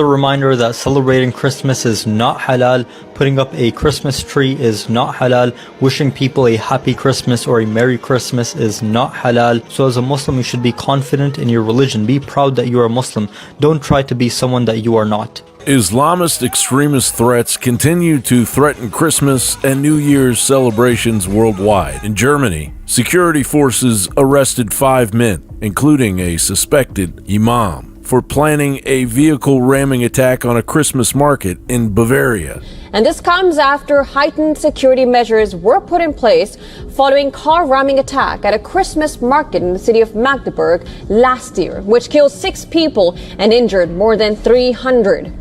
Another reminder that celebrating Christmas is not halal, putting up a Christmas tree is not halal, wishing people a happy Christmas or a Merry Christmas is not halal. So as a Muslim, you should be confident in your religion. Be proud that you are a Muslim. Don't try to be someone that you are not. Islamist extremist threats continue to threaten Christmas and New Year's celebrations worldwide. In Germany, security forces arrested 5 men, including a suspected imam, for planning a vehicle ramming attack on a Christmas market in Bavaria. And this comes after heightened security measures were put in place following car ramming attack at a Christmas market in the city of Magdeburg last year, which killed 6 people and injured more than 300.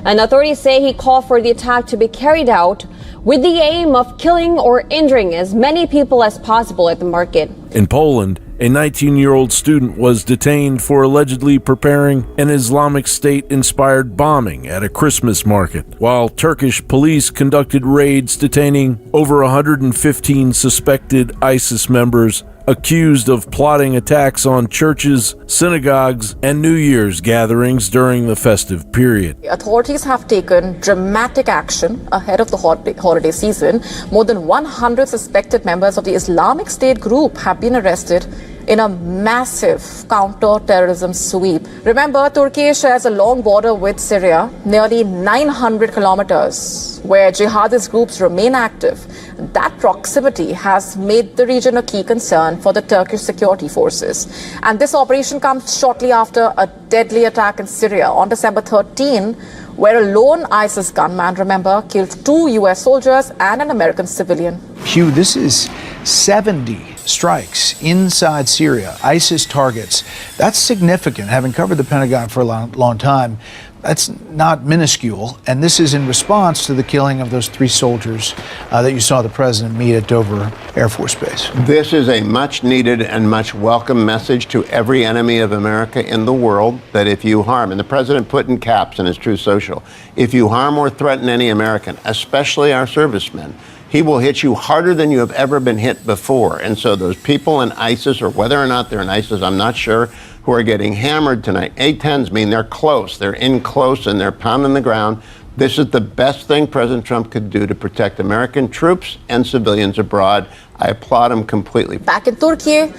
And authorities say he called for the attack to be carried out with the aim of killing or injuring as many people as possible at the market. In Poland, a 19-year-old student was detained for allegedly preparing an Islamic State-inspired bombing at a Christmas market, while Turkish police conducted raids detaining over 115 suspected ISIS members accused of plotting attacks on churches, synagogues, and New Year's gatherings during the festive period. Authorities have taken dramatic action ahead of the holiday season. More than 100 suspected members of the Islamic State group have been arrested in a massive counter-terrorism sweep. Remember, Turkey shares a long border with Syria, nearly 900 kilometers, where jihadist groups remain active. That proximity has made the region a key concern for the Turkish security forces. And this operation comes shortly after a deadly attack in Syria on December 13, where a lone ISIS gunman, remember, killed 2 U.S. soldiers and an American civilian. Hugh, this is 70 strikes inside Syria, ISIS targets. That's significant. Having covered the Pentagon for a long time, that's not minuscule. And this is in response to the killing of those 3 soldiers that you saw the president meet at Dover Air Force Base. This is a much needed and much welcome message to every enemy of America in the world that if you harm, and the president put in caps in his Truth Social, if you harm or threaten any American, especially our servicemen, he will hit you harder than you have ever been hit before. And so those people in ISIS, or whether or not they're in ISIS, I'm not sure, who are getting hammered tonight, A-10s mean they're close. They're in close and they're pounding the ground. This is the best thing President Trump could do to protect American troops and civilians abroad. I applaud him completely. Back in Turkey,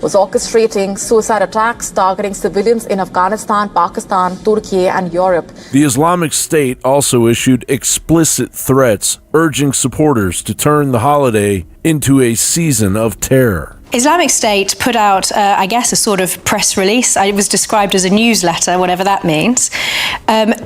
was orchestrating suicide attacks targeting civilians in Afghanistan, Pakistan, Turkey, and Europe. The Islamic State also issued explicit threats urging supporters to turn the holiday into a season of terror. Islamic State put out, I guess, a sort of press release. It was described as a newsletter, whatever that means,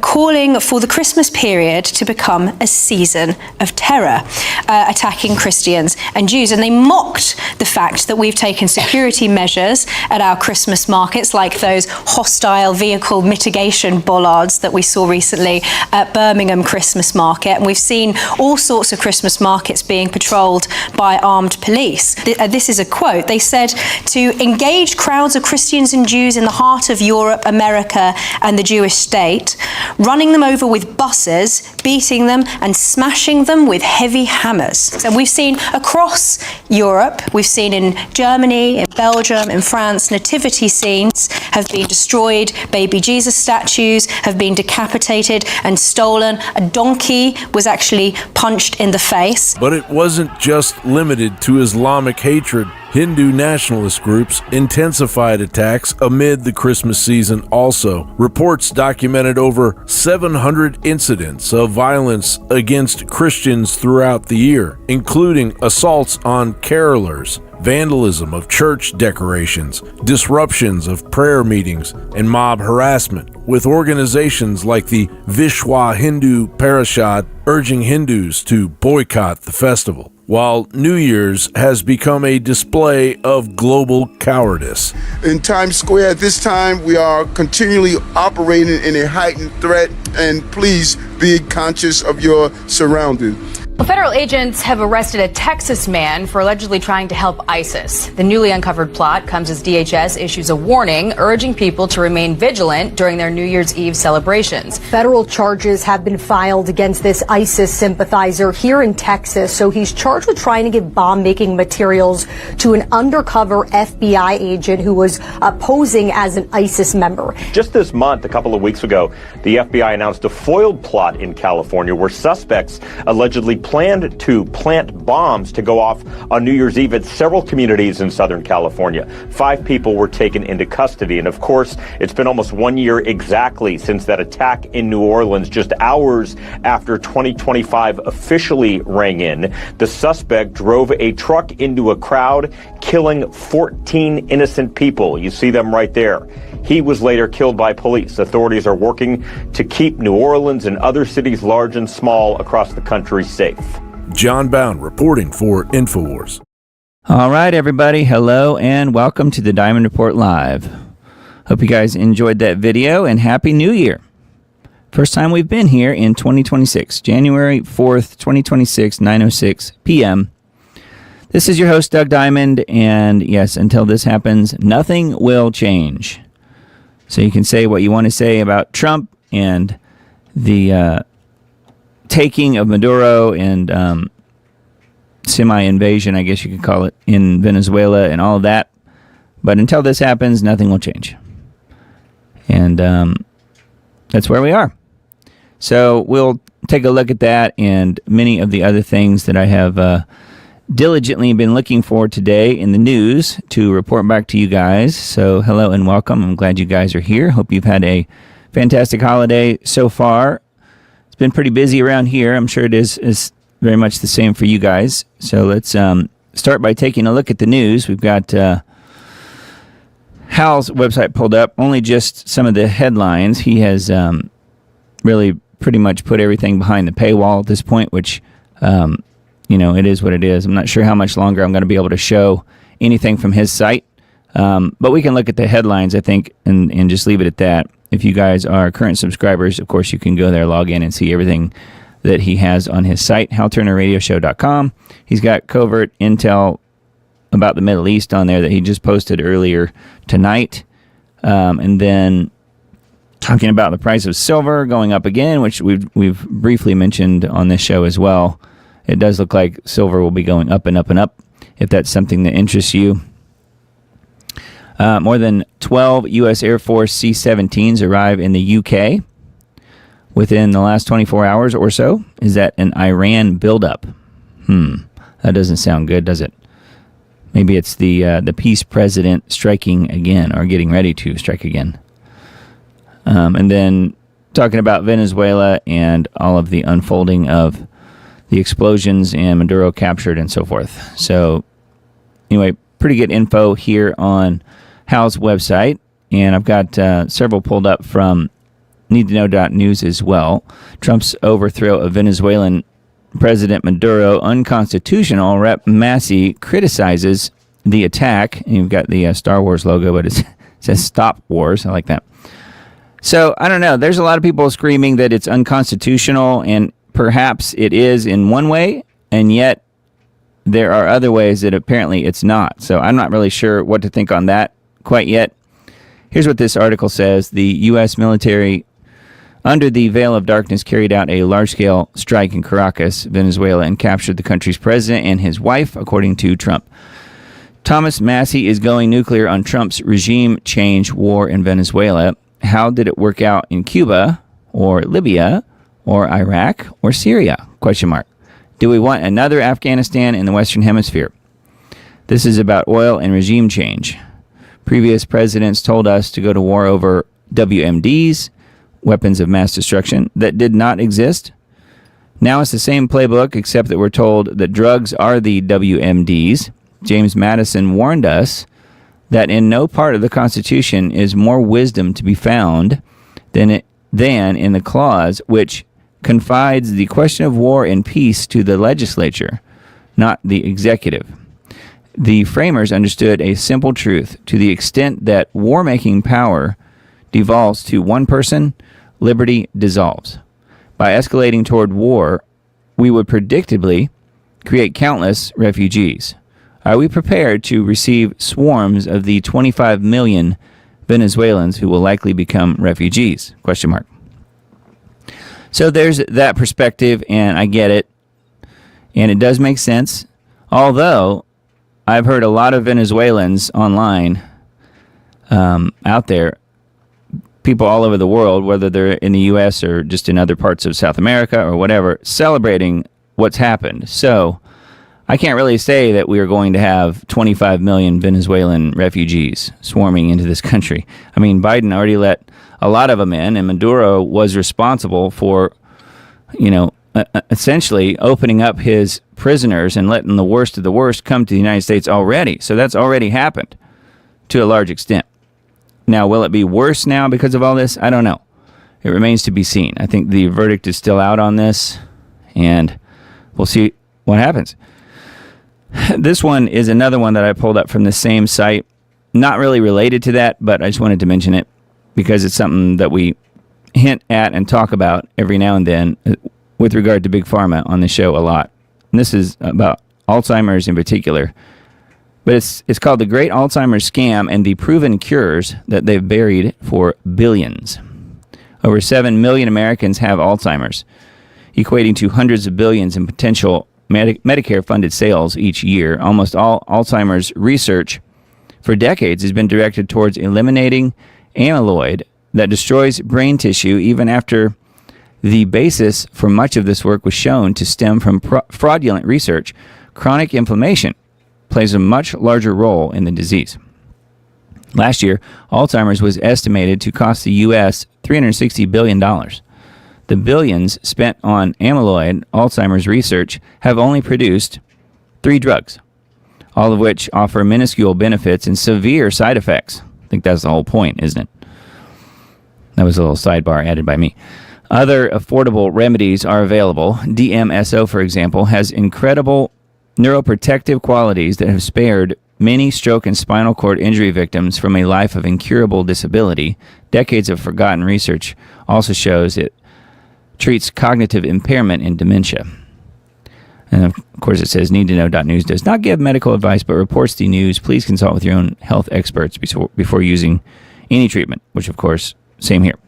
calling for the Christmas period to become a season of terror, attacking Christians and Jews. And they mocked the fact that we've taken security measures at our Christmas markets, like those hostile vehicle mitigation bollards that we saw recently at Birmingham Christmas Market. And we've seen all sorts of Christmas markets being patrolled by armed police. This is a quote. They said to engage crowds of Christians and Jews in the heart of Europe, America, and the Jewish state, running them over with buses, beating them and smashing them with heavy hammers. So we've seen across Europe, we've seen in Germany, in Belgium, in France, nativity scenes have been destroyed, baby Jesus statues have been decapitated and stolen. A donkey was actually punched in the face. But it wasn't just limited to Islamic hatred. Hindu nationalist groups intensified attacks amid the Christmas season also. Reports documented over 700 incidents of violence against Christians throughout the year, including assaults on carolers, vandalism of church decorations, disruptions of prayer meetings, and mob harassment, with organizations like the Vishwa Hindu Parishad urging Hindus to boycott the festival, while New Year's has become a display of global cowardice. In Times Square at this time, we are continually operating in a heightened threat, and please be conscious of your surroundings. Well, federal agents have arrested a Texas man for allegedly trying to help ISIS. The newly uncovered plot comes as DHS issues a warning urging people to remain vigilant during their New Year's Eve celebrations. Federal charges have been filed against this ISIS sympathizer here in Texas. So he's charged with trying to give bomb-making materials to an undercover FBI agent who was posing as an ISIS member. Just this month, a couple of weeks ago, the FBI announced a foiled plot in California where suspects allegedly planned to plant bombs to go off on New Year's Eve at several communities in Southern California. 5 people were taken into custody. And of course, it's been almost 1 year exactly since that attack in New Orleans, just hours after 2025 officially rang in. The suspect drove a truck into a crowd, killing 14 innocent people. You see them right there. He was later killed by police. Authorities are working to keep New Orleans and other cities large and small across the country safe. John Bound reporting for InfoWars. All right, everybody. Hello and welcome to the Diamond Report Live. Hope you guys enjoyed that video and Happy New Year. First time we've been here in 2026, January 4th, 2026, 9:06 p.m. This is your host, Doug Diamond, and yes, until this happens, nothing will change. So you can say what you want to say about Trump and the taking of Maduro and semi-invasion, I guess you could call it, in Venezuela and all of that. But until this happens, nothing will change. And that's where we are. So we'll take a look at that and many of the other things that I have diligently been looking for today in the news to report back to you guys. So hello and welcome. I'm glad you guys are here. Hope you've had a fantastic holiday so far. It's been pretty busy around here. I'm sure it is very much the same for you guys. So let's start by taking a look at the news. We've got Hal's website pulled up, only just some of the headlines. He has really pretty much put everything behind the paywall at this point, which it is what it is. I'm not sure how much longer I'm going to be able to show anything from his site. But we can look at the headlines, I think, and just leave it at that. If you guys are current subscribers, of course, you can go there, log in, and see everything that he has on his site, halturnerradioshow.com. He's got covert intel about the Middle East on there that he just posted earlier tonight. And then talking about the price of silver going up again, which we've briefly mentioned on this show as well. It does look like silver will be going up and up and up, if that's something that interests you. More than 12 U.S. Air Force C-17s arrive in the UK within the last 24 hours or so. Is that an Iran buildup? That doesn't sound good, does it? Maybe it's the peace president striking again, or getting ready to strike again. And then talking about Venezuela and all of the unfolding of the explosions and Maduro captured and so forth. So anyway, pretty good info here on Hal's website. And I've got several pulled up from needtoknow.news as well. Trump's overthrow of Venezuelan President Maduro unconstitutional. Rep. Massey criticizes the attack. And you've got the Star Wars logo, but it says Stop Wars. I like that. So I don't know. There's a lot of people screaming that it's unconstitutional, and perhaps it is in one way, and yet there are other ways that apparently it's not. So I'm not really sure what to think on that quite yet. Here's what this article says. The U.S. military, under the veil of darkness, carried out a large-scale strike in Caracas, Venezuela, and captured the country's president and his wife, according to Trump. Thomas Massey is going nuclear on Trump's regime change war in Venezuela. How did it work out in Cuba, or Libya, or Iraq, or Syria? ? Do we want another Afghanistan in the Western Hemisphere? This is about oil and regime change. Previous presidents told us to go to war over WMDs, weapons of mass destruction, that did not exist. Now it's the same playbook, except that we're told that drugs are the WMDs. James Madison warned us that in no part of the Constitution is more wisdom to be found than in the clause which confides the question of war and peace to the legislature, not the executive. The framers understood a simple truth. To the extent that war-making power devolves to one person, liberty dissolves. By escalating toward war we would predictably create countless refugees. Are we prepared to receive swarms of the 25 million Venezuelans who will likely become refugees? Question mark. So there's that perspective, and I get it, and it does make sense. Although I've heard a lot of Venezuelans online out there, people all over the world, whether they're in the U.S. or just in other parts of South America or whatever, celebrating what's happened. So I can't really say that we are going to have 25 million Venezuelan refugees swarming into this country. I mean, Biden already let a lot of them in, and Maduro was responsible for, essentially opening up his prisoners and letting the worst of the worst come to the United States already. So that's already happened to a large extent. Now, will it be worse now because of all this? I don't know. It remains to be seen. I think the verdict is still out on this, and we'll see what happens. This one is another one that I pulled up from the same site. Not really related to that, but I just wanted to mention it because it's something that we hint at and talk about every now and then with regard to Big Pharma on the show a lot. And this is about Alzheimer's in particular. But it's called The Great Alzheimer's Scam and the Proven Cures That They've Buried for Billions. Over 7 million Americans have Alzheimer's, equating to hundreds of billions in potential Medicare-funded sales each year. Almost all Alzheimer's research for decades has been directed towards eliminating amyloid that destroys brain tissue, even after the basis for much of this work was shown to stem from fraudulent research. Chronic inflammation plays a much larger role in the disease. Last year, Alzheimer's was estimated to cost the U.S. $360 billion. The billions spent on amyloid Alzheimer's research have only produced 3 drugs, all of which offer minuscule benefits and severe side effects. I think that's the whole point, isn't it? That was a little sidebar added by me. Other affordable remedies are available. DMSO, for example, has incredible neuroprotective qualities that have spared many stroke and spinal cord injury victims from a life of incurable disability. Decades of forgotten research also shows it treats cognitive impairment and dementia. And of course it says need-to-know.news does not give medical advice but reports the news. Please consult with your own health experts before using any treatment, which of course, same here.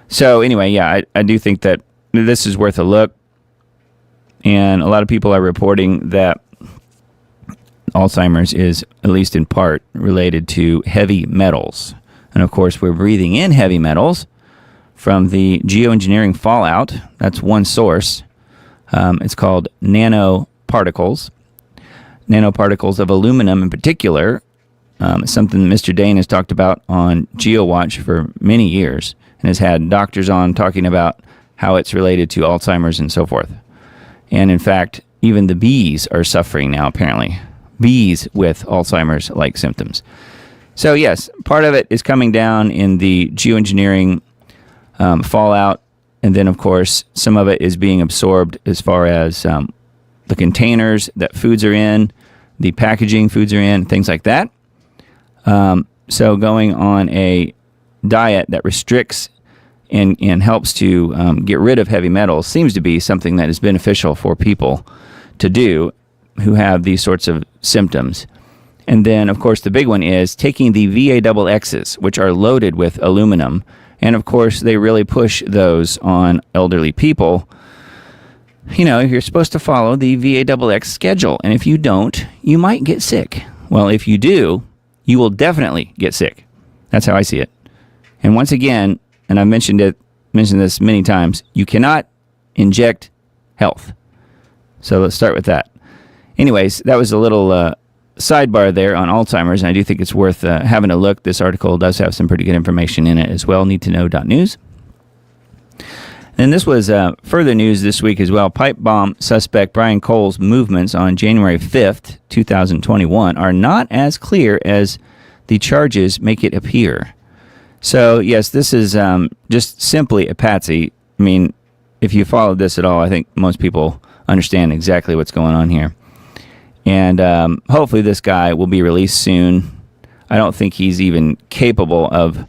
So anyway, yeah, I do think that this is worth a look. And a lot of people are reporting that Alzheimer's is, at least in part, related to heavy metals. And of course, we're breathing in heavy metals from the geoengineering fallout. That's one source. It's called nanoparticles. Nanoparticles of aluminum in particular, something Mr. Dane has talked about on GeoWatch for many years and has had doctors on talking about how it's related to Alzheimer's and so forth. And in fact, even the bees are suffering now, apparently. Bees with Alzheimer's-like symptoms. So yes, part of it is coming down in the geoengineering fallout. And then, of course, some of it is being absorbed as far as the containers that foods are in, the packaging foods are in, things like that. So going on a diet that restricts and helps to get rid of heavy metals seems to be something that is beneficial for people to do who have these sorts of symptoms. And then, of course, the big one is taking the VAXXs, which are loaded with aluminum. And, of course, they really push those on elderly people. You know, you're supposed to follow the VAXX schedule. And if you don't, you might get sick. Well, if you do, you will definitely get sick. That's how I see it. And once again, and I've mentioned this many times, you cannot inject health. So let's start with that. Anyways, that was a little sidebar there on Alzheimer's, and I do think it's worth having a look. This article does have some pretty good information in it as well, need-to-know.news. And this was further news this week as well. Pipe bomb suspect Brian Cole's movements on January 5th, 2021 are not as clear as the charges make it appear. So, yes, this is just simply a patsy. I mean, if you followed this at all, I think most people understand exactly what's going on here. And hopefully this guy will be released soon. I don't think he's even capable of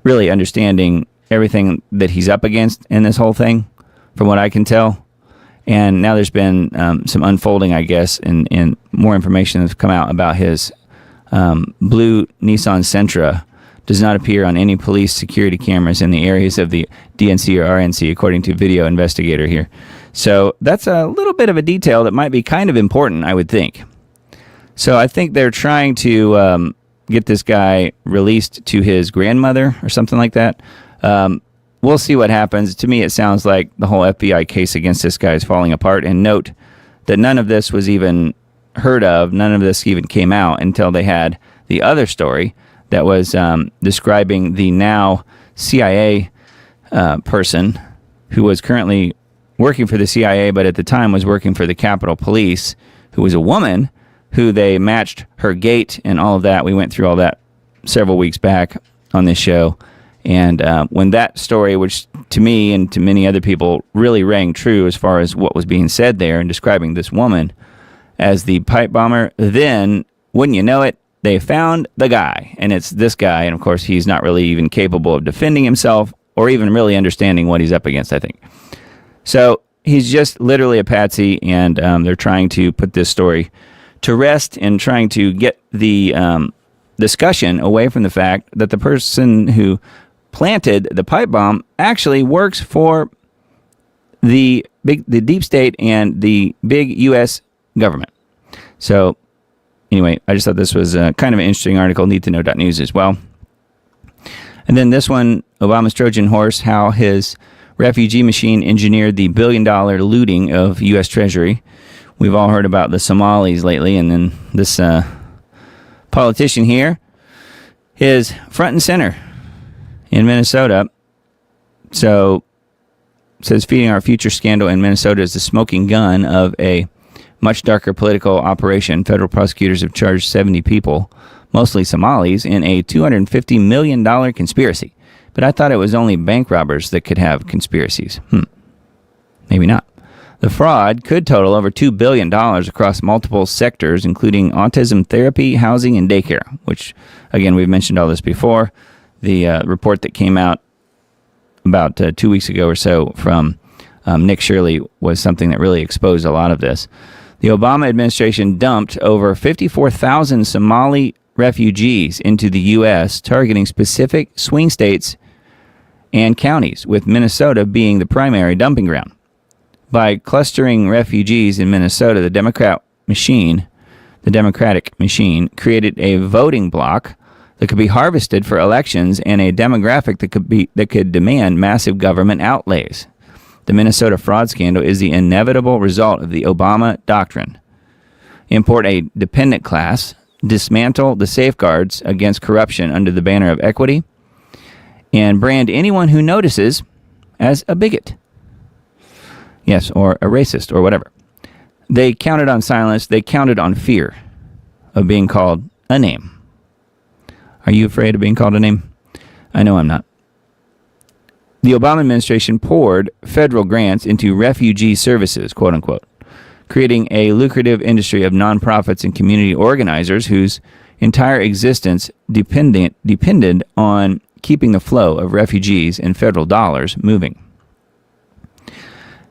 really understanding everything that he's up against in this whole thing, from what I can tell. And now there's been some unfolding, I guess, and more information has come out about his blue Nissan Sentra does not appear on any police security cameras in the areas of the DNC or RNC, according to video investigator here. So that's a little bit of a detail that might be kind of important, I would think. So I think they're trying to get this guy released to his grandmother or something like that. We'll see what happens. To me, it sounds like the whole FBI case against this guy is falling apart. And note that none of this was even heard of. None of this even came out until they had the other story that was describing the now CIA person who was currently working for the CIA, but at the time was working for the Capitol Police, who was a woman, who they matched her gait and all of that. We went through all that several weeks back on this show. And when that story, which to me and to many other people really rang true as far as what was being said there and describing this woman as the pipe bomber, then, wouldn't you know it, they found the guy. And it's this guy. And, of course, he's not really even capable of defending himself or even really understanding what he's up against, I think. So he's just literally a patsy, and they're trying to put this story to rest and trying to get the discussion away from the fact that the person who planted the pipe bomb actually works for the deep state and the big U.S. government. So anyway, I just thought this was kind of an interesting article, needtoknow.news as well. And then this one, Obama's Trojan horse, how his refugee machine engineered the billion-dollar looting of U.S. Treasury. We've all heard about the Somalis lately, and then this politician here is front and center in Minnesota. So, it says feeding our future scandal in Minnesota is the smoking gun of a much darker political operation. Federal prosecutors have charged 70 people, mostly Somalis, in a $250 million conspiracy. But I thought it was only bank robbers that could have conspiracies. Maybe not. The fraud could total over $2 billion across multiple sectors, including autism therapy, housing, and daycare, which, again, we've mentioned all this before. The report that came out about 2 weeks ago or so from Nick Shirley was something that really exposed a lot of this. The Obama administration dumped over 54,000 Somali refugees into the U.S., targeting specific swing states and counties, with Minnesota being the primary dumping ground. By clustering refugees in Minnesota, the Democratic machine created a voting bloc that could be harvested for elections and a demographic that could demand massive government outlays. The Minnesota fraud scandal is the inevitable result of the Obama doctrine. Import a dependent class, dismantle the safeguards against corruption under the banner of equity, and brand anyone who notices as a bigot. Yes, or a racist, or whatever. They counted on silence. They counted on fear of being called a name. Are you afraid of being called a name? I know I'm not. The Obama administration poured federal grants into refugee services, quote unquote, creating a lucrative industry of nonprofits and community organizers whose entire existence depended on keeping the flow of refugees and federal dollars moving.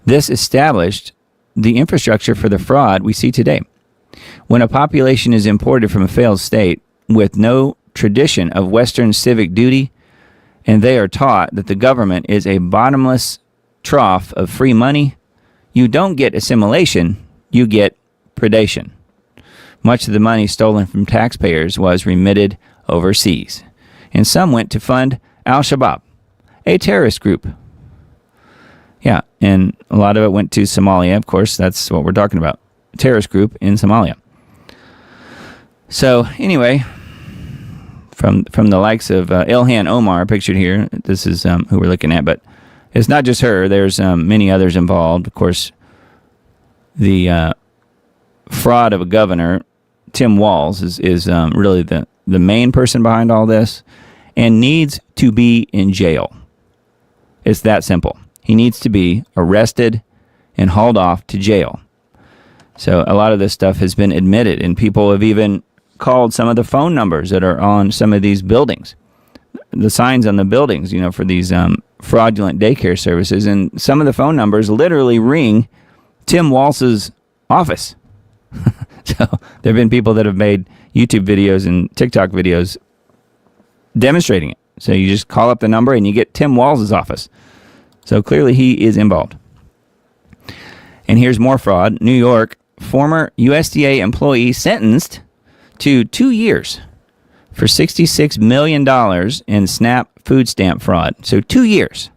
This established the infrastructure for the fraud we see today. When a population is imported from a failed state with no tradition of Western civic duty, and they are taught that the government is a bottomless trough of free money, you don't get assimilation, you get predation. Much of the money stolen from taxpayers was remitted overseas, and some went to fund Al-Shabaab, a terrorist group. Yeah, and a lot of it went to Somalia. Of course, that's what we're talking about. A terrorist group in Somalia. So, anyway, from the likes of Ilhan Omar, pictured here, this is who we're looking at, but it's not just her. There's many others involved. Of course, the fraud of a governor, Tim Walz, is really the main person behind all this and needs to be in jail. It's that simple. He needs to be arrested and hauled off to jail. So a lot of this stuff has been admitted, and people have even called some of the phone numbers that are on some of these buildings, the signs on the buildings, for these fraudulent daycare services. And some of the phone numbers literally ring Tim Walz's office. So there have been people that have made YouTube videos and TikTok videos demonstrating it. So you just call up the number and you get Tim Walz's office. So clearly he is involved. And here's more fraud. New York, former USDA employee sentenced to 2 years for $66 million in SNAP food stamp fraud. So 2 years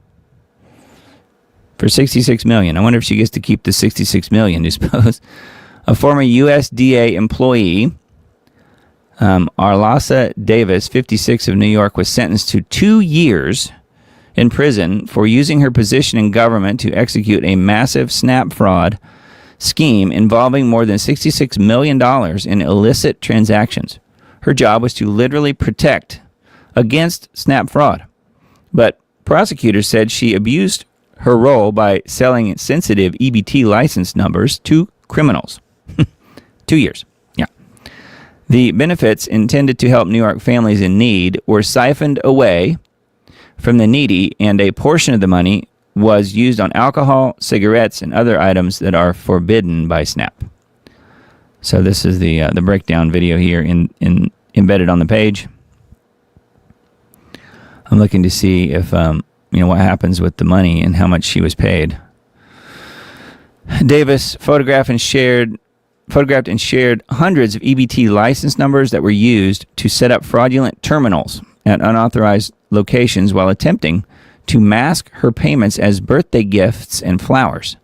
for $66 million. I wonder if she gets to keep the $66 million, I suppose. A former USDA employee, Arlasa Davis, 56, of New York, was sentenced to 2 years in prison for using her position in government to execute a massive SNAP fraud scheme involving more than $66 million in illicit transactions. Her job was to literally protect against SNAP fraud. But prosecutors said she abused her role by selling sensitive EBT license numbers to criminals. 2 years. Yeah. The benefits intended to help New York families in need were siphoned away from the needy, and a portion of the money was used on alcohol, cigarettes, and other items that are forbidden by SNAP. So this is the breakdown video here in embedded on the page. I'm looking to see if what happens with the money and how much she was paid. Davis photographed and shared hundreds of EBT license numbers that were used to set up fraudulent terminals at unauthorized locations while attempting to mask her payments as birthday gifts and flowers.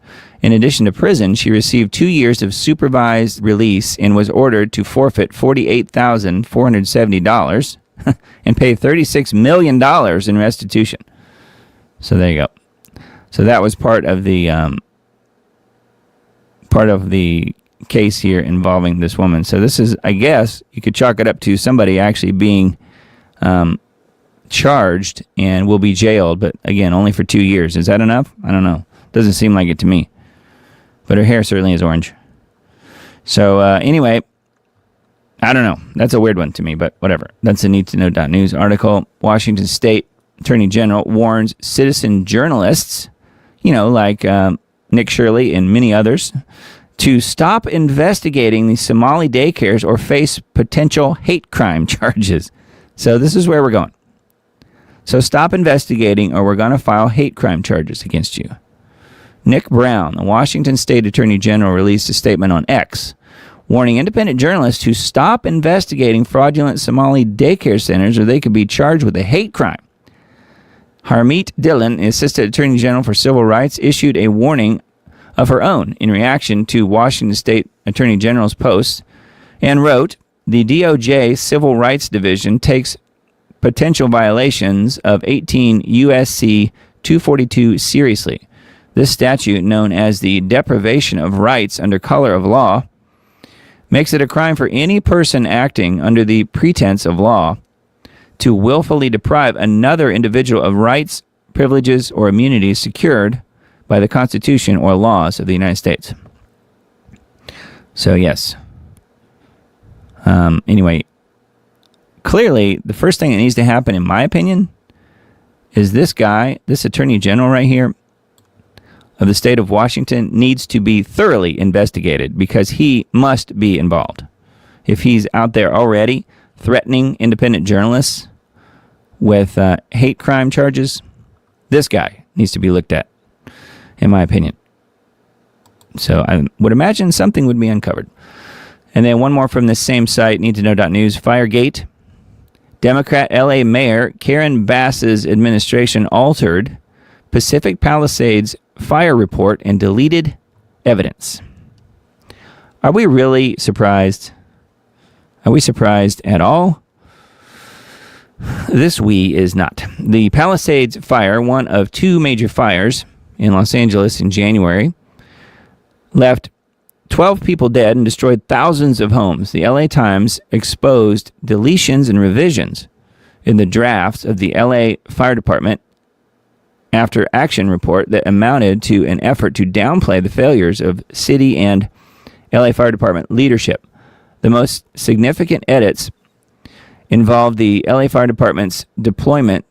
In addition to prison, she received 2 years of supervised release and was ordered to forfeit $48,470 and pay $36 million in restitution. So there you go. So that was part of the case here involving this woman. So this is, I guess, you could chalk it up to somebody actually being charged and will be jailed, but again, only for 2 years. Is that enough? I don't know. Doesn't seem like it to me. But her hair certainly is orange. So anyway, I don't know. That's a weird one to me, but whatever. That's a need to know.news article. Washington State Attorney General warns citizen journalists, like Nick Shirley and many others, to stop investigating the Somali daycares or face potential hate crime charges. So this is where we're going. So stop investigating or we're going to file hate crime charges against you. Nick Brown, the Washington State Attorney General, released a statement on X warning independent journalists to stop investigating fraudulent Somali daycare centers or they could be charged with a hate crime. Harmeet Dillon, the Assistant Attorney General for Civil Rights, issued a warning of her own in reaction to Washington State Attorney General's posts and wrote, "The DOJ Civil Rights Division takes potential violations of 18 U.S.C. 242 seriously. This statute, known as the deprivation of rights under color of law, makes it a crime for any person acting under the pretense of law to willfully deprive another individual of rights, privileges, or immunities secured by the Constitution or laws of the United States." So, yes. Anyway, clearly, the first thing that needs to happen, in my opinion, is this guy, this Attorney General right here of the state of Washington, needs to be thoroughly investigated because he must be involved. If he's out there already threatening independent journalists with hate crime charges, this guy needs to be looked at, in my opinion. So I would imagine something would be uncovered. And then one more from this same site, needtoknow.news. Firegate. Democrat LA Mayor Karen Bass's administration altered Pacific Palisades fire report and deleted evidence. Are we really surprised? Are we surprised at all? This is not. The Palisades fire, one of two major fires in Los Angeles in January, left 12 people dead and destroyed thousands of homes. The LA Times exposed deletions and revisions in the drafts of the LA Fire Department after action report that amounted to an effort to downplay the failures of city and LA Fire Department leadership. The most significant edits involved the LA Fire Department's deployment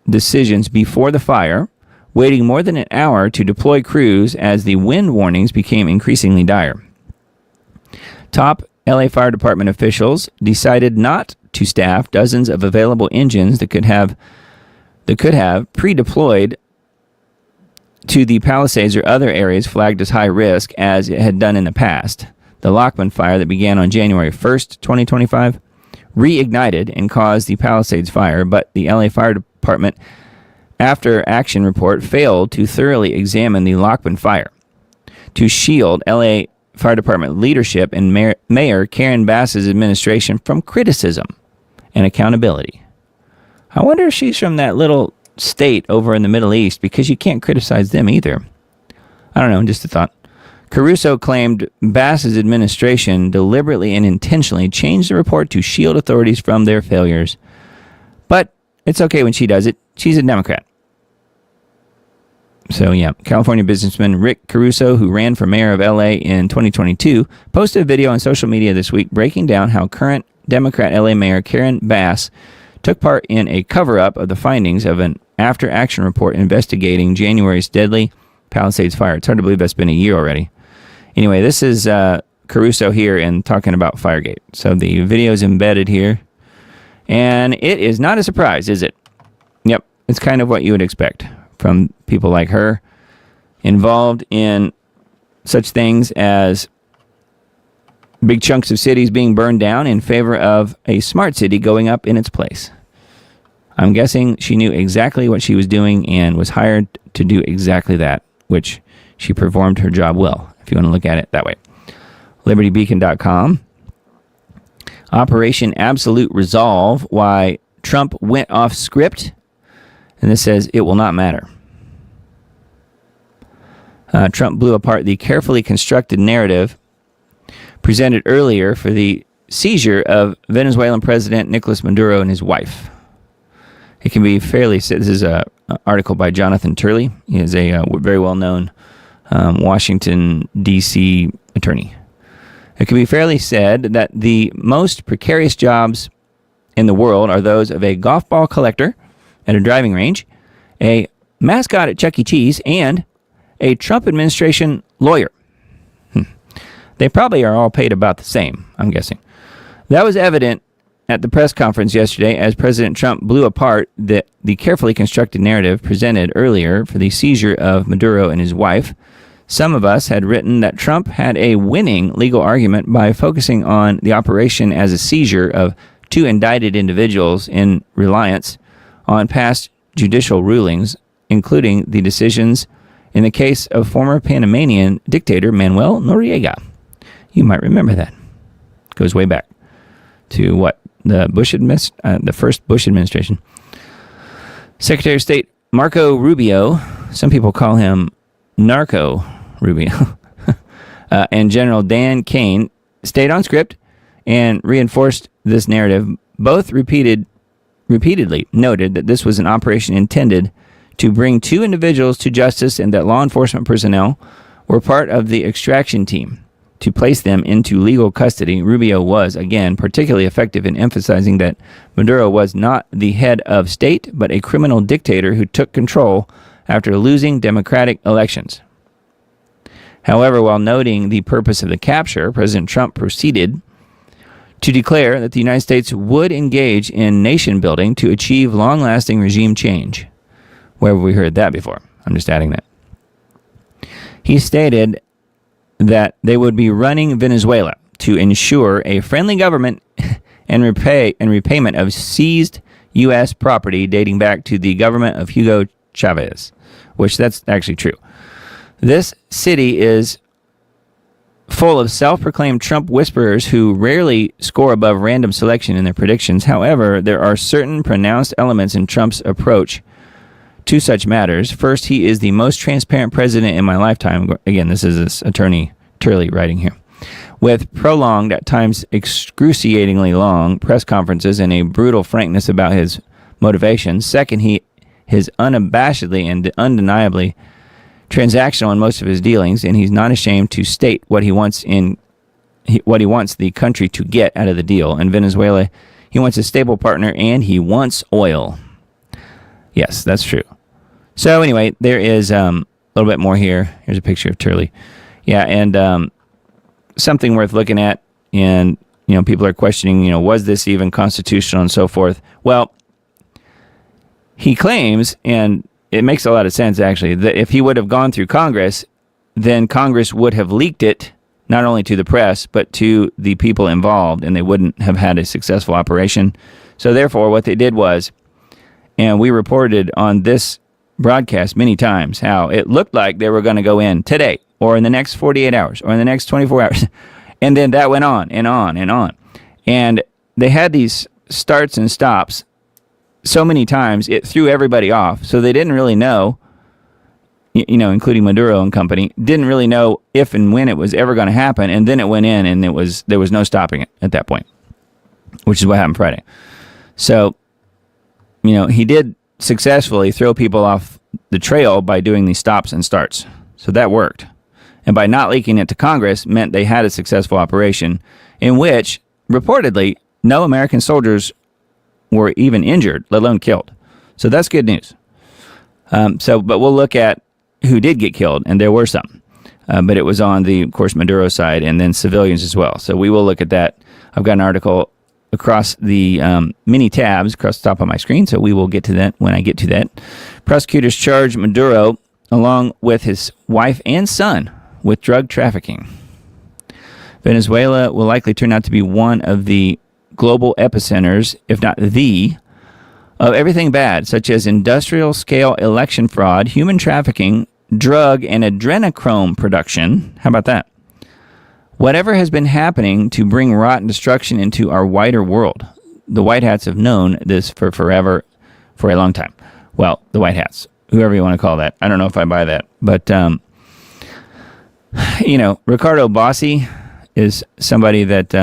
decisions before the fire, waiting more than an hour to deploy crews as the wind warnings became increasingly dire. Top LA Fire Department officials decided not to staff dozens of available engines that could have pre-deployed to the Palisades or other areas flagged as high risk, as it had done in the past. The Lockman fire that began on January 1st, 2025, reignited and caused the Palisades fire, but the LA Fire Department after action report failed to thoroughly examine the Lockman fire to shield LA Fire Department leadership and Mayor Karen Bass's administration from criticism and accountability. I wonder if she's from that little state over in the Middle East, because you can't criticize them either. I don't know, just a thought. Caruso claimed Bass's administration deliberately and intentionally changed the report to shield authorities from their failures. But it's okay when she does it. She's a Democrat. So, yeah, California businessman Rick Caruso, who ran for mayor of LA in 2022, posted a video on social media this week breaking down how current Democrat LA Mayor Karen Bass took part in a cover-up of the findings of an after-action report investigating January's deadly Palisades fire. It's hard to believe that's been a year already. Anyway, this is Caruso here and talking about Firegate. So the video is embedded here. And it is not a surprise, is it? Yep, it's kind of what you would expect from people like her involved in such things as big chunks of cities being burned down in favor of a smart city going up in its place. I'm guessing she knew exactly what she was doing and was hired to do exactly that, which she performed her job well, if you want to look at it that way. LibertyBeacon.com. Operation Absolute Resolve, why Trump went off script. And this says, it will not matter. Trump blew apart the carefully constructed narrative presented earlier for the seizure of Venezuelan President Nicolas Maduro and his wife. It can be fairly said, this is an article by Jonathan Turley. He is a very well-known Washington, D.C. attorney. It can be fairly said that the most precarious jobs in the world are those of a golf ball collector at a driving range, a mascot at Chuck E. Cheese, and a Trump administration lawyer. They probably are all paid about the same, I'm guessing. That was evident at the press conference yesterday as President Trump blew apart the carefully constructed narrative presented earlier for the seizure of Maduro and his wife. Some of us had written that Trump had a winning legal argument by focusing on the operation as a seizure of two indicted individuals in reliance on past judicial rulings, including the decisions in the case of former Panamanian dictator Manuel Noriega. You might remember that. Goes way back to what? The first Bush administration. Secretary of State Marco Rubio, some people call him Narco Rubio, and General Dan Kane stayed on script and reinforced this narrative. Both repeatedly noted that this was an operation intended to bring two individuals to justice and that law enforcement personnel were part of the extraction team to place them into legal custody. Rubio was, again, particularly effective in emphasizing that Maduro was not the head of state, but a criminal dictator who took control after losing democratic elections. However, while noting the purpose of the capture, President Trump proceeded to declare that the United States would engage in nation building to achieve long-lasting regime change. Where have we heard that before? I'm just adding that. He stated that they would be running Venezuela to ensure a friendly government and repayment of seized U.S. property dating back to the government of Hugo Chavez, which that's actually true. This city is full of self-proclaimed Trump whisperers who rarely score above random selection in their predictions. However, there are certain pronounced elements in Trump's approach to such matters. First, he is the most transparent president in my lifetime. Again, this is this attorney Turley writing here. With prolonged, at times excruciatingly long, press conferences and a brutal frankness about his motivations. Second, he is unabashedly and undeniably transactional in most of his dealings, and he's not ashamed to state what he wants the country to get out of the deal. In Venezuela, he wants a stable partner, and he wants oil. Yes, that's true. So anyway, there is a little bit more here. Here's a picture of Turley. Yeah, and something worth looking at. And, people are questioning, was this even constitutional and so forth? Well, he claims, and it makes a lot of sense, actually, that if he would have gone through Congress, then Congress would have leaked it not only to the press, but to the people involved, and they wouldn't have had a successful operation. So therefore, what they did was, and we reported on this broadcast many times, how it looked like they were going to go in today, or in the next 48 hours, or in the next 24 hours. And then that went on and on and on. And they had these starts and stops so many times, it threw everybody off. So they didn't really know, including Maduro and company, didn't really know if and when it was ever going to happen. And then it went in, and there was no stopping it at that point, which is what happened Friday. So, he did successfully throw people off the trail by doing these stops and starts. So that worked. And by not leaking it to Congress meant they had a successful operation in which, reportedly, no American soldiers were even injured, let alone killed. So that's good news. But we'll look at who did get killed, and there were some. But it was on the, of course, Maduro side, and then civilians as well. So we will look at that. I've got an article across the many tabs across the top of my screen, so we will get to that when I get to that. Prosecutors charge Maduro, along with his wife and son, with drug trafficking. Venezuela will likely turn out to be one of the global epicenters, if not the, of everything bad, such as industrial-scale election fraud, human trafficking, drug and adrenochrome production. How about that? Whatever has been happening to bring rot and destruction into our wider world. The White Hats have known this for forever, for a long time. Well, the White Hats, whoever you want to call that. I don't know if I buy that. But, Ricardo Bossi is somebody that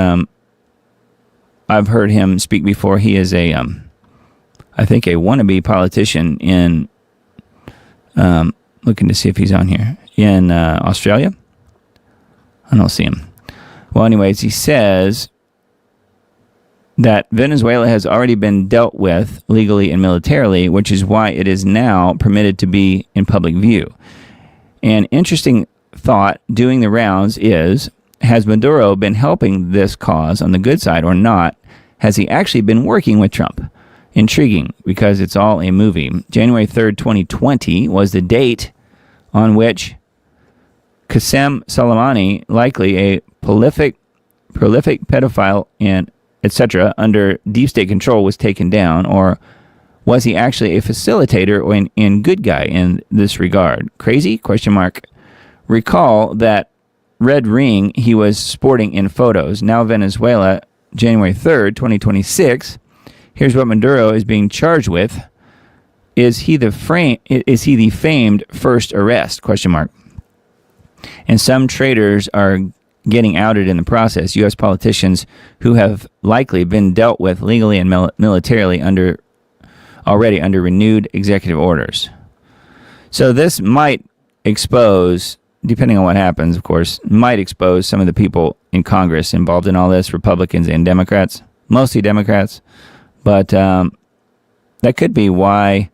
I've heard him speak before. He is I think a wannabe politician in, looking to see if he's on here, in Australia. I don't see him. Well, anyways, he says that Venezuela has already been dealt with legally and militarily, which is why it is now permitted to be in public view. An interesting thought doing the rounds is, has Maduro been helping this cause on the good side or not? Has he actually been working with Trump? Intriguing, because it's all a movie. January 3rd, 2020 was the date on which Qasem Soleimani, likely a prolific pedophile and etc., under deep state control, was taken down. Or was he actually a facilitator or an good guy in this regard? Crazy? Question mark. Recall that red ring he was sporting in photos. Now Venezuela, January 3rd, 2026. Here's what Maduro is being charged with. Is he the famed first arrest? Question mark. And some traitors are getting outed in the process. U.S. politicians who have likely been dealt with legally and militarily already under renewed executive orders. So this might expose, depending on what happens, of course, might expose some of the people in Congress involved in all this, Republicans and Democrats, mostly Democrats. But that could be why,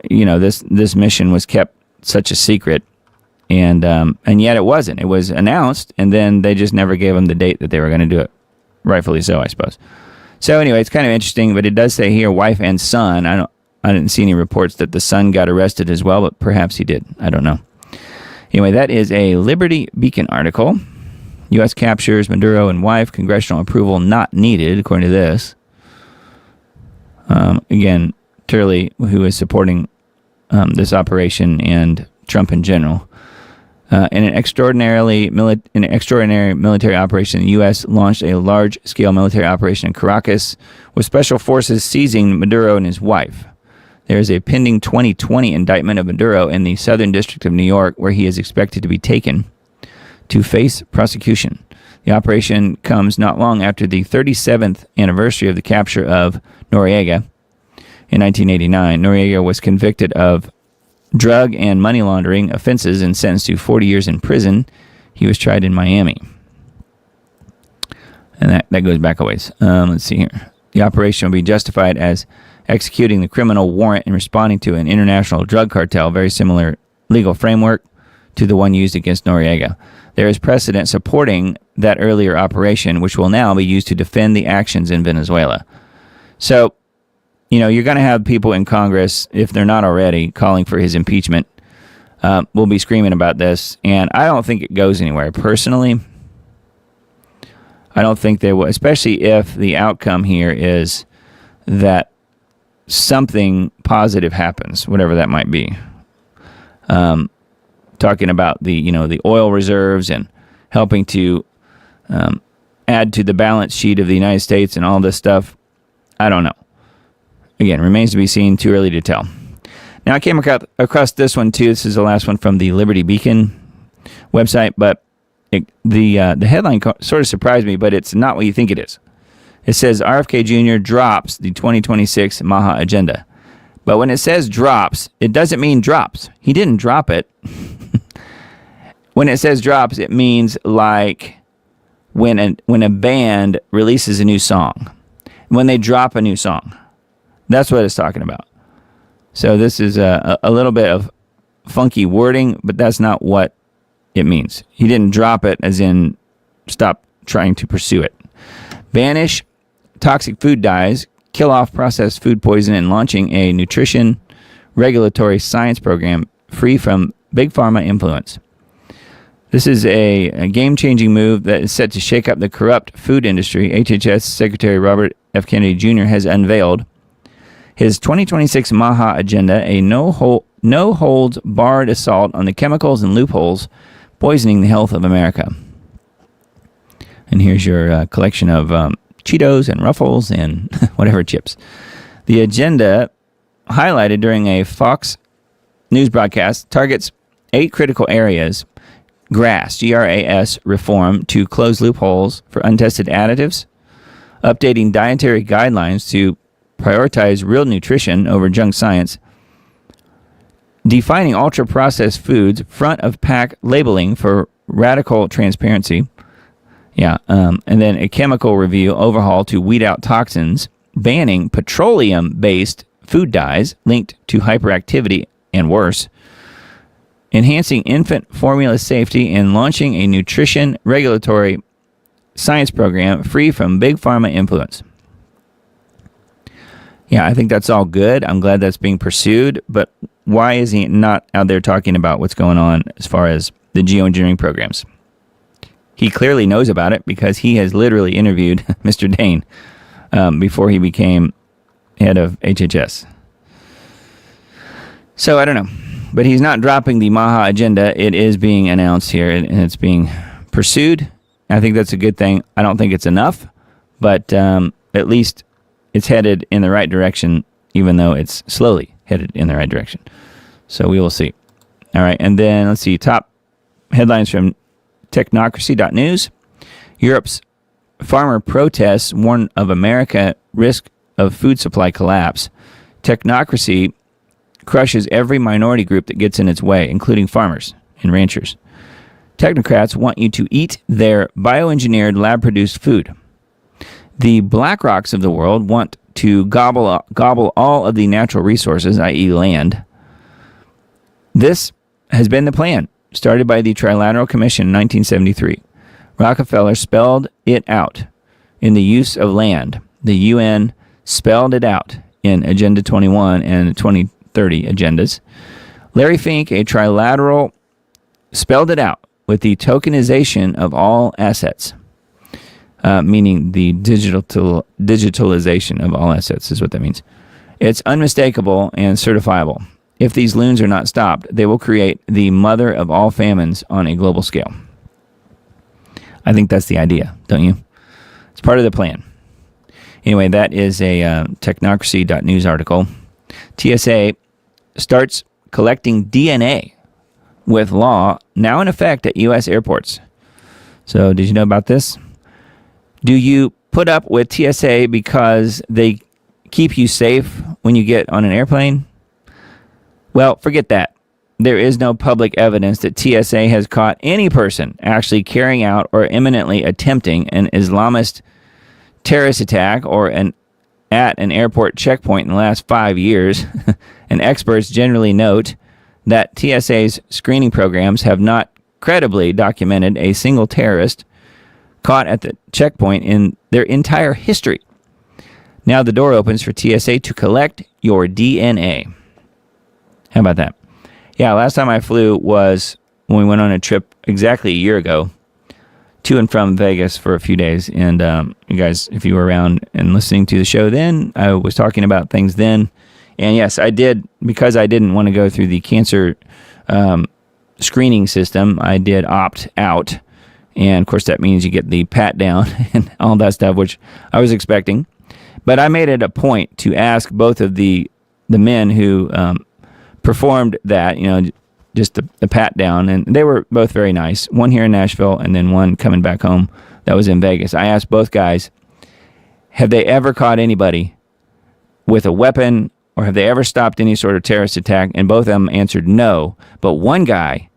this mission was kept such a secret. And yet it wasn't. It was announced, and then they just never gave them the date that they were going to do it. Rightfully so, I suppose. So anyway, it's kind of interesting, but it does say here wife and son. I didn't see any reports that the son got arrested as well, but perhaps he did. I don't know. Anyway, that is a Liberty Beacon article. U.S. captures Maduro and wife. Congressional approval not needed, according to this. Again, Turley, who is supporting this operation and Trump in general. In an extraordinary military operation, the U.S. launched a large-scale military operation in Caracas with special forces seizing Maduro and his wife. There is a pending 2020 indictment of Maduro in the Southern District of New York, where he is expected to be taken to face prosecution. The operation comes not long after the 37th anniversary of the capture of Noriega in 1989. Noriega was convicted of drug and money laundering offenses and sentenced to 40 years in prison. He was tried in Miami. And that goes back a ways. Let's see here. The operation will be justified as executing the criminal warrant and responding to an international drug cartel, very similar legal framework to the one used against Noriega. There is precedent supporting that earlier operation, which will now be used to defend the actions in Venezuela. So, you're going to have people in Congress, if they're not already, calling for his impeachment. We'll be screaming about this, and I don't think it goes anywhere. Personally, I don't think they will, especially if the outcome here is that something positive happens, whatever that might be. Talking about the oil reserves and helping to add to the balance sheet of the United States and all this stuff. I don't know. Again, remains to be seen. Too early to tell. Now, I came across this one too. This is the last one from the Liberty Beacon website, but the headline sort of surprised me, but it's not what you think it is. It says RFK Jr. drops the 2026 Maha agenda. But when it says drops, it doesn't mean drops. He didn't drop it. When it says drops, it means like when a band releases a new song. When they drop a new song. That's what it's talking about. So this is a little bit of funky wording, but that's not what it means. He didn't drop it as in stop trying to pursue it. Banish toxic food dyes, kill off processed food poison, and launching a nutrition regulatory science program free from big pharma influence. This is a game-changing move that is set to shake up the corrupt food industry. HHS Secretary Robert F. Kennedy Jr. has unveiled his 2026 Maha agenda, a no-holds-barred assault on the chemicals and loopholes poisoning the health of America. And here's your collection of Cheetos and Ruffles and whatever chips. The agenda, highlighted during a Fox News broadcast, targets 8 critical areas. GRAS, G-R-A-S, reform to close loopholes for untested additives, updating dietary guidelines to prioritize real nutrition over junk science, defining ultra-processed foods, front-of-pack labeling for radical transparency, and then a chemical review overhaul to weed out toxins, banning petroleum-based food dyes linked to hyperactivity and worse, enhancing infant formula safety, and launching a nutrition regulatory science program free from big pharma influence. Yeah, I think that's all good. I'm glad that's being pursued, but why is he not out there talking about what's going on as far as the geoengineering programs? He clearly knows about it because he has literally interviewed Mr. Dane before he became head of HHS. So I don't know. But he's not dropping the Maha agenda. It is being announced here, and it's being pursued. I think that's a good thing. I don't think it's enough, but at least it's headed in the right direction, even though it's slowly headed in the right direction. So we will see. All right, and then let's see. Top headlines from technocracy.news. Europe's farmer protests warn of America risk of food supply collapse. Technocracy crushes every minority group that gets in its way, including farmers and ranchers. Technocrats want you to eat their bioengineered lab-produced food. The BlackRocks of the world want to gobble all of the natural resources, i.e. land. This has been the plan, started by the Trilateral Commission in 1973. Rockefeller spelled it out in the use of land. The UN spelled it out in Agenda 21 and 2030 agendas. Larry Fink, a trilateral, spelled it out with the tokenization of all assets, meaning the digitalization of all assets is what that means. It's unmistakable and certifiable. If these loons are not stopped, they will create the mother of all famines on a global scale. I think that's the idea, don't you? It's part of the plan. Anyway, that is a technocracy.news article. TSA starts collecting DNA with law now in effect at U.S. airports. So did you know about this? Do you put up with TSA because they keep you safe when you get on an airplane? Well, forget that. There is no public evidence that TSA has caught any person actually carrying out or imminently attempting an Islamist terrorist attack or an at an airport checkpoint in the last 5 years, and experts generally note that TSA's screening programs have not credibly documented a single terrorist caught at the checkpoint in their entire history. Now the door opens for TSA to collect your DNA. How about that? Yeah, last time I flew was when we went on a trip exactly a year ago to and from Vegas for a few days. And you guys, if you were around and listening to the show then, I was talking about things then. And yes, I did, because I didn't want to go through the cancer screening system, I did opt out. And of course, that means you get the pat down and all that stuff, which I was expecting. But I made it a point to ask both of the men who performed that, just the pat down, and they were both very nice. One here in Nashville, and then one coming back home that was in Vegas. I asked both guys, have they ever caught anybody with a weapon, or have they ever stopped any sort of terrorist attack? And both of them answered no. But one guy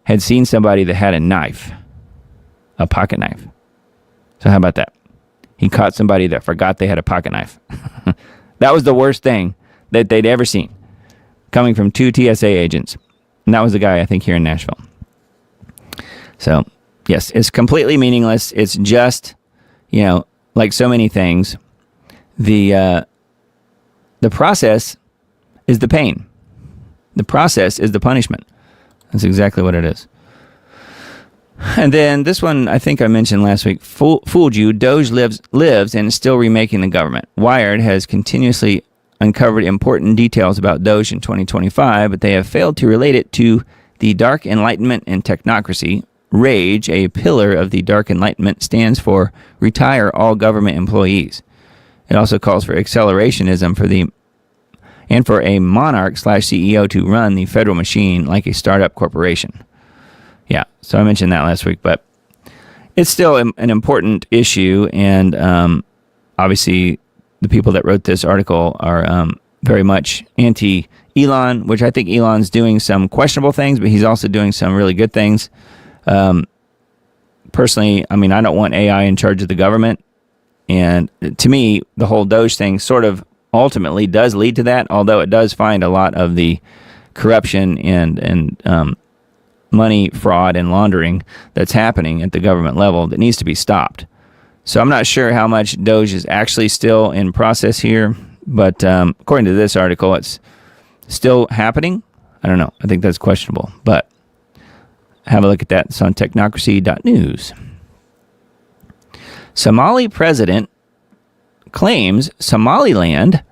had seen somebody that had a knife, a pocket knife. So how about that? He caught somebody that forgot they had a pocket knife. That was the worst thing that they'd ever seen, coming from two TSA agents. And that was the guy, I think, here in Nashville. So, yes, it's completely meaningless. It's just, like so many things, the process is the pain. The process is the punishment. That's exactly what it is. And then this one, I think I mentioned last week, fooled you. Doge lives and is still remaking the government. Wired has continuously uncovered important details about Doge in 2025, but they have failed to relate it to the Dark Enlightenment and technocracy. RAGE, a pillar of the Dark Enlightenment, stands for Retire All Government Employees. It also calls for accelerationism for a monarch/CEO to run the federal machine like a startup corporation. Yeah, so I mentioned that last week, but it's still an important issue, and obviously the people that wrote this article are very much anti-Elon, which I think Elon's doing some questionable things, but he's also doing some really good things. Personally, I don't want AI in charge of the government, and to me, the whole Doge thing sort of ultimately does lead to that, although it does find a lot of the corruption and money fraud and laundering that's happening at the government level that needs to be stopped. So I'm not sure how much Doge is actually still in process here, but according to this article, it's still happening. I don't know. I think that's questionable, but have a look at that. It's on technocracy.news. Somali president claims Somaliland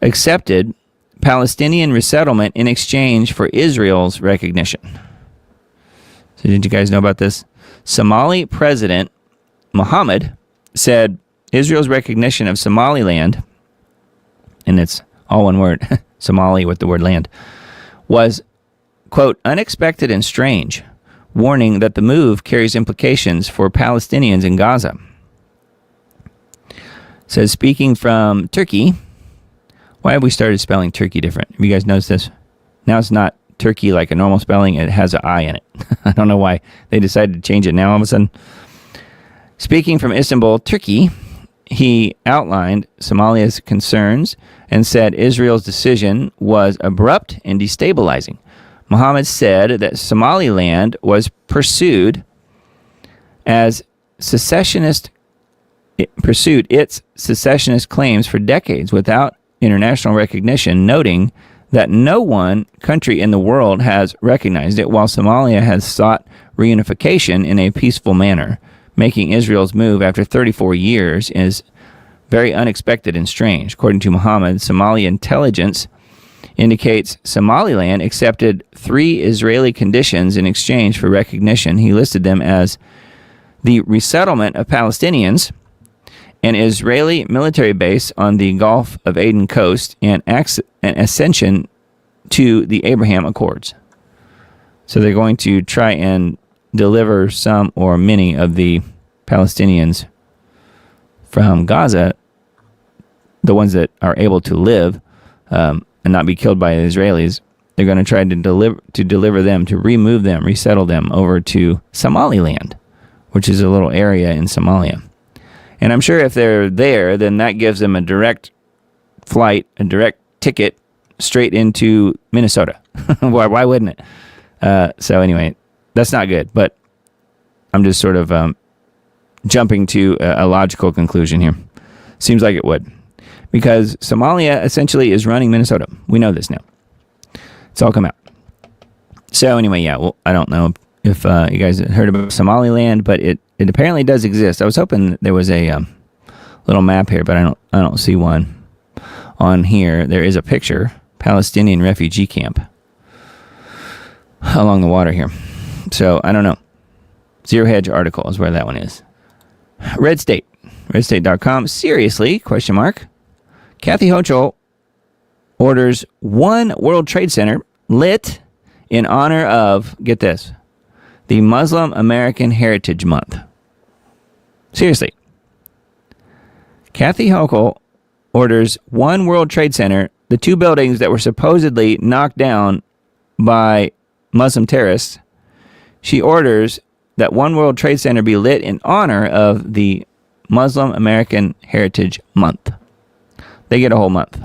accepted Palestinian resettlement in exchange for Israel's recognition. So did you guys know about this? Somali President Mohammed said Israel's recognition of Somaliland, and it's all one word, Somali with the word land, was, quote, unexpected and strange, warning that the move carries implications for Palestinians in Gaza. Says, speaking from Turkey, why have we started spelling Turkey different? Have you guys noticed this? Now it's not Turkey like a normal spelling. It has an I in it. I don't know why they decided to change it now all of a sudden. Speaking from Istanbul, Turkey, he outlined Somalia's concerns and said Israel's decision was abrupt and destabilizing. Mohammed said that Somaliland was pursued its secessionist claims for decades without international recognition, noting that no one country in the world has recognized it, while Somalia has sought reunification in a peaceful manner. Making Israel's move after 34 years is very unexpected and strange. According to Mohammed, Somali intelligence indicates Somaliland accepted 3 Israeli conditions in exchange for recognition. He listed them as the resettlement of Palestinians, an Israeli military base on the Gulf of Aden coast, and an ascension to the Abraham Accords. So they're going to try and deliver some or many of the Palestinians from Gaza, the ones that are able to live and not be killed by the Israelis. They're going to try to deliver them, to remove them, resettle them over to Somaliland, which is a little area in Somalia. And I'm sure if they're there, then that gives them a direct flight, a direct ticket straight into Minnesota. Why wouldn't it? So anyway, that's not good. But I'm just sort of jumping to a logical conclusion here. Seems like it would. Because Somalia essentially is running Minnesota. We know this now. It's all come out. So anyway, yeah, well, I don't know if you guys heard about Somaliland, but it apparently does exist. I was hoping there was a little map here, but I don't see one on here. There is a picture, Palestinian refugee camp along the water here. So I don't know. Zero Hedge article is where that one is. Red State, redstate.com. Seriously? ? Kathy Hochul orders one World Trade Center lit in honor of, get this, the Muslim American Heritage Month. Seriously. Kathy Hochul orders one World Trade Center, the two buildings that were supposedly knocked down by Muslim terrorists. She orders that one World Trade Center be lit in honor of the Muslim American Heritage Month. They get a whole month.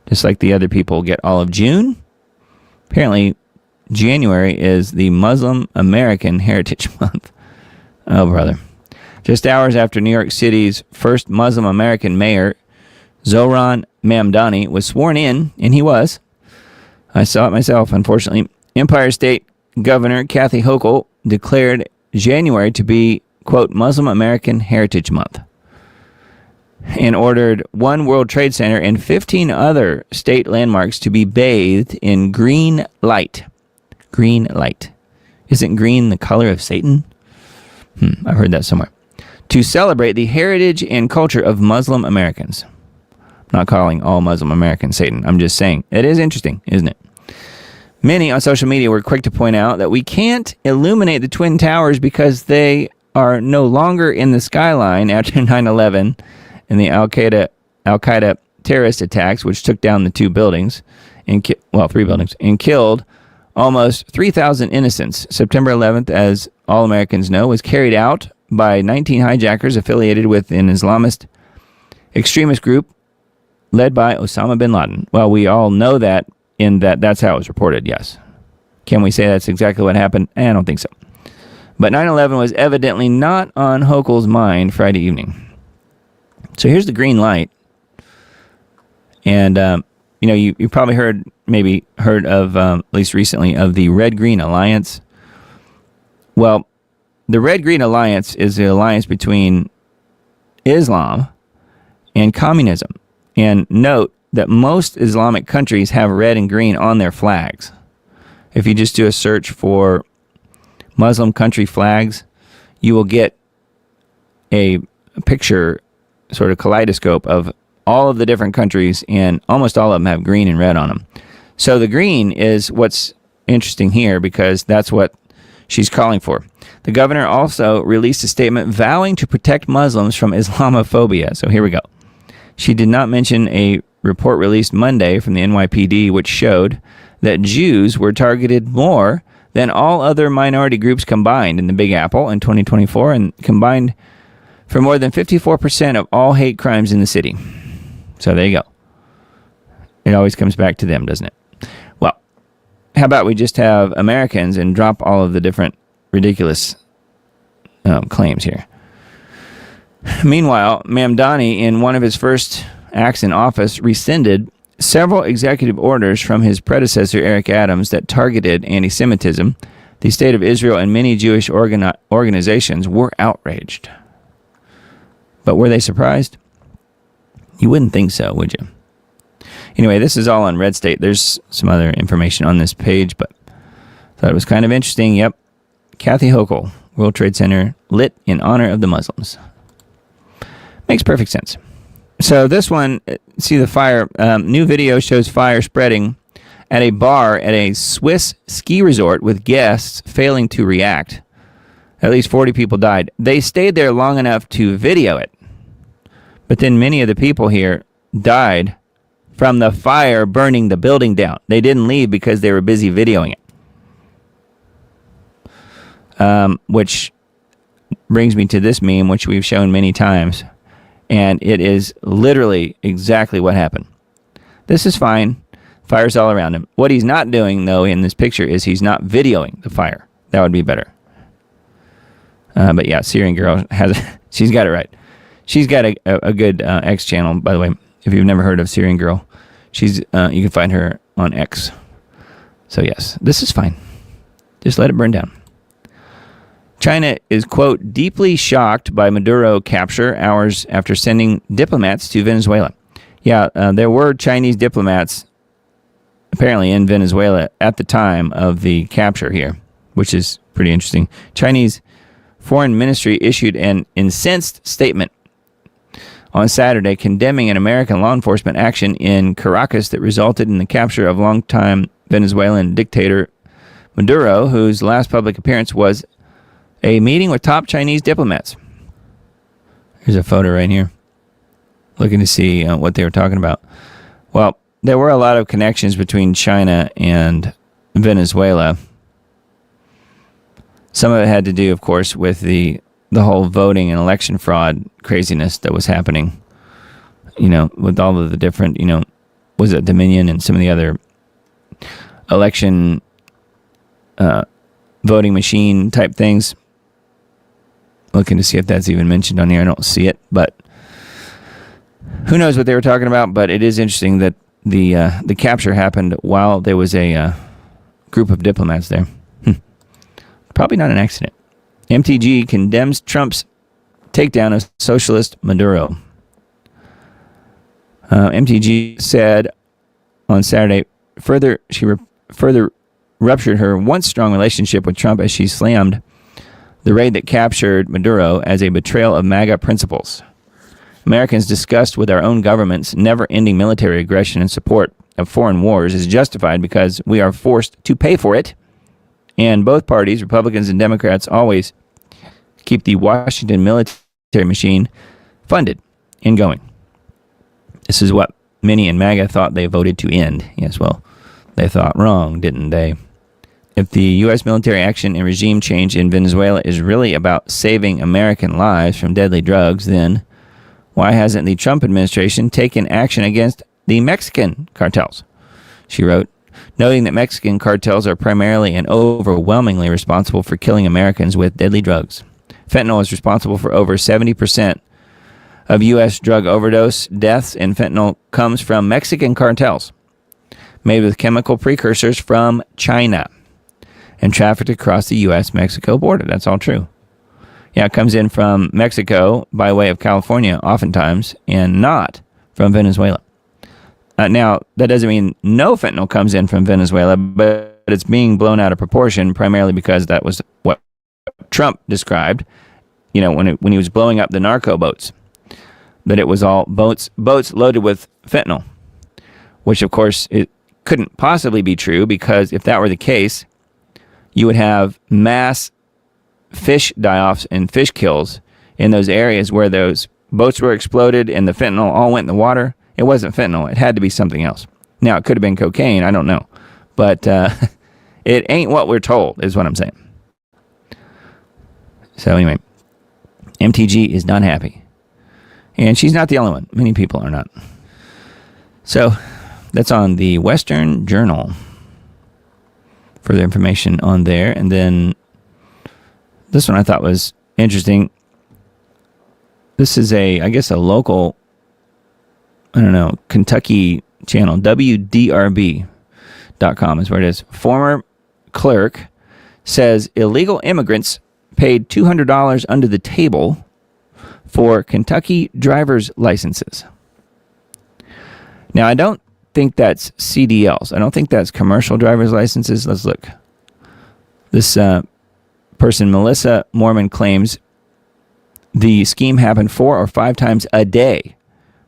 Just like the other people get all of June. Apparently, January is the Muslim American Heritage Month. Oh, brother. Just hours after New York City's first Muslim American mayor, Zohran Mamdani, was sworn in, and he was. I saw it myself, unfortunately. Empire State Governor Kathy Hochul declared January to be, quote, Muslim American Heritage Month, and ordered one World Trade Center and 15 other state landmarks to be bathed in green light. Green light. Isn't green the color of Satan? I've heard that somewhere. To celebrate the heritage and culture of Muslim Americans. I'm not calling all Muslim Americans Satan. I'm just saying it is interesting, isn't it? Many on social media were quick to point out that we can't illuminate the Twin Towers because they are no longer in the skyline after 9/11 and the Al-Qaeda terrorist attacks, which took down the two buildings, three buildings, and killed almost 3,000 innocents. September 11th, as all Americans know, was carried out by 19 hijackers affiliated with an Islamist extremist group led by Osama bin Laden. Well, we all know that that's how it was reported, yes. Can we say that's exactly what happened? I don't think so. But 9/11 was evidently not on Hochul's mind Friday evening. So here's the green light. And, you probably heard of, at least recently, of the Red-Green Alliance. Well, the Red-Green Alliance is the alliance between Islam and communism. And note that most Islamic countries have red and green on their flags. If you just do a search for Muslim country flags, you will get a picture, sort of kaleidoscope of all of the different countries, and almost all of them have green and red on them. So the green is what's interesting here because that's what she's calling for. The governor also released a statement vowing to protect Muslims from Islamophobia. So here we go. She did not mention a report released Monday from the NYPD which showed that Jews were targeted more than all other minority groups combined in the Big Apple in 2024 and combined for more than 54% of all hate crimes in the city. So there you go. It always comes back to them, doesn't it? Well, how about we just have Americans and drop all of the different ridiculous claims here. Meanwhile, Mamdani, in one of his first acts in office, rescinded several executive orders from his predecessor, Eric Adams, that targeted anti-Semitism. The State of Israel and many Jewish organizations were outraged. But were they surprised? You wouldn't think so, would you? Anyway, this is all on Red State. There's some other information on this page, but thought it was kind of interesting. Yep. Kathy Hochul, World Trade Center, lit in honor of the Muslims. Makes perfect sense. So this one, see the fire. New video shows fire spreading at a bar at a Swiss ski resort with guests failing to react. At least 40 people died. They stayed there long enough to video it. But then many of the people here died from the fire burning the building down. They didn't leave because they were busy videoing it. Which brings me to this meme, which we've shown many times, and it is literally exactly what happened. This is fine. Fire's all around him. What he's not doing, though, in this picture is he's not videoing the fire. That would be better. But yeah, Syrian girl she's got it right. She's got a good X channel, by the way. If you've never heard of Syrian girl, you can find her on X. So yes, this is fine. Just let it burn down. China is, quote, deeply shocked by Maduro capture hours after sending diplomats to Venezuela. Yeah, there were Chinese diplomats apparently in Venezuela at the time of the capture here, which is pretty interesting. Chinese Foreign Ministry issued an incensed statement on Saturday condemning an American law enforcement action in Caracas that resulted in the capture of longtime Venezuelan dictator Maduro, whose last public appearance was a meeting with top Chinese diplomats. Here's a photo right here, looking to see what they were talking about. Well, there were a lot of connections between China and Venezuela. Some of it had to do, of course, with the whole voting and election fraud craziness that was happening, with all of the different, was it Dominion and some of the other election voting machine type things. Looking to see if that's even mentioned on here. I don't see it, but who knows what they were talking about. But it is interesting that the capture happened while there was a group of diplomats there. Probably not an accident. MTG condemns Trump's takedown of socialist Maduro. MTG said on Saturday, she further ruptured her once strong relationship with Trump as she slammed the raid that captured Maduro as a betrayal of MAGA principles. Americans' disgust with our own government's never-ending military aggression and support of foreign wars is justified because we are forced to pay for it, and both parties, Republicans and Democrats, always keep the Washington military machine funded and going. This is what many in MAGA thought they voted to end. Yes, well, they thought wrong, didn't they? If the U.S. military action and regime change in Venezuela is really about saving American lives from deadly drugs, then why hasn't the Trump administration taken action against the Mexican cartels? She wrote, noting that Mexican cartels are primarily and overwhelmingly responsible for killing Americans with deadly drugs. Fentanyl is responsible for over 70% of U.S. drug overdose deaths, and fentanyl comes from Mexican cartels, made with chemical precursors from China, and trafficked across the U.S.-Mexico border. That's all true. Yeah, it comes in from Mexico by way of California, oftentimes, and not from Venezuela. Now, that doesn't mean no fentanyl comes in from Venezuela, but it's being blown out of proportion, primarily because that was what Trump described, when he was blowing up the narco boats, that it was all boats loaded with fentanyl, which, of course, it couldn't possibly be true, because if that were the case, you would have mass fish die-offs and fish kills in those areas where those boats were exploded and the fentanyl all went in the water. It wasn't fentanyl. It had to be something else. Now, it could have been cocaine. I don't know. But it ain't what we're told, is what I'm saying. So anyway, MTG is not happy. And she's not the only one. Many people are not. So that's on the Western Journal. Further information on there. And then this one I thought was interesting. This is I guess a local, Kentucky channel. WDRB.com is where it is. Former clerk says illegal immigrants paid $200 under the table for Kentucky driver's licenses. Now, I don't think that's CDLs. I don't think that's commercial driver's licenses. Let's look. This person, Melissa Mormon, claims the scheme happened 4 or 5 times a day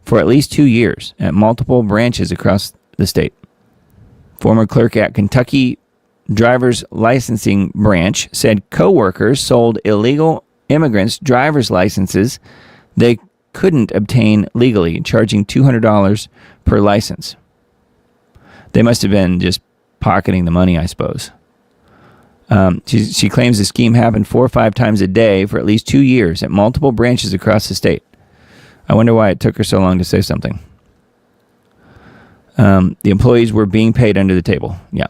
for at least 2 years at multiple branches across the state. Former clerk at Kentucky driver's licensing branch said co-workers sold illegal immigrants driver's licenses they couldn't obtain legally, charging $200 per license. They must have been just pocketing the money, I suppose. She claims the scheme happened 4 or 5 times a day for at least 2 years at multiple branches across the state. I wonder why it took her so long to say something. The employees were being paid under the table. Yeah.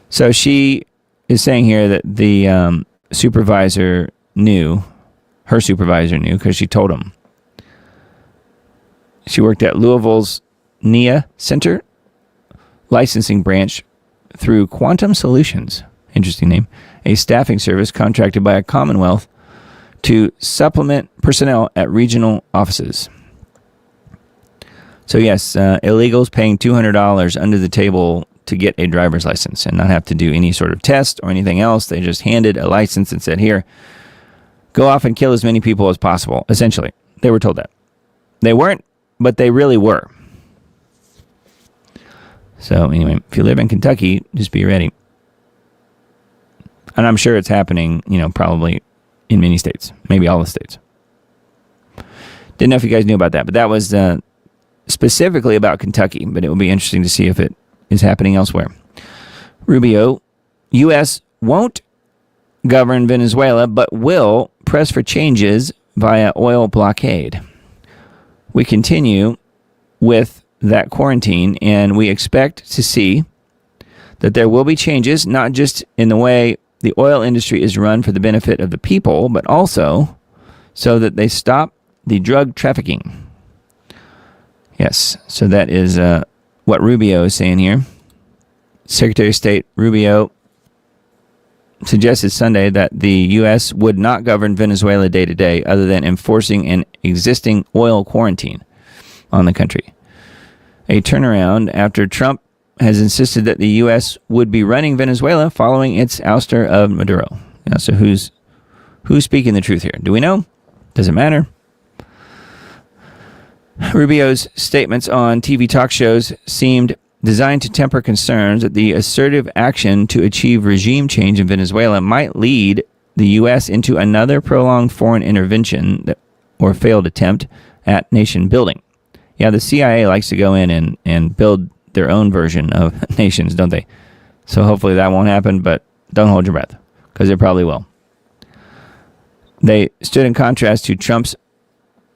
So she is saying here that the supervisor knew, her supervisor knew, because she told him. She worked at Louisville's NIA Center licensing branch through Quantum Solutions, interesting name, a staffing service contracted by a Commonwealth to supplement personnel at regional offices. So yes, illegals paying $200 under the table to get a driver's license and not have to do any sort of test or anything else. They just handed a license and said, here, go off and kill as many people as possible. Essentially, they were told that. They weren't, but they really were. So anyway, if you live in Kentucky, just be ready. And I'm sure it's happening, probably in many states, maybe all the states. Didn't know if you guys knew about that, but that was specifically about Kentucky, but it will be interesting to see if it is happening elsewhere. Rubio, U.S. won't govern Venezuela, but will press for changes via oil blockade. We continue with that quarantine, and we expect to see that there will be changes, not just in the way the oil industry is run for the benefit of the people, but also so that they stop the drug trafficking. Yes, so that is what Rubio is saying here. Secretary of State Rubio suggested Sunday that the U.S. would not govern Venezuela day to day other than enforcing an existing oil quarantine on the country. A turnaround after Trump has insisted that the U.S. would be running Venezuela following its ouster of Maduro. Yeah, so who's speaking the truth here? Do we know? Does it matter? Rubio's statements on TV talk shows seemed designed to temper concerns that the assertive action to achieve regime change in Venezuela might lead the U.S. into another prolonged foreign intervention or failed attempt at nation building. Yeah, the CIA likes to go in and build their own version of nations, don't they? So hopefully that won't happen, but don't hold your breath, because it probably will. They stood in contrast to Trump's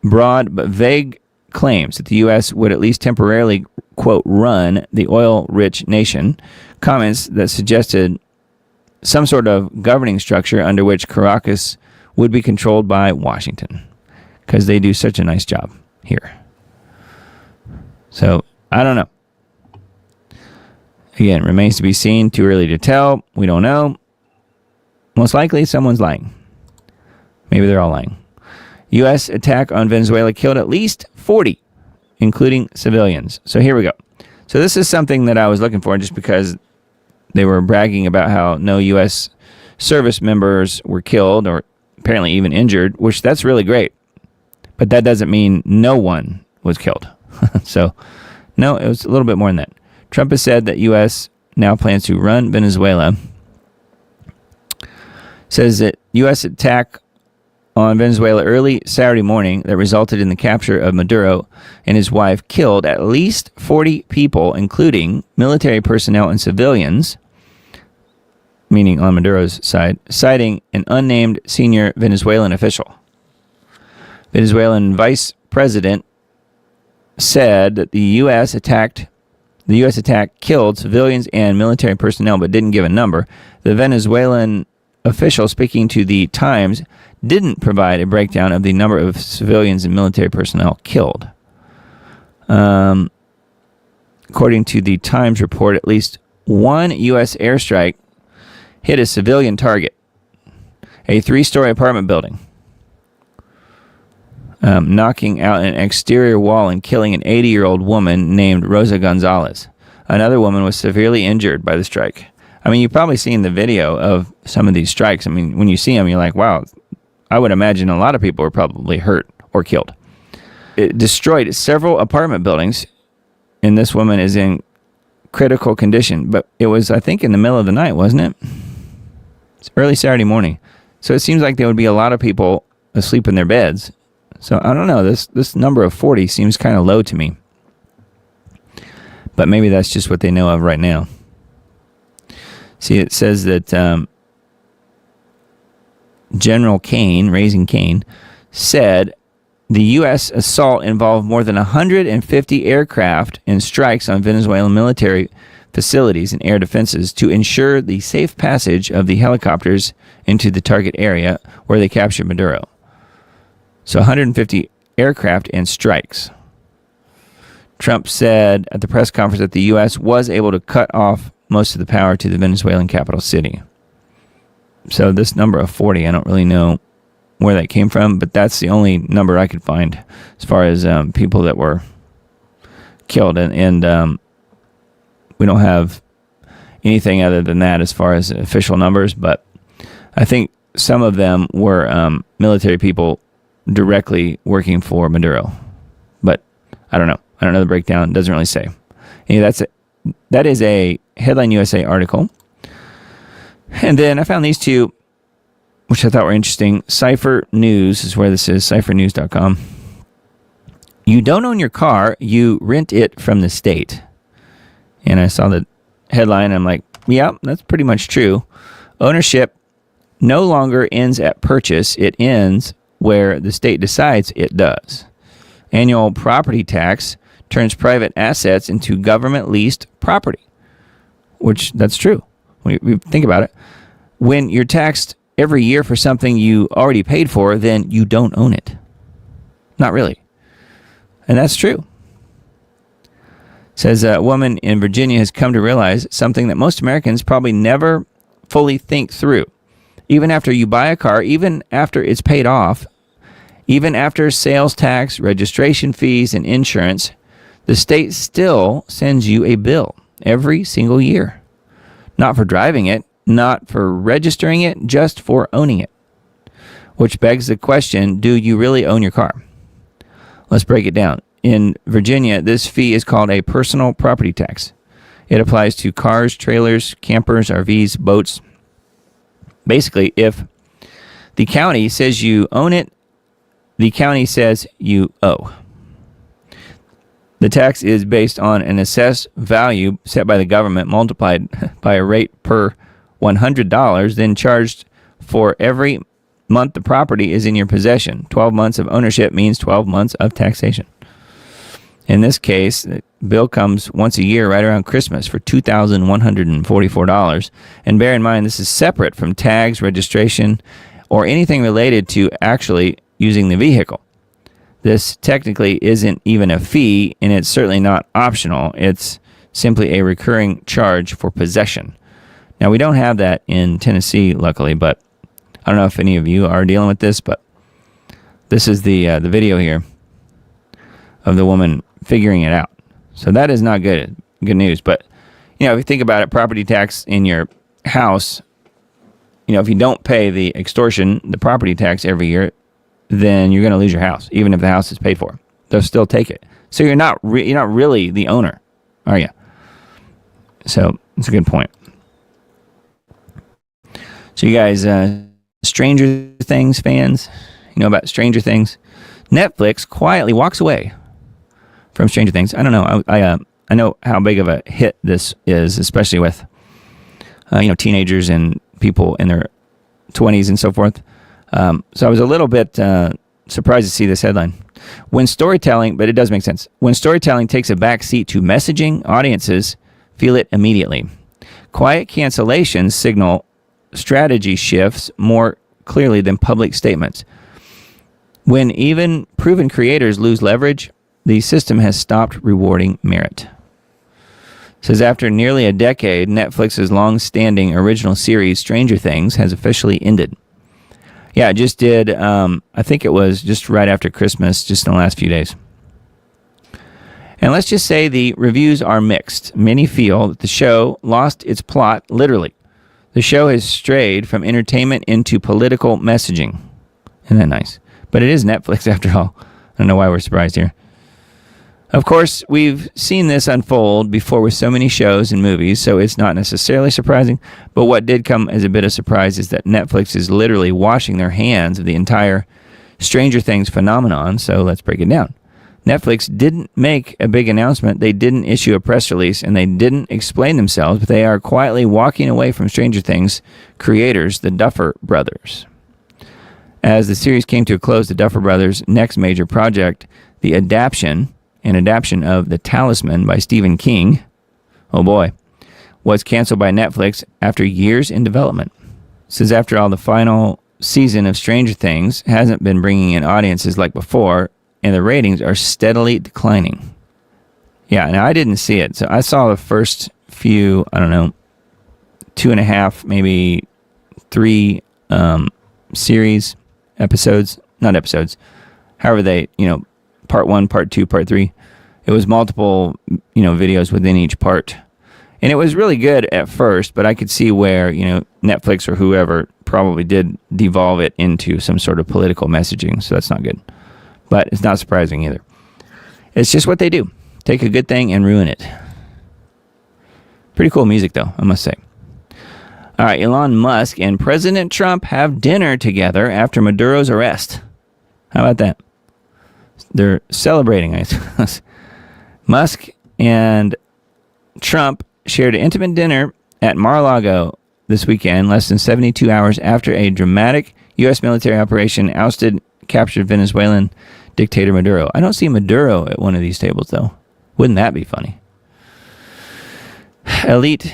broad but vague claims that the U.S. would at least temporarily, quote, run the oil-rich nation, comments that suggested some sort of governing structure under which Caracas would be controlled by Washington, because they do such a nice job here. So, I don't know. Again, remains to be seen. Too early to tell. We don't know. Most likely, someone's lying. Maybe they're all lying. U.S. attack on Venezuela killed at least 40, including civilians. So here we go. So this is something that I was looking for just because they were bragging about how no U.S. service members were killed or apparently even injured, which that's really great. But that doesn't mean no one was killed. So, no, it was a little bit more than that. Trump has said that U.S. now plans to run Venezuela. Says that U.S. attack on Venezuela early Saturday morning that resulted in the capture of Maduro and his wife killed at least 40 people, including military personnel and civilians, meaning on Maduro's side, citing an unnamed senior Venezuelan official. Venezuelan vice president said that the U.S. attack killed civilians and military personnel, but didn't give a number. The Venezuelan official speaking to the Times didn't provide a breakdown of the number of civilians and military personnel killed. According to the Times report, at least one U.S. airstrike hit a civilian target, a 3-story apartment building, knocking out an exterior wall and killing an 80-year-old woman named Rosa Gonzalez. Another woman was severely injured by the strike. I mean, you've probably seen the video of some of these strikes. I mean, when you see them, you're like, wow, I would imagine a lot of people were probably hurt or killed. It destroyed several apartment buildings, and this woman is in critical condition. But it was, I think, in the middle of the night, wasn't it? It's early Saturday morning. So it seems like there would be a lot of people asleep in their beds. So I don't know, this number of 40 seems kind of low to me. But maybe that's just what they know of right now. See, it says that General Kane, Raising Kane, said the U.S. assault involved more than 150 aircraft and strikes on Venezuelan military facilities and air defenses to ensure the safe passage of the helicopters into the target area where they captured Maduro. So 150 aircraft and strikes. Trump said at the press conference that the U.S. was able to cut off most of the power to the Venezuelan capital city. So this number of 40, I don't really know where that came from, but that's the only number I could find as far as people that were killed. And we don't have anything other than that as far as official numbers, but I think some of them were military people directly working for Maduro. But I don't know. I don't know the breakdown. It doesn't really say. Anyway, that is a Headline USA article. And then I found these two, which I thought were interesting. Cypher News is where this is, cyphernews.com. You don't own your car, you rent it from the state. And I saw the headline, and I'm like, yeah, that's pretty much true. Ownership no longer ends at purchase. It ends where the state decides it does. Annual property tax turns private assets into government-leased property, which that's true. When you think about it, when you're taxed every year for something you already paid for, then you don't own it. Not really. And that's true. Says a woman in Virginia has come to realize something that most Americans probably never fully think through. Even after you buy a car, even after it's paid off, even after sales tax, registration fees, and insurance, the state still sends you a bill every single year. Not for driving it, not for registering it, just for owning it. Which begs the question, do you really own your car? Let's break it down. In Virginia, this fee is called a personal property tax. It applies to cars, trailers, campers, RVs, boats. Basically, if the county says you own it, the county says you owe. The tax is based on an assessed value set by the government multiplied by a rate per $100, then charged for every month the property is in your possession. 12 months of ownership means 12 months of taxation. In this case, the bill comes once a year right around Christmas for $2,144. And bear in mind, this is separate from tags, registration, or anything related to actually using the vehicle. This technically isn't even a fee, and it's certainly not optional. It's simply a recurring charge for possession. Now, we don't have that in Tennessee, luckily, but I don't know if any of you are dealing with this, but this is the video here of the woman figuring it out. So that is not good news. But, you know, if you think about it, property tax in your house, you know, if you don't pay the extortion, the property tax every year, then you're going to lose your house, even if the house is paid for. They'll still take it. So you're not really the owner, are you? So it's a good point. So you guys, Stranger Things fans, you know about Stranger Things? Netflix quietly walks away from Stranger Things. I don't know. I know how big of a hit this is, especially with teenagers and people in their 20s and so forth. So I was a little bit surprised to see this headline. When storytelling, but it does make sense. When storytelling takes a back seat to messaging, audiences feel it immediately. Quiet cancellations signal strategy shifts more clearly than public statements. When even proven creators lose leverage, the system has stopped rewarding merit. It says after nearly a decade, Netflix's long-standing original series Stranger Things has officially ended. Yeah, it just did. I think it was just right after Christmas, just in the last few days. And let's just say the reviews are mixed. Many feel that the show lost its plot literally. The show has strayed from entertainment into political messaging. Isn't that nice? But it is Netflix after all. I don't know why we're surprised here. Of course, we've seen this unfold before with so many shows and movies, so it's not necessarily surprising. But what did come as a bit of surprise is that Netflix is literally washing their hands of the entire Stranger Things phenomenon, so let's break it down. Netflix didn't make a big announcement. They didn't issue a press release, and they didn't explain themselves, but they are quietly walking away from Stranger Things creators, the Duffer Brothers. As the series came to a close, the Duffer Brothers' next major project, the adaptation of The Talisman by Stephen King, oh boy, was canceled by Netflix after years in development. Says after all, the final season of Stranger Things hasn't been bringing in audiences like before, and the ratings are steadily declining. Yeah, and I didn't see it. So I saw the first few, 2.5, maybe 3 series, not episodes, however they, part 1, part 2, part 3. It was multiple, videos within each part. And it was really good at first, but I could see where, Netflix or whoever probably did devolve it into some sort of political messaging. So that's not good. But it's not surprising either. It's just what they do. Take a good thing and ruin it. Pretty cool music, though, I must say. All right, Elon Musk and President Trump have dinner together after Maduro's arrest. How about that? They're celebrating, I suppose. Musk and Trump shared an intimate dinner at Mar-a-Lago this weekend, less than 72 hours after a dramatic U.S. military operation captured Venezuelan dictator Maduro. I don't see Maduro at one of these tables, though. Wouldn't that be funny? Elite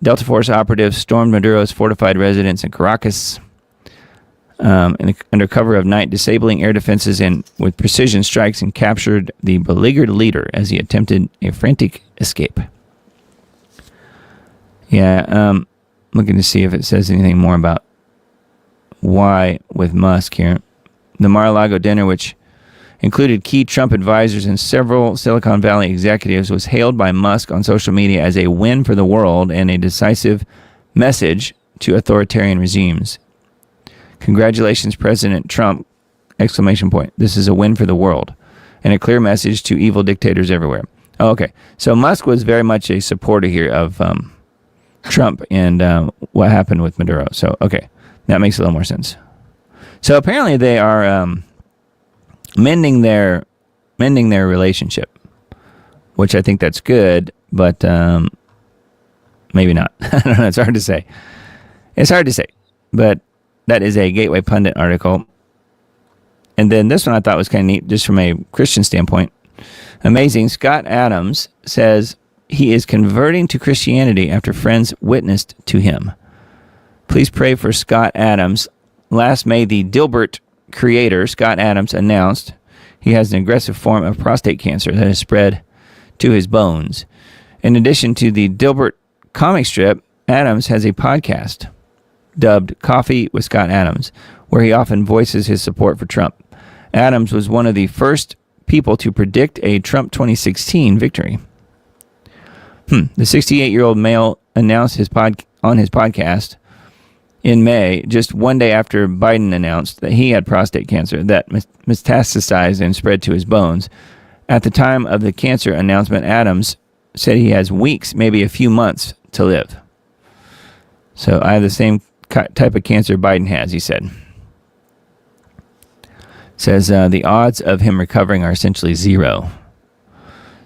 Delta Force operatives stormed Maduro's fortified residence in Caracas under cover of night, disabling air defenses and with precision strikes, and captured the beleaguered leader as he attempted a frantic escape. Yeah, looking to see if it says anything more about why with Musk here. The Mar-a-Lago dinner, which included key Trump advisors and several Silicon Valley executives, was hailed by Musk on social media as a win for the world and a decisive message to authoritarian regimes. Congratulations, President Trump! ! This is a win for the world and a clear message to evil dictators everywhere. Oh, okay. So Musk was very much a supporter here of Trump and what happened with Maduro. So, okay, that makes a little more sense. So apparently they are mending their relationship, which I think that's good, but maybe not. I don't know. It's hard to say. But that is a Gateway Pundit article. And then this one I thought was kind of neat, just from a Christian standpoint. Amazing. Scott Adams says he is converting to Christianity after friends witnessed to him. Please pray for Scott Adams. Last May, the Dilbert creator, Scott Adams, announced he has an aggressive form of prostate cancer that has spread to his bones. In addition to the Dilbert comic strip, Adams has a podcast dubbed Coffee with Scott Adams, where he often voices his support for Trump. Adams was one of the first people to predict a Trump 2016 victory. The 68-year-old male announced on his podcast in May, just one day after Biden announced that he had prostate cancer that metastasized and spread to his bones. At the time of the cancer announcement, Adams said he has weeks, maybe a few months to live. So I have the same type of cancer Biden has, he said. Says the odds of him recovering are essentially zero.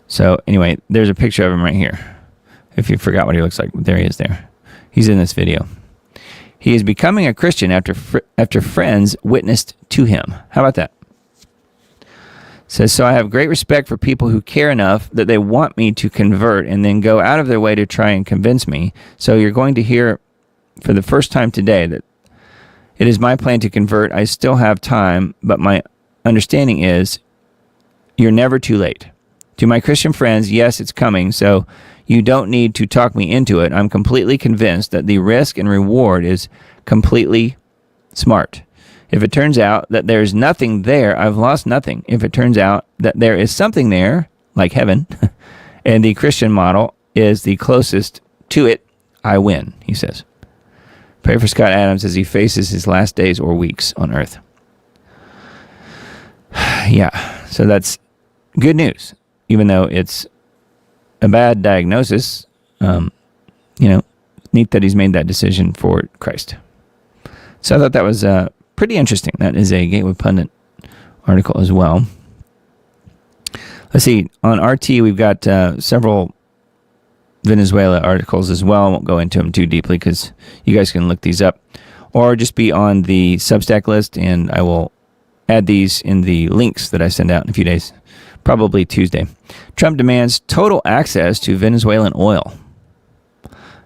So anyway, there's a picture of him right here. If you forgot what he looks like, there he is there. He's in this video. He is becoming a Christian after friends witnessed to him. How about that? Says, so I have great respect for people who care enough that they want me to convert and then go out of their way to try and convince me. So you're going to hear for the first time today that it is my plan to convert. I still have time, but my understanding is you're never too late. To my Christian friends, yes, it's coming, so you don't need to talk me into it. I'm completely convinced that the risk and reward is completely smart. If it turns out that there's nothing there, I've lost nothing. If it turns out that there is something there, like heaven, and the Christian model is the closest to it, I win, he says. Pray for Scott Adams as he faces his last days or weeks on earth. Yeah, so that's good news. Even though it's a bad diagnosis, neat that he's made that decision for Christ. So I thought that was pretty interesting. That is a Gateway Pundit article as well. Let's see. On RT, we've got several Venezuela articles as well. I won't go into them too deeply because you guys can look these up. Or just be on the Substack list, and I will add these in the links that I send out in a few days. Probably Tuesday. Trump demands total access to Venezuelan oil.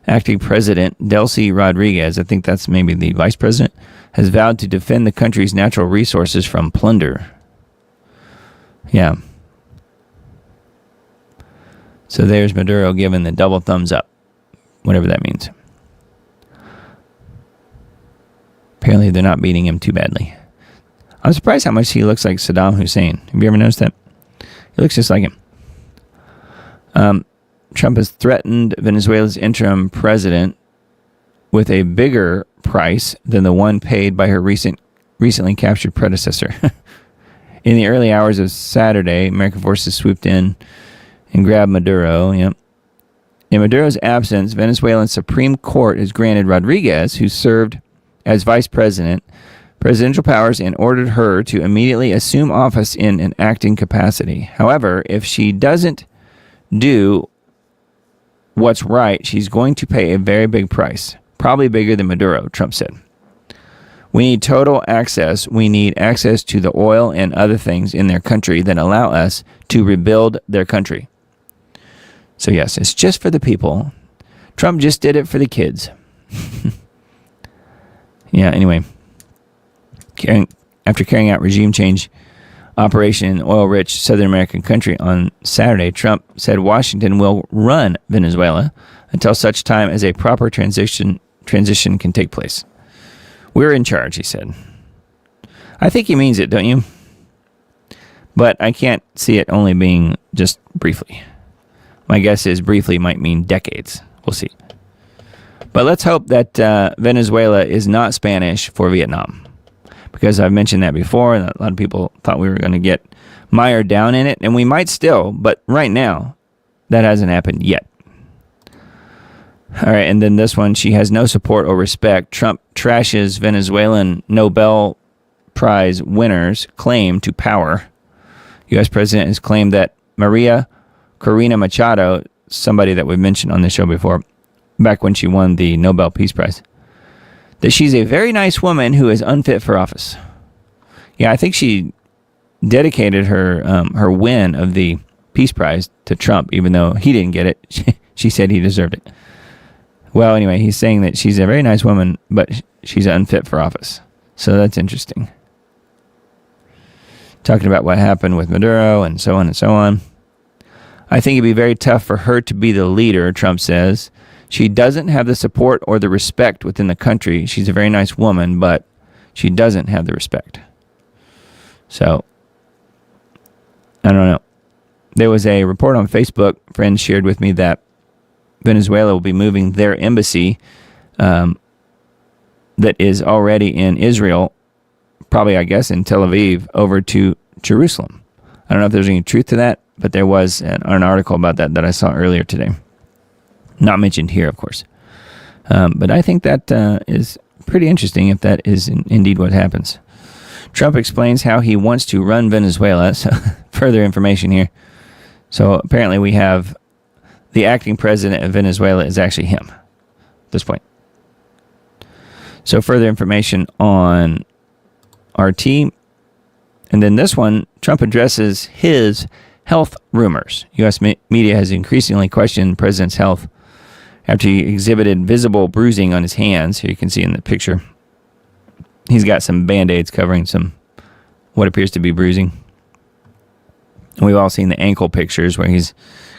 Acting President Delcy Rodriguez, I think that's maybe the vice president, has vowed to defend the country's natural resources from plunder. Yeah. So there's Maduro giving the double thumbs up, whatever that means. Apparently they're not beating him too badly. I'm surprised how much he looks like Saddam Hussein. Have you ever noticed that? He looks just like him. Trump has threatened Venezuela's interim president with a bigger price than the one paid by her recently captured predecessor. In the early hours of Saturday, American forces swooped in and grabbed Maduro. Yep. In Maduro's absence, Venezuelan Supreme Court has granted Rodriguez, who served as vice president, presidential powers and ordered her to immediately assume office in an acting capacity. However, if she doesn't do what's right, she's going to pay a very big price, probably bigger than Maduro, Trump said. We need total access. We need access to the oil and other things in their country that allow us to rebuild their country. So yes, it's just for the people. Trump just did it for the kids. Yeah, anyway. After carrying out regime change operation in oil-rich Southern American country on Saturday, Trump said Washington will run Venezuela until such time as a proper transition can take place. We're in charge, he said. I think he means it, don't you? But I can't see it only being just briefly. My guess is briefly might mean decades. We'll see. But let's hope that Venezuela is not Spanish for Vietnam. Because I've mentioned that before, and a lot of people thought we were going to get mired down in it, and we might still, but right now, that hasn't happened yet. All right, and then this one, she has no support or respect. Trump trashes Venezuelan Nobel Prize winner's claim to power. U.S. President has claimed that Maria Corina Machado, somebody that we've mentioned on this show before, back when she won the Nobel Peace Prize, that she's a very nice woman who is unfit for office. Yeah, I think she dedicated her win of the Peace Prize to Trump, even though he didn't get it. She said he deserved it. Well, anyway, he's saying that she's a very nice woman, but she's unfit for office. So that's interesting. Talking about what happened with Maduro and so on and so on. I think it'd be very tough for her to be the leader, Trump says. She doesn't have the support or the respect within the country. She's a very nice woman, but she doesn't have the respect. So, I don't know. There was a report on Facebook, friends shared with me, that Venezuela will be moving their embassy that is already in Israel, probably, I guess, in Tel Aviv, over to Jerusalem. I don't know if there's any truth to that, but there was an article about that I saw earlier today. Not mentioned here, of course. But I think that is pretty interesting if that is indeed what happens. Trump explains how he wants to run Venezuela. So further information here. So apparently we have the acting president of Venezuela is actually him at this point. So further information on RT. And then this one, Trump addresses his health rumors. U.S. media has increasingly questioned the president's health after he exhibited visible bruising on his hands. Here you can see in the picture. He's got some Band-Aids covering some what appears to be bruising. And we've all seen the ankle pictures where he's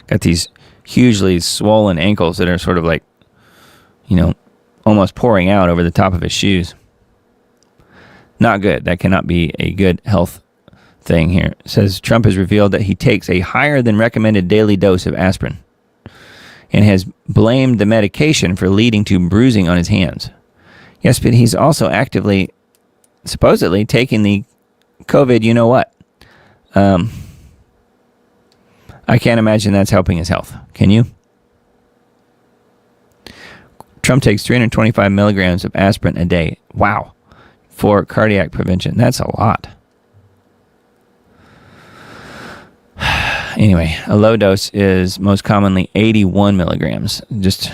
got these hugely swollen ankles that are sort of like, almost pouring out over the top of his shoes. Not good. That cannot be a good health thing here. It says Trump has revealed that he takes a higher than recommended daily dose of aspirin and has blamed the medication for leading to bruising on his hands. Yes, but he's also actively, supposedly, taking the COVID you-know-what. I can't imagine that's helping his health. Can you? Trump takes 325 milligrams of aspirin a day. Wow. For cardiac prevention. That's a lot. Anyway, a low dose is most commonly 81 milligrams. Just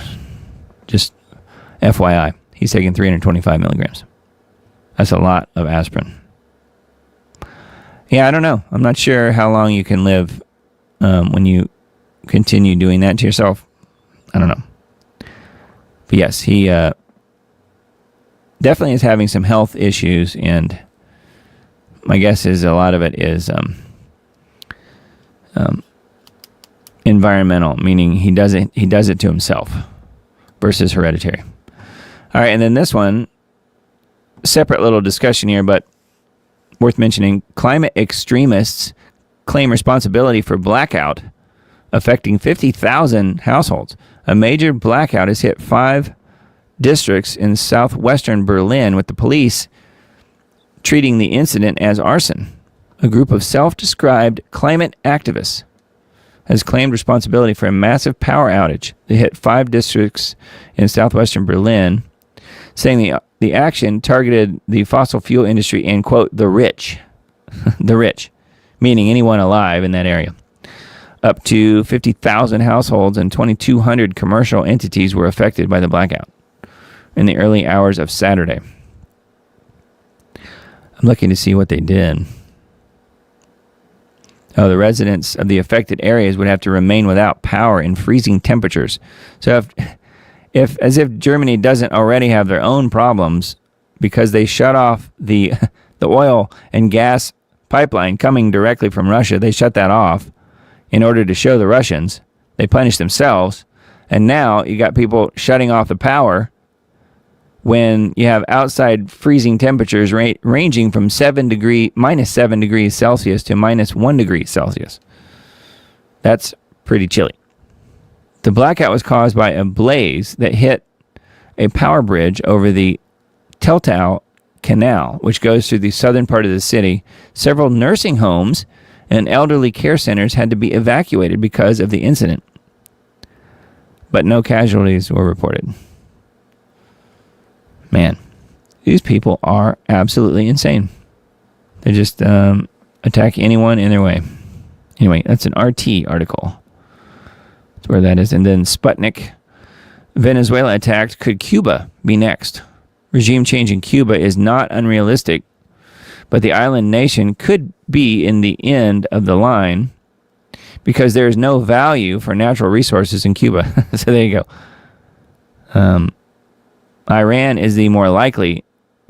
FYI, he's taking 325 milligrams. That's a lot of aspirin. Yeah, I don't know. I'm not sure how long you can live when you continue doing that to yourself. I don't know. But yes, he definitely is having some health issues, and my guess is a lot of it is environmental, meaning he does it to himself versus hereditary. All right, and then this one, separate little discussion here, but worth mentioning. Climate extremists claim responsibility for blackout affecting 50,000 households. A major blackout has hit 5 districts in southwestern Berlin, with the police treating the incident as arson. A group of self-described climate activists has claimed responsibility for a massive power outage that hit 5 districts in southwestern Berlin, saying the action targeted the fossil fuel industry and, quote, the rich. The rich, meaning anyone alive in that area. Up to 50,000 households and 2,200 commercial entities were affected by the blackout in the early hours of Saturday. I'm looking to see what they did. Oh, the residents of the affected areas would have to remain without power in freezing temperatures. So as if Germany doesn't already have their own problems because they shut off the oil and gas pipeline coming directly from Russia. They shut that off in order to show the Russians. They punished themselves. And now you got people shutting off the power when you have outside freezing temperatures ranging from minus 7 degrees Celsius to minus 1 degree Celsius. That's pretty chilly. The blackout was caused by a blaze that hit a power bridge over the Teltow Canal, which goes through the southern part of the city. Several nursing homes and elderly care centers had to be evacuated because of the incident, but no casualties were reported. Man, these people are absolutely insane. They just attack anyone in their way. Anyway, that's an RT article. That's where that is. And then Sputnik. Venezuela attacked. Could Cuba be next? Regime change in Cuba is not unrealistic, but the island nation could be in the end of the line because there is no value for natural resources in Cuba. So there you go. Iran is the more likely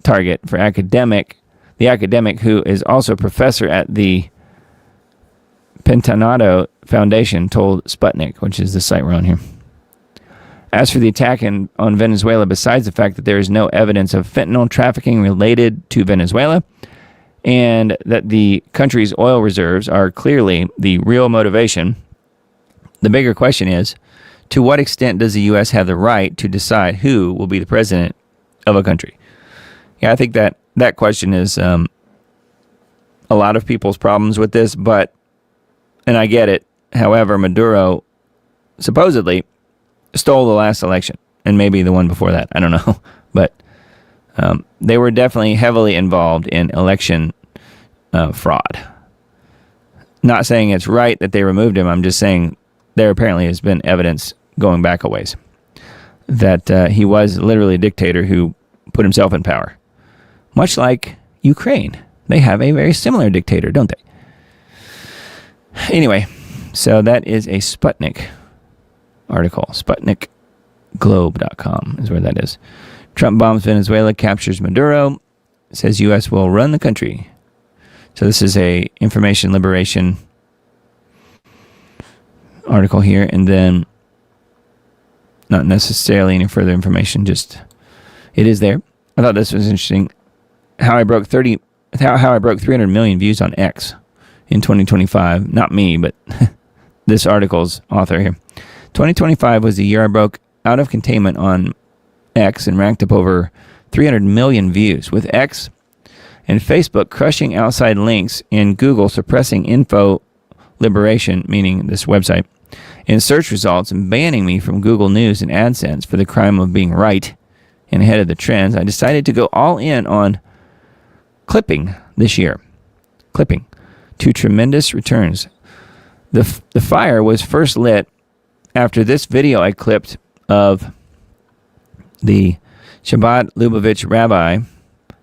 target for the academic who is also a professor at the Pentanado Foundation told Sputnik, which is the site we're on here. As for the attack on Venezuela, besides the fact that there is no evidence of fentanyl trafficking related to Venezuela, and that the country's oil reserves are clearly the real motivation, the bigger question is, to what extent does the U.S. have the right to decide who will be the president of a country? Yeah, I think that question is a lot of people's problems with this, and I get it. However, Maduro supposedly stole the last election, and maybe the one before that. I don't know. But they were definitely heavily involved in election fraud. Not saying it's right that they removed him. I'm just saying there apparently has been evidence going back a ways that he was literally a dictator who put himself in power. Much like Ukraine. They have a very similar dictator, don't they? Anyway, so that is a Sputnik article. SputnikGlobe.com is where that is. Trump bombs Venezuela, captures Maduro, says U.S. will run the country. So this is a information liberation article here, and then not necessarily any further information, just it is there. I thought this was interesting. How I broke 300 million views on X in 2025. Not me, but this article's author here. 2025 was the year I broke out of containment on X and ranked up over 300 million views, with X and Facebook crushing outside links and Google suppressing info liberation, meaning this website, in search results and banning me from Google News and AdSense for the crime of being right and ahead of the trends. I decided to go all in on clipping this year. Clipping to tremendous returns. The fire was first lit after this video I clipped of the Chabad Lubavitch rabbi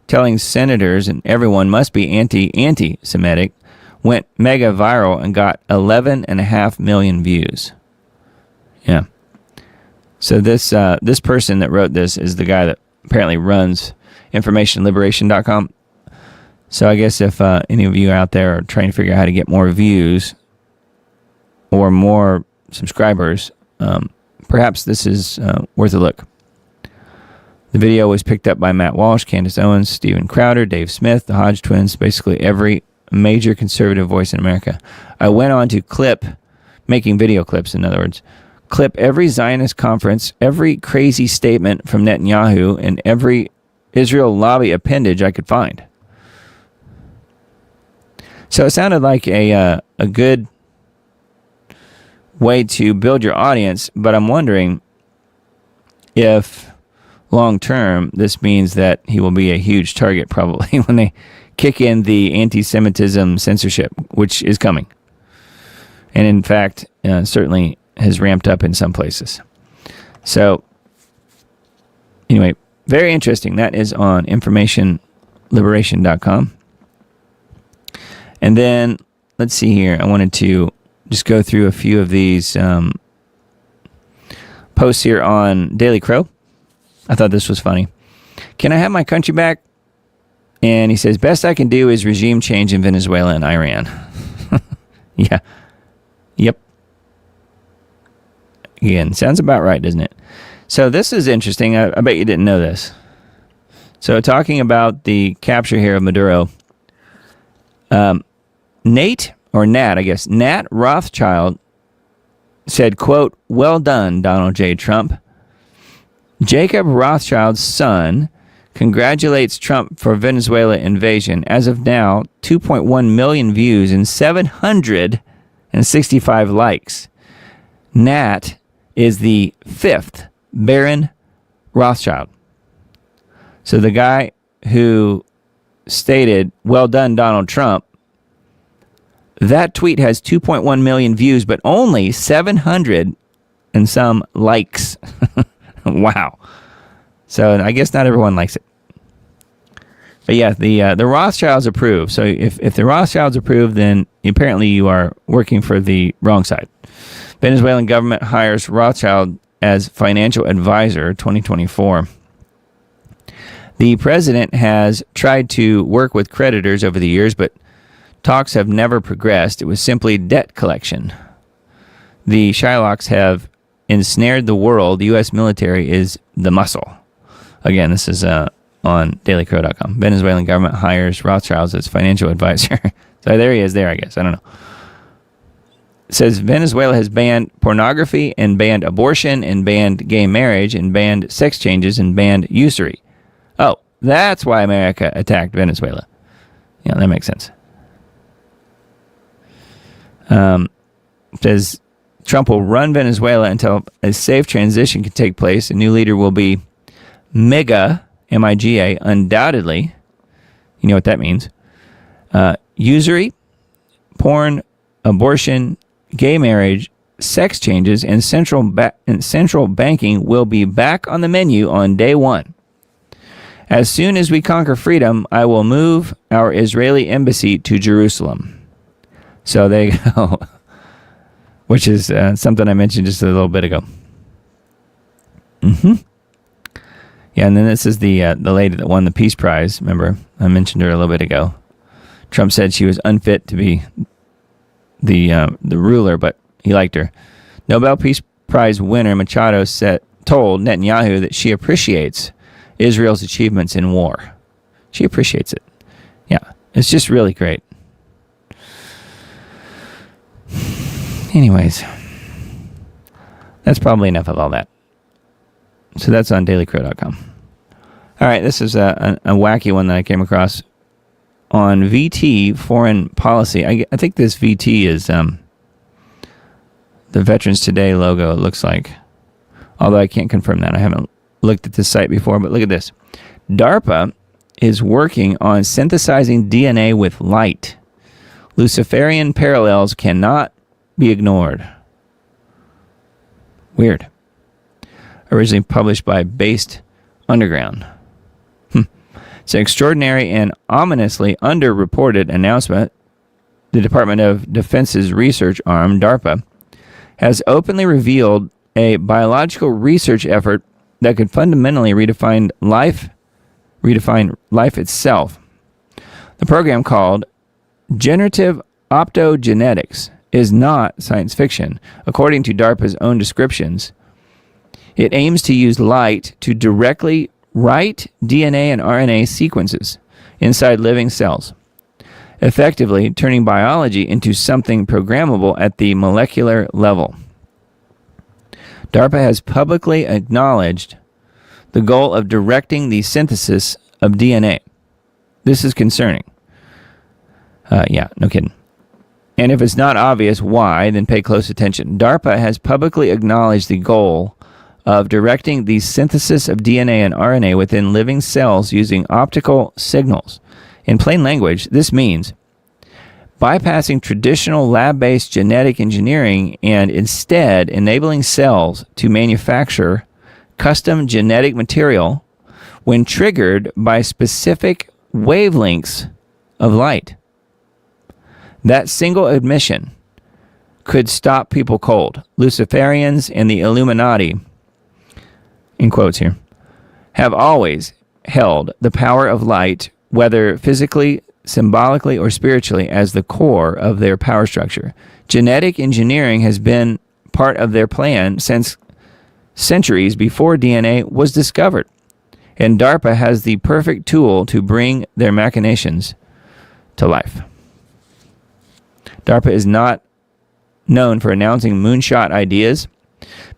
telling senators and everyone must be anti-Semitic went mega viral and got 11.5 million views. Yeah. So this person that wrote this is the guy that apparently runs informationliberation.com. So I guess if any of you out there are trying to figure out how to get more views or more subscribers, perhaps this is worth a look. The video was picked up by Matt Walsh, Candace Owens, Steven Crowder, Dave Smith, the Hodge twins, basically every major conservative voice in America. I went on to making video clips, in other words, clip every Zionist conference, every crazy statement from Netanyahu, and every Israel lobby appendage I could find. So it sounded like a good way to build your audience, but I'm wondering if long term this means that he will be a huge target probably when they kick in the anti-Semitism censorship, which is coming. And in fact, certainly has ramped up in some places. So anyway, very interesting. That is on informationliberation.com. And then, let's see here. I wanted to just go through a few of these posts here on Daily Crow. I thought this was funny. Can I have my country back? And he says, best I can do is regime change in Venezuela and Iran. Yeah. Yep. Again, sounds about right, doesn't it? So this is interesting. I bet you didn't know this. So talking about the capture here of Maduro, Nat Rothschild said, quote, well done, Donald J. Trump. Jacob Rothschild's son congratulates Trump for Venezuela invasion. As of now, 2.1 million views and 765 likes. Nat is the fifth Baron Rothschild. So the guy who stated, well done, Donald Trump, that tweet has 2.1 million views, but only 700 and some likes. Wow. So I guess not everyone likes it. But yeah, the Rothschilds approve. So if the Rothschilds approve, then apparently you are working for the wrong side. Venezuelan government hires Rothschild as financial advisor 2024. The president has tried to work with creditors over the years, but talks have never progressed. It was simply debt collection. The Shylocks have ensnared the world. The U.S. military is the muscle. Again, this is on dailycrow.com. Venezuelan government hires Rothschilds as financial advisor. So there he is there, I guess. I don't know. It says Venezuela has banned pornography and banned abortion and banned gay marriage and banned sex changes and banned usury. Oh, that's why America attacked Venezuela. Yeah, that makes sense. Says Trump will run Venezuela until a safe transition can take place. A new leader will be MIGA, M-I-G-A, undoubtedly. You know what that means. Usury, porn, abortion, gay marriage, sex changes, and central banking will be back on the menu on day one. As soon as we conquer freedom, I will move our Israeli embassy to Jerusalem. So there you go. Which is something I mentioned just a little bit ago. Yeah, and then this is the lady that won the Peace Prize. Remember, I mentioned her a little bit ago. Trump said she was unfit to be the ruler, but he liked her. Nobel Peace Prize winner Machado told Netanyahu that she appreciates Israel's achievements in war. She appreciates it. Yeah, it's just really great. Anyways, that's probably enough of all that. So that's on dailycrow.com. All right, this is a wacky one that I came across on VT Foreign Policy. I think this VT is the Veterans Today logo, it looks like. Although I can't confirm that. I haven't looked at this site before, but look at this. DARPA is working on synthesizing DNA with light. Luciferian parallels cannot be ignored. Weird. Originally published by Based Underground. It's an extraordinary and ominously underreported announcement. The Department of Defense's research arm, DARPA, has openly revealed a biological research effort that could fundamentally redefine life itself. The program, called Generative Optogenetics, is not science fiction. According to DARPA's own descriptions, it aims to use light to directly write DNA and RNA sequences inside living cells, effectively turning biology into something programmable at the molecular level. DARPA has publicly acknowledged the goal of directing the synthesis of DNA. This is concerning. Yeah, no kidding. And if it's not obvious why, then pay close attention. DARPA has publicly acknowledged the goal of directing the synthesis of DNA and RNA within living cells using optical signals. In plain language, this means bypassing traditional lab-based genetic engineering and instead enabling cells to manufacture custom genetic material when triggered by specific wavelengths of light. That single admission could stop people cold. Luciferians and the Illuminati, in quotes here, have always held the power of light, whether physically, symbolically, or spiritually, as the core of their power structure. Genetic engineering has been part of their plan since centuries before DNA was discovered. And DARPA has the perfect tool to bring their machinations to life. DARPA is not known for announcing moonshot ideas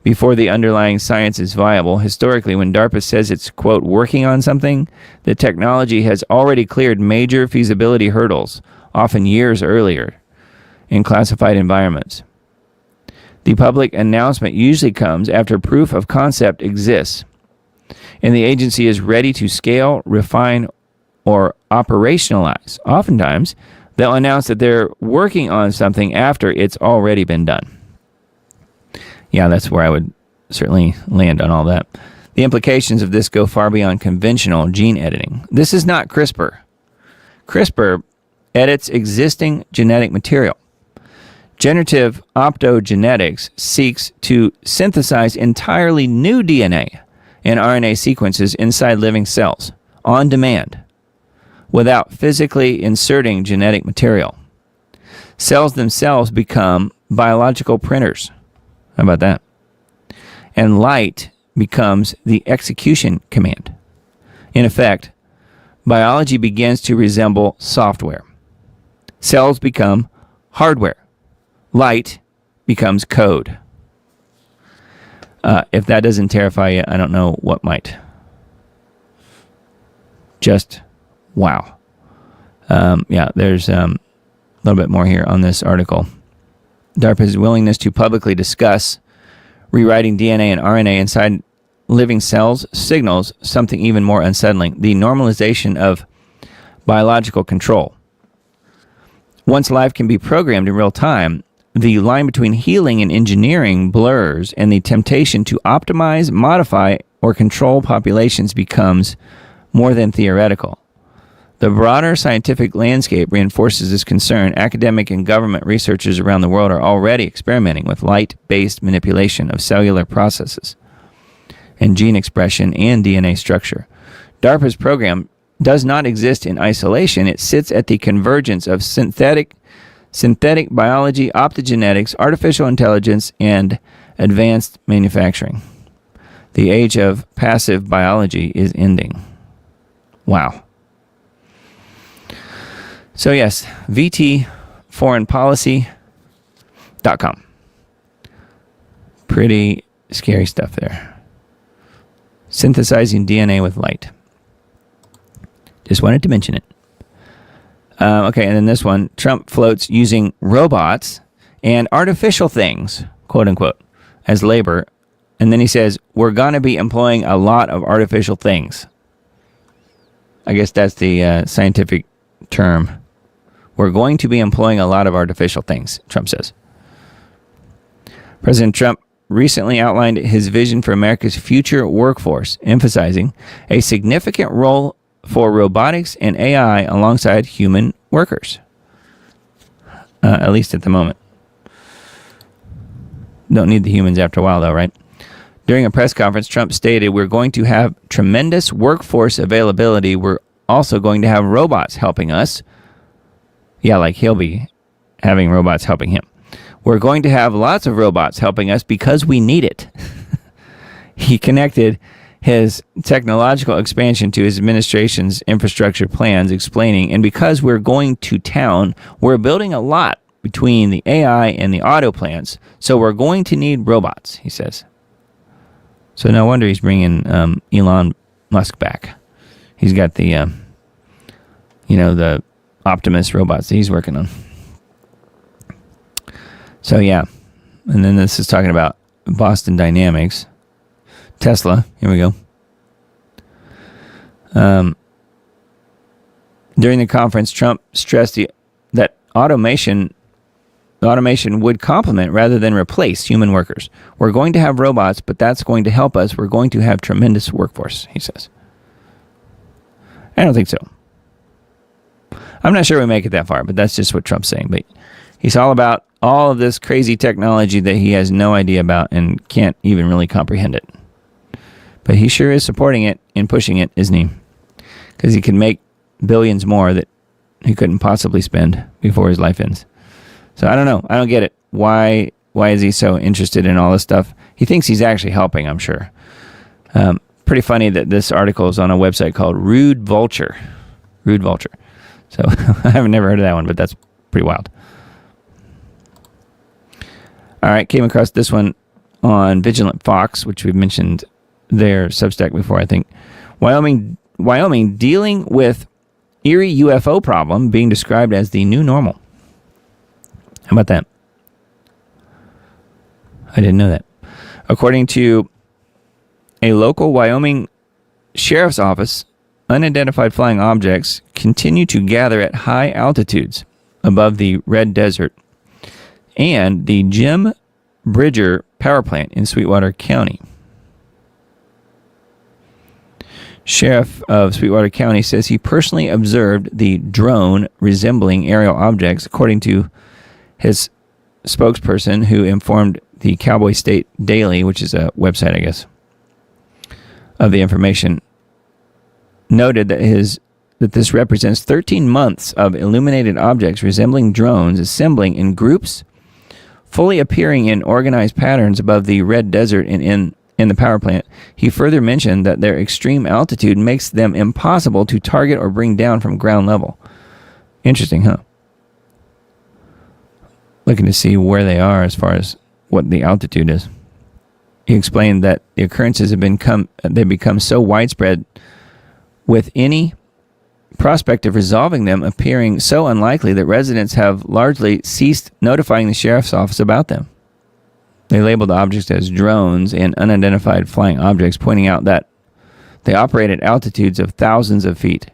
before the underlying science is viable. Historically, when DARPA says it's, quote, working on something, the technology has already cleared major feasibility hurdles, often years earlier, in classified environments. The public announcement usually comes after proof of concept exists, and the agency is ready to scale, refine, or operationalize. Oftentimes, they'll announce that they're working on something after it's already been done. Yeah, that's where I would certainly land on all that. The implications of this go far beyond conventional gene editing. This is not CRISPR. CRISPR edits existing genetic material. Generative optogenetics seeks to synthesize entirely new DNA and RNA sequences inside living cells on demand without physically inserting genetic material. Cells themselves become biological printers. How about that? And light becomes the execution command. In effect, biology begins to resemble software. Cells become hardware. Light becomes code. If that doesn't terrify you, I don't know what might. Just wow. Yeah, there's a little bit more here on this article. DARPA's willingness to publicly discuss rewriting DNA and RNA inside living cells signals something even more unsettling: the normalization of biological control. Once life can be programmed in real time, the line between healing and engineering blurs, and the temptation to optimize, modify, or control populations becomes more than theoretical. The broader scientific landscape reinforces this concern. Academic and government researchers around the world are already experimenting with light-based manipulation of cellular processes and gene expression and DNA structure. DARPA's program does not exist in isolation. It sits at the convergence of synthetic biology, optogenetics, artificial intelligence, and advanced manufacturing. The age of passive biology is ending. Wow. So yes, vtforeignpolicy.com. Pretty scary stuff there. Synthesizing DNA with light. Just wanted to mention it. Okay, and then this one, Trump floats using robots and artificial things, quote unquote, as labor. And then he says, we're going to be employing a lot of artificial things. I guess that's the scientific term. We're going to be employing a lot of artificial things, Trump says. President Trump recently outlined his vision for America's future workforce, emphasizing a significant role for robotics and AI alongside human workers. At least at the moment. Don't need the humans after a while, though, right? During a press conference, Trump stated, "We're going to have tremendous workforce availability. We're also going to have robots helping us." Yeah, like he'll be having robots helping him. "We're going to have lots of robots helping us because we need it." He connected his technological expansion to his administration's infrastructure plans, explaining, "And because we're going to town, we're building a lot between the AI and the auto plants, so we're going to need robots," he says. So no wonder he's bringing Elon Musk back. He's got the, the Optimus robots that he's working on. So yeah, and then this is talking about Boston Dynamics. Tesla, here we go. During the conference, Trump stressed that automation would complement rather than replace human workers. "We're going to have robots, but that's going to help us. We're going to have tremendous workforce," he says. I don't think so. I'm not sure we make it that far, but that's just what Trump's saying. But he's all about all of this crazy technology that he has no idea about and can't even really comprehend it. But he sure is supporting it and pushing it, isn't he? Because he can make billions more that he couldn't possibly spend before his life ends. So I don't know. I don't get it. Why is he so interested in all this stuff? He thinks he's actually helping, I'm sure. Pretty funny that this article is on a website called Rude Vulture. Rude Vulture. So I haven't never heard of that one, but that's pretty wild. All right, came across this one on Vigilant Fox, which we've mentioned their Substack before, I think. Wyoming dealing with eerie UFO problem being described as the new normal. How about that? I didn't know that. According to a local Wyoming sheriff's office, unidentified flying objects continue to gather at high altitudes above the Red Desert and the Jim Bridger power plant in Sweetwater County. Sheriff of Sweetwater County says he personally observed the drone resembling aerial objects, according to his spokesperson who informed the Cowboy State Daily, which is a website, I guess, of the information. Noted that this represents 13 months of illuminated objects resembling drones assembling in groups, fully appearing in organized patterns above the Red Desert and in the power plant. He further mentioned that their extreme altitude makes them impossible to target or bring down from ground level. Interesting, huh? Looking to see where they are as far as what the altitude is. He explained that the occurrences have become so widespread, with any prospect of resolving them appearing so unlikely that residents have largely ceased notifying the sheriff's office about them. They labeled the objects as drones and unidentified flying objects, pointing out that they operate at altitudes of thousands of feet.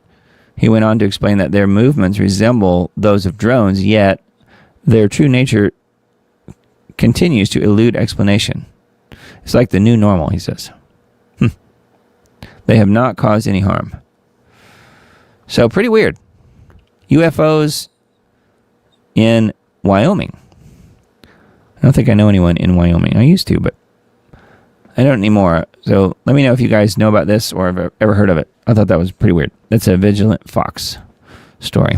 He went on to explain that their movements resemble those of drones, yet their true nature continues to elude explanation. It's like the new normal, he says. They have not caused any harm. So pretty weird. UFOs in Wyoming. I don't think I know anyone in Wyoming. I used to, but I don't anymore. So let me know if you guys know about this or have ever heard of it. I thought that was pretty weird. That's a Vigilant Fox story.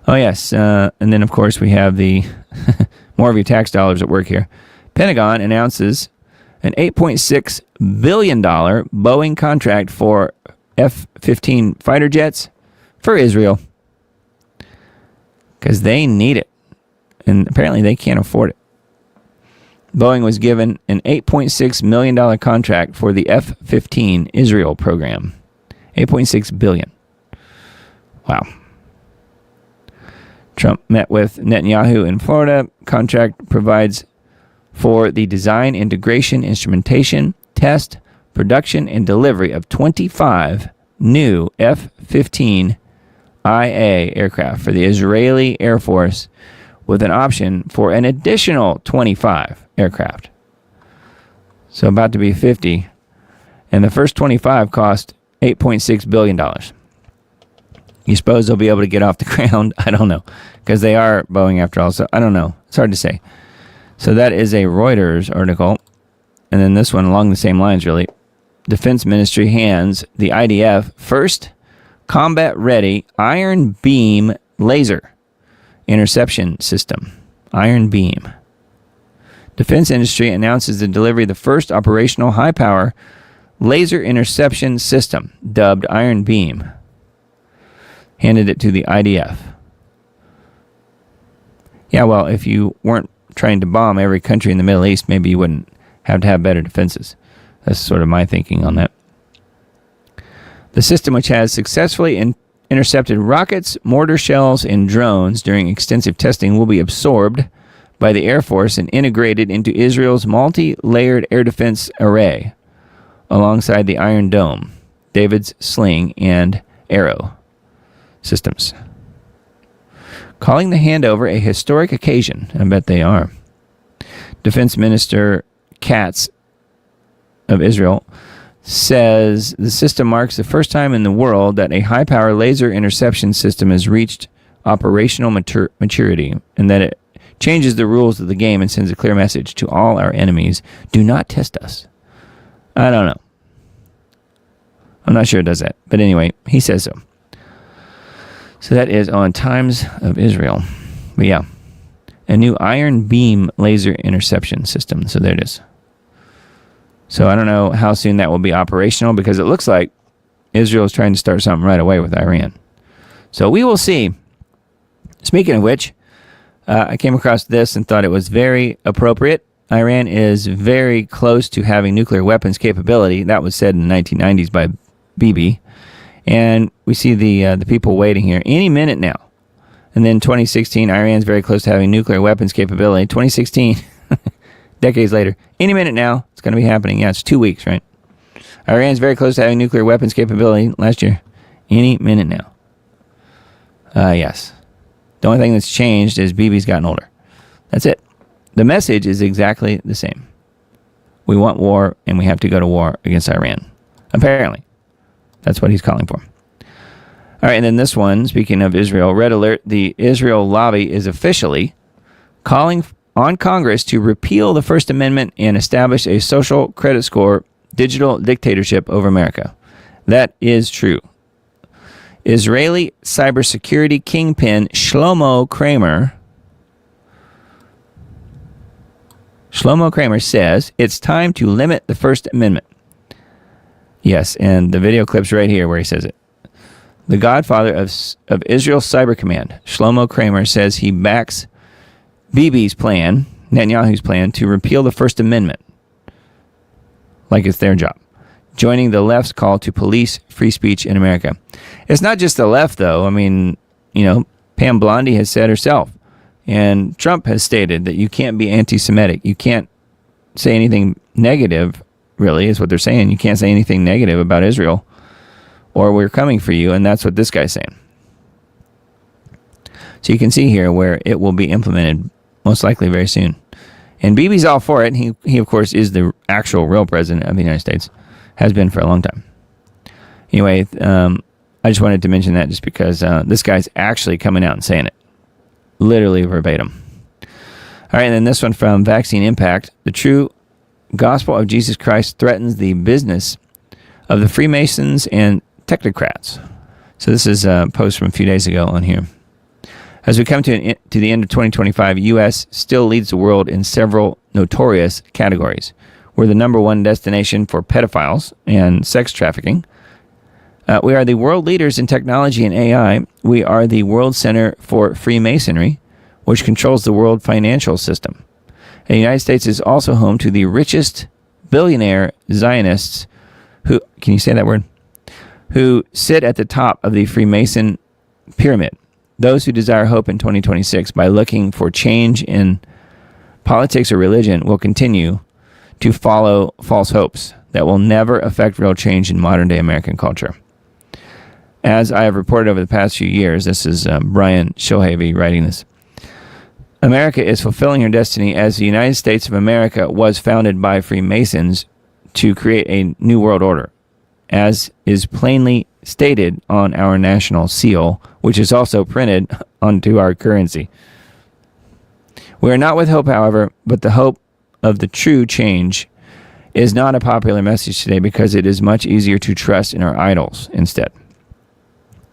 Oh, yes. And then, of course, we have the more of your tax dollars at work here. Pentagon announces an $8.6 billion Boeing contract for F-15 fighter jets for Israel because they need it. And apparently they can't afford it. Boeing was given an $8.6 million contract for the F-15 Israel program. $8.6 billion. Wow. Trump met with Netanyahu in Florida. Contract provides for the design, integration, instrumentation, test, production, and delivery of 25 new F-15 IA aircraft for the Israeli Air Force, with an option for an additional 25 aircraft. So about to be 50. And the first 25 cost $8.6 billion. You suppose they'll be able to get off the ground? I don't know. Because they are Boeing after all. So I don't know. It's hard to say. So that is a Reuters article. And then this one along the same lines, really. Defense Ministry hands the IDF first combat-ready Iron Beam laser interception system. Iron Beam. Defense industry announces the delivery of the first operational high-power laser interception system, dubbed Iron Beam. Handed it to the IDF. Yeah, well, if you weren't trying to bomb every country in the Middle East, maybe you wouldn't have to have better defenses. That's sort of my thinking on that. The system, which has successfully intercepted rockets, mortar shells, and drones during extensive testing, will be absorbed by the Air Force and integrated into Israel's multi-layered air defense array, alongside the Iron Dome, David's Sling, and Arrow systems. Calling the handover a historic occasion. I bet they are. Defense Minister Katz of Israel says the system marks the first time in the world that a high-power laser interception system has reached operational maturity, and that it changes the rules of the game and sends a clear message to all our enemies: do not test us. I don't know. I'm not sure it does that. But anyway, he says so. So that is on Times of Israel. But yeah, a new Iron Beam laser interception system. So there it is. So I don't know how soon that will be operational, because it looks like Israel is trying to start something right away with Iran. So we will see. Speaking of which, I came across this and thought it was very appropriate. Iran is very close to having nuclear weapons capability. That was said in the 1990s by Bibi. And we see the people waiting here any minute now. And then 2016, Iran's very close to having nuclear weapons capability. 2016, decades later, any minute now, it's going to be happening. Yeah, it's 2 weeks, right? Iran's very close to having nuclear weapons capability last year. Any minute now. Yes. The only thing that's changed is Bibi's gotten older. That's it. The message is exactly the same. We want war, and we have to go to war against Iran. Apparently. That's what he's calling for. All right, and then this one, speaking of Israel, red alert, the Israel lobby is officially calling on Congress to repeal the First Amendment and establish a social credit score digital dictatorship over America. That is true. Israeli cybersecurity kingpin Shlomo Kramer says it's time to limit the First Amendment. Yes, and the video clip's right here where he says it. The godfather of Israel's Cyber Command, Shlomo Kramer, says he backs Bibi's plan, Netanyahu's plan, to repeal the First Amendment, like it's their job, joining the left's call to police free speech in America. It's not just the left, though. I mean, Pam Bondi has said herself, and Trump has stated that you can't be anti-Semitic. You can't say anything negative, really, is what they're saying. You can't say anything negative about Israel, or we're coming for you, and that's what this guy's saying. So you can see here where it will be implemented, most likely very soon. And Bibi's all for it. He of course, is the actual real president of the United States. Has been for a long time. Anyway, I just wanted to mention that just because this guy's actually coming out and saying it. Literally verbatim. All right, and then this one from Vaccine Impact. The true gospel of Jesus Christ threatens the business of the Freemasons and technocrats. So this is a post from a few days ago on here. As we come to the end of 2025, U.S. still leads the world in several notorious categories. We're the number one destination for pedophiles and sex trafficking. We are the world leaders in technology and AI. We are the world center for Freemasonry, which controls the world financial system. And the United States is also home to the richest billionaire Zionists who, can you say that word? Who sit at the top of the Freemason pyramid. Those who desire hope in 2026 by looking for change in politics or religion will continue to follow false hopes that will never affect real change in modern-day American culture. As I have reported over the past few years, this is Brian Shohavy writing this. America is fulfilling her destiny as the United States of America was founded by Freemasons to create a new world order, as is plainly stated on our national seal, which is also printed onto our currency. We are not with hope, however, but the hope of the true change is not a popular message today because it is much easier to trust in our idols instead.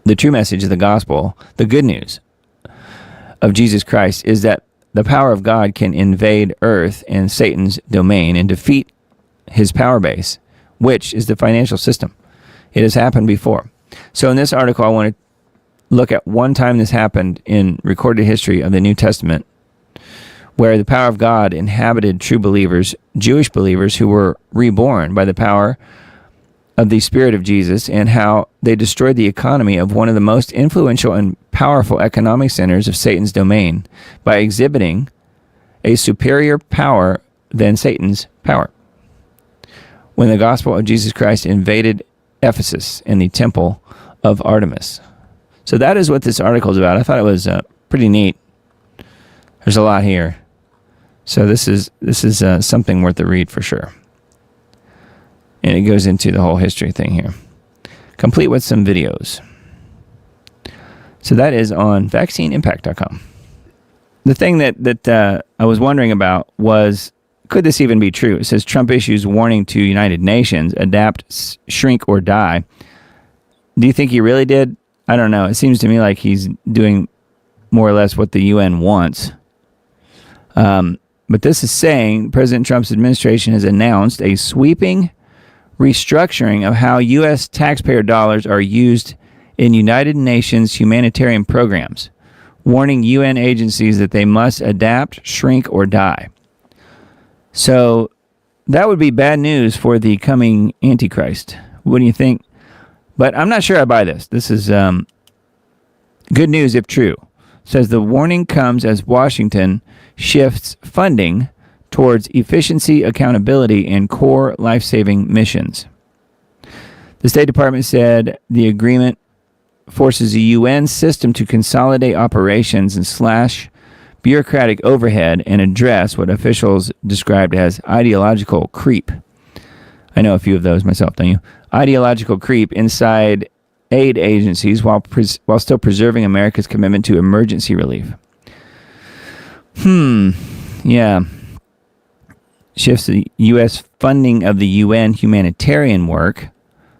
The true message of the gospel, the good news of Jesus Christ, is that the power of God can invade earth and Satan's domain and defeat his power base, which is the financial system. It has happened before. So in this article, I want to look at one time this happened in recorded history of the New Testament, where the power of God inhabited true believers, Jewish believers who were reborn by the power of the Spirit of Jesus, and how they destroyed the economy of one of the most influential and powerful economic centers of Satan's domain by exhibiting a superior power than Satan's power. When the gospel of Jesus Christ invaded Ephesus and the temple of Artemis. So that is what this article is about. I thought it was pretty neat. There's a lot here. So this is something worth a read for sure. And it goes into the whole history thing here, complete with some videos. So that is on vaccineimpact.com. The thing that I was wondering about was, could this even be true? It says Trump issues warning to United Nations, adapt, shrink, or die. Do you think he really did? I don't know. It seems to me like he's doing more or less what the UN wants. But this is saying President Trump's administration has announced a sweeping restructuring of how U.S. taxpayer dollars are used in United Nations humanitarian programs, warning UN agencies that they must adapt, shrink, or die. So that would be bad news for the coming Antichrist. What do you think? But I'm not sure I buy this. This is good news if true. It says the warning comes as Washington shifts funding towards efficiency, accountability, and core life-saving missions. The State Department said the agreement forces the UN system to consolidate operations and slash bureaucratic overhead and address what officials described as ideological creep. I know a few of those myself, don't you? Ideological creep inside aid agencies while still preserving America's commitment to emergency relief. Yeah. Shifts the U.S. funding of the UN humanitarian work.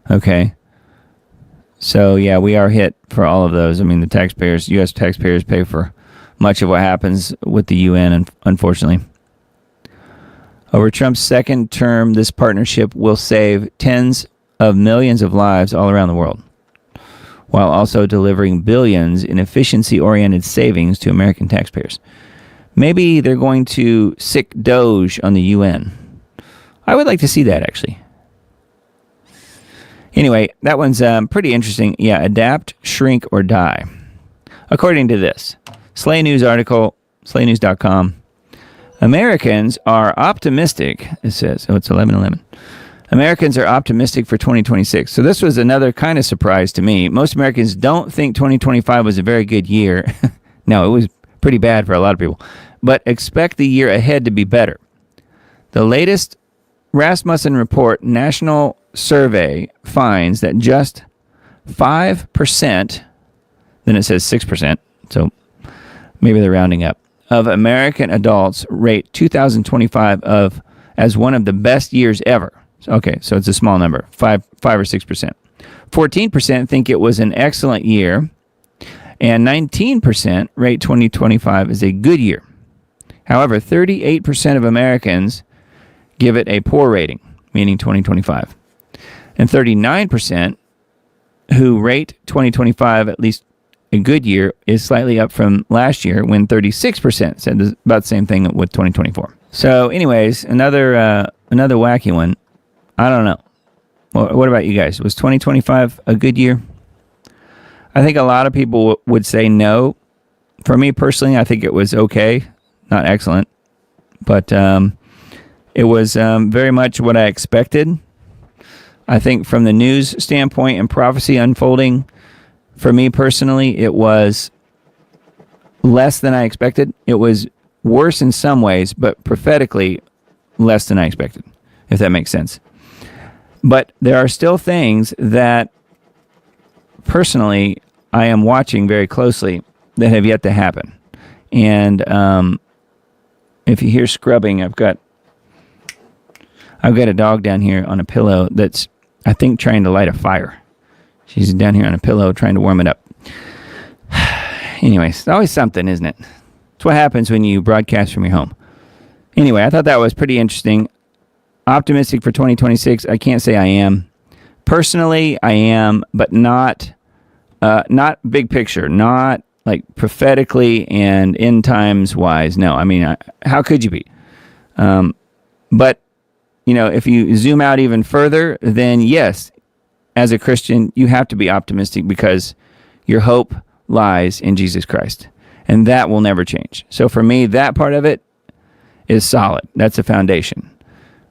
Okay. So, yeah, we are hit for all of those. I mean, the taxpayers, U.S. taxpayers pay for much of what happens with the UN, unfortunately. Over Trump's second term, this partnership will save tens of millions of lives all around the world, while also delivering billions in efficiency-oriented savings to American taxpayers. Maybe they're going to sick Doge on the UN. I would like to see that, actually. Anyway, that one's pretty interesting. Yeah, adapt, shrink, or die. According to this Slay News article, slaynews.com, Americans are optimistic, it says. Oh, it's 11/11. Americans are optimistic for 2026. So this was another kind of surprise to me. Most Americans don't think 2025 was a very good year. No, it was pretty bad for a lot of people, but expect the year ahead to be better. The latest Rasmussen Report national survey finds that just 5%, then it says 6%, so maybe they're rounding up, of American adults rate 2025 as one of the best years ever. Okay, so it's a small number, 5 or 6%. 14% think it was an excellent year, and 19% rate 2025 as a good year. However, 38% of Americans give it a poor rating, meaning 2025. And 39% who rate 2025 at least a good year is slightly up from last year, when 36% said about the same thing with 2024. So anyways, another wacky one. I don't know. What about you guys? Was 2025 a good year? I think a lot of people would say no. For me personally, I think it was okay, not excellent, but it was very much what I expected. I think from the news standpoint and prophecy unfolding, for me personally, it was less than I expected. It was worse in some ways, but prophetically less than I expected, if that makes sense. But there are still things that personally I am watching very closely that have yet to happen. And if you hear scrubbing, I've got a dog down here on a pillow that's, I think, trying to light a fire. She's down here on a pillow trying to warm it up. Anyways, it's always something, isn't it? It's what happens when you broadcast from your home. Anyway, I thought that was pretty interesting. Optimistic for 2026. I can't say I am. Personally, I am, but not big picture, not like prophetically and end times wise. No, I mean, how could you be? But, if you zoom out even further, then yes, as a Christian, you have to be optimistic because your hope lies in Jesus Christ. And that will never change. So for me, that part of it is solid. That's a foundation.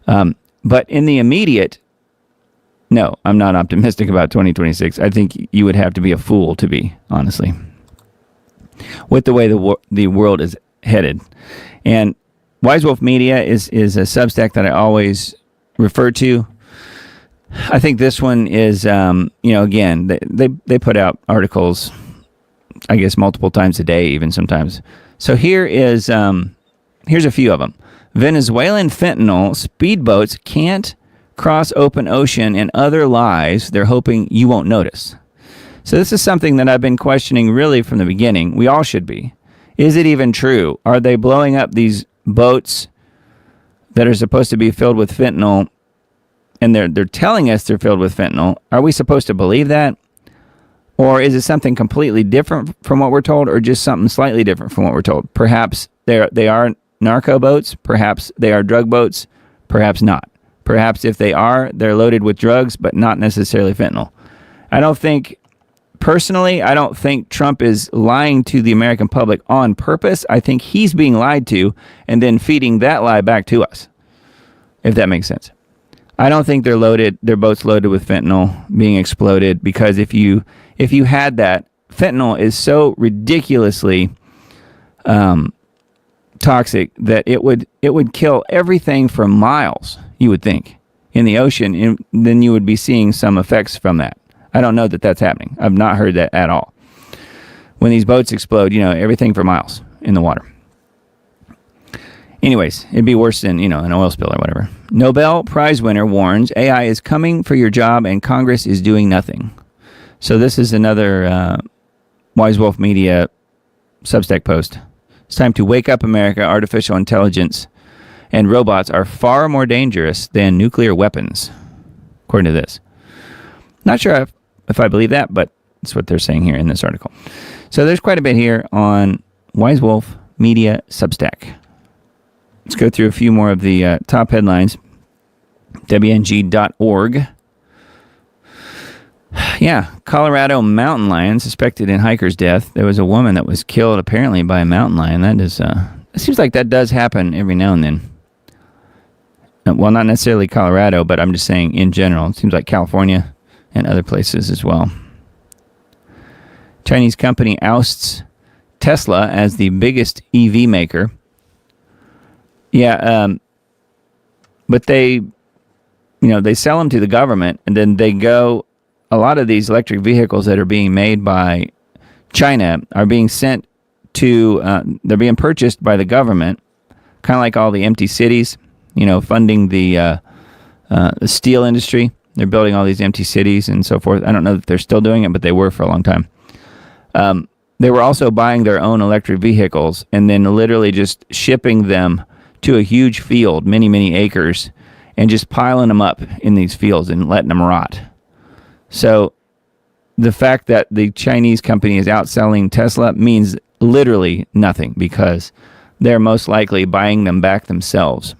But in the immediate, no, I'm not optimistic about 2026. I think you would have to be a fool to be, honestly, with the way the world is headed. And Wise Wolf Media is a Substack that I always refer to. I think this one is, again, they put out articles, I guess, multiple times a day, even sometimes. So here's a few of them. Venezuelan fentanyl speedboats can't cross open ocean and other lies they're hoping you won't notice. So this is something that I've been questioning really from the beginning. We all should be. Is it even true? Are they blowing up these boats that are supposed to be filled with fentanyl, and they're telling us they're filled with fentanyl? Are we supposed to believe that? Or is it something completely different from what we're told, or just something slightly different from what we're told? Perhaps they are narco boats. Perhaps they are drug boats. Perhaps not. Perhaps if they are, they're loaded with drugs, but not necessarily fentanyl. Personally, I don't think Trump is lying to the American public on purpose. I think he's being lied to and then feeding that lie back to us, if that makes sense. I don't think their boats loaded with fentanyl being exploded, because if you had that, fentanyl is so ridiculously toxic that it would kill everything for miles, you would think, in the ocean, and then you would be seeing some effects from that. I don't know that that's happening. I've not heard that at all. When these boats explode, everything for miles in the water. Anyways, it'd be worse than, an oil spill or whatever. Nobel Prize winner warns AI is coming for your job and Congress is doing nothing. So this is another Wise Wolf Media Substack post. It's time to wake up, America. Artificial intelligence and robots are far more dangerous than nuclear weapons, according to this. Not sure if I believe that, but that's what they're saying here in this article. So there's quite a bit here on Wise Wolf Media Substack. Let's go through a few more of the top headlines. WNG.org. Yeah, Colorado mountain lion suspected in hiker's death. There was a woman that was killed apparently by a mountain lion. That is, it seems like that does happen every now and then. Well, not necessarily Colorado, but I'm just saying in general. It seems like California and other places as well. Chinese company ousts Tesla as the biggest EV maker. Yeah, but they sell them to the government, and then a lot of these electric vehicles that are being made by China are being sent to, they're being purchased by the government, kind of like all the empty cities, funding the steel industry. They're building all these empty cities and so forth. I don't know that they're still doing it, but they were for a long time. They were also buying their own electric vehicles and then literally just shipping them to a huge field, many, many acres, and just piling them up in these fields and letting them rot. So the fact that the Chinese company is outselling Tesla means literally nothing, because they're most likely buying them back themselves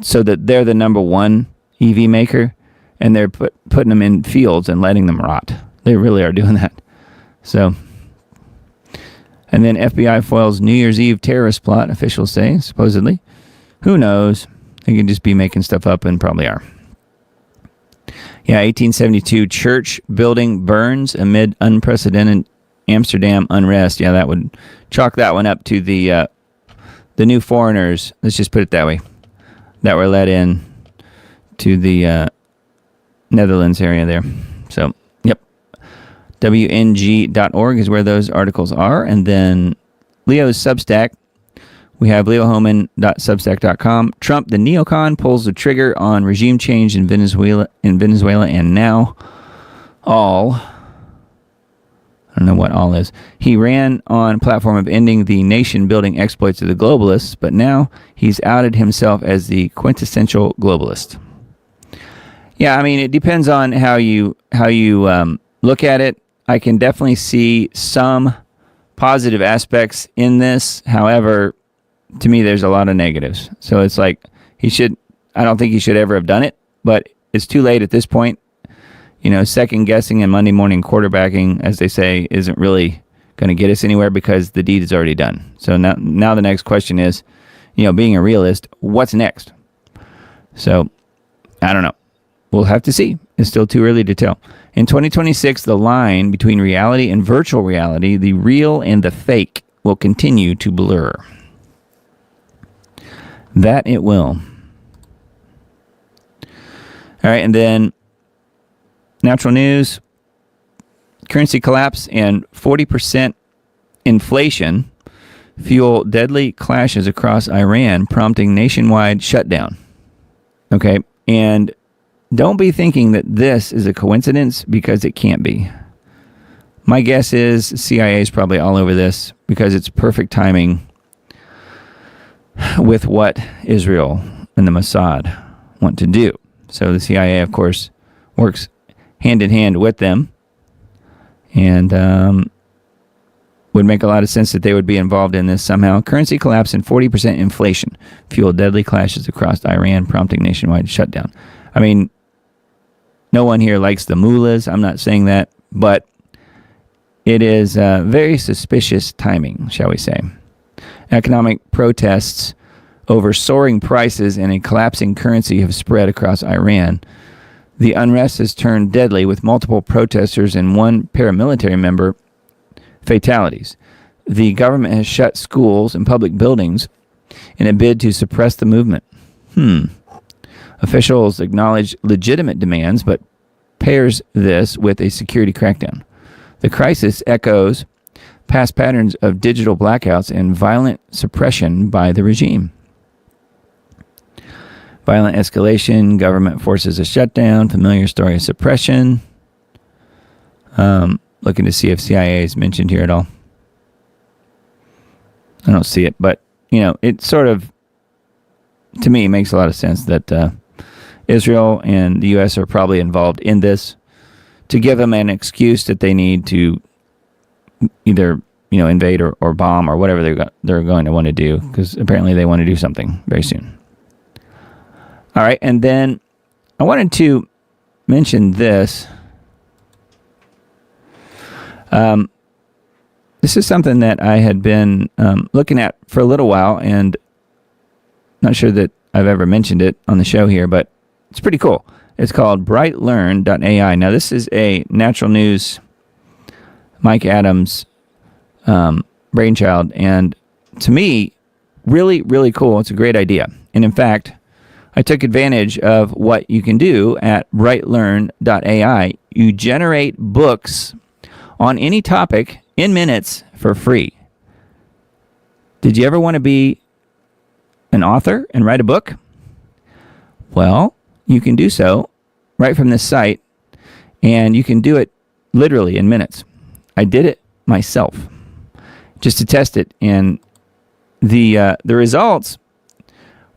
so that they're the number one EV maker, and they're putting them in fields and letting them rot. They really are doing that. So, and then FBI foils New Year's Eve terrorist plot, officials say, supposedly. Who knows? They could just be making stuff up, and probably are. Yeah, 1872 church building burns amid unprecedented Amsterdam unrest. Yeah, that would chalk that one up to the the new foreigners, let's just put it that way, that were let in to the Netherlands area there. So, yep. WNG.org is where those articles are. And then Leo's Substack, we have leohoman.substack.com. Trump, the neocon, pulls the trigger on regime change in Venezuela, and now all, I don't know what all is. He ran on platform of ending the nation-building exploits of the globalists, but now he's outed himself as the quintessential globalist. Yeah, I mean, it depends on how you look at it. I can definitely see some positive aspects in this. However, to me, there's a lot of negatives. So it's like I don't think he should ever have done it, but it's too late at this point. Second guessing and Monday morning quarterbacking, as they say, isn't really going to get us anywhere because the deed is already done. So now the next question is, being a realist, what's next? So I don't know. We'll have to see. It's still too early to tell. In 2026, the line between reality and virtual reality, the real and the fake, will continue to blur. That it will. All right, and then natural news, currency collapse and 40% inflation fuel deadly clashes across Iran, prompting nationwide shutdown. Okay, and don't be thinking that this is a coincidence, because it can't be. My guess is CIA is probably all over this because it's perfect timing with what Israel and the Mossad want to do. So the CIA, of course, works hand in hand with them, and would make a lot of sense that they would be involved in this somehow. Currency collapse and 40% inflation fueled deadly clashes across Iran, prompting nationwide shutdown. I mean, no one here likes the mullahs. I'm not saying that, but it is very suspicious timing, shall we say. Economic protests over soaring prices and a collapsing currency have spread across Iran. The unrest has turned deadly, with multiple protesters and one paramilitary member fatalities. The government has shut schools and public buildings in a bid to suppress the movement. Officials acknowledge legitimate demands, but pairs this with a security crackdown. The crisis echoes past patterns of digital blackouts and violent suppression by the regime. Violent escalation, government forces a shutdown, familiar story of suppression. Looking to see if CIA is mentioned here at all. I don't see it, but, it sort of, to me, makes a lot of sense that Israel and the U.S. are probably involved in this to give them an excuse that they need to either, invade or bomb or whatever they're going to want to do, because apparently they want to do something very soon. All right, and then I wanted to mention this. This is something that I had been looking at for a little while, and not sure that I've ever mentioned it on the show here, but it's pretty cool. It's called brightlearn.ai. Now, this is a natural news Mike Adams brainchild, and to me, really, really cool. It's a great idea. And in fact, I took advantage of what you can do at brightlearn.ai. You generate books on any topic in minutes for free. Did you ever want to be an author and write a book? Well, you can do so right from this site, and you can do it literally in minutes. I did it myself just to test it, and the results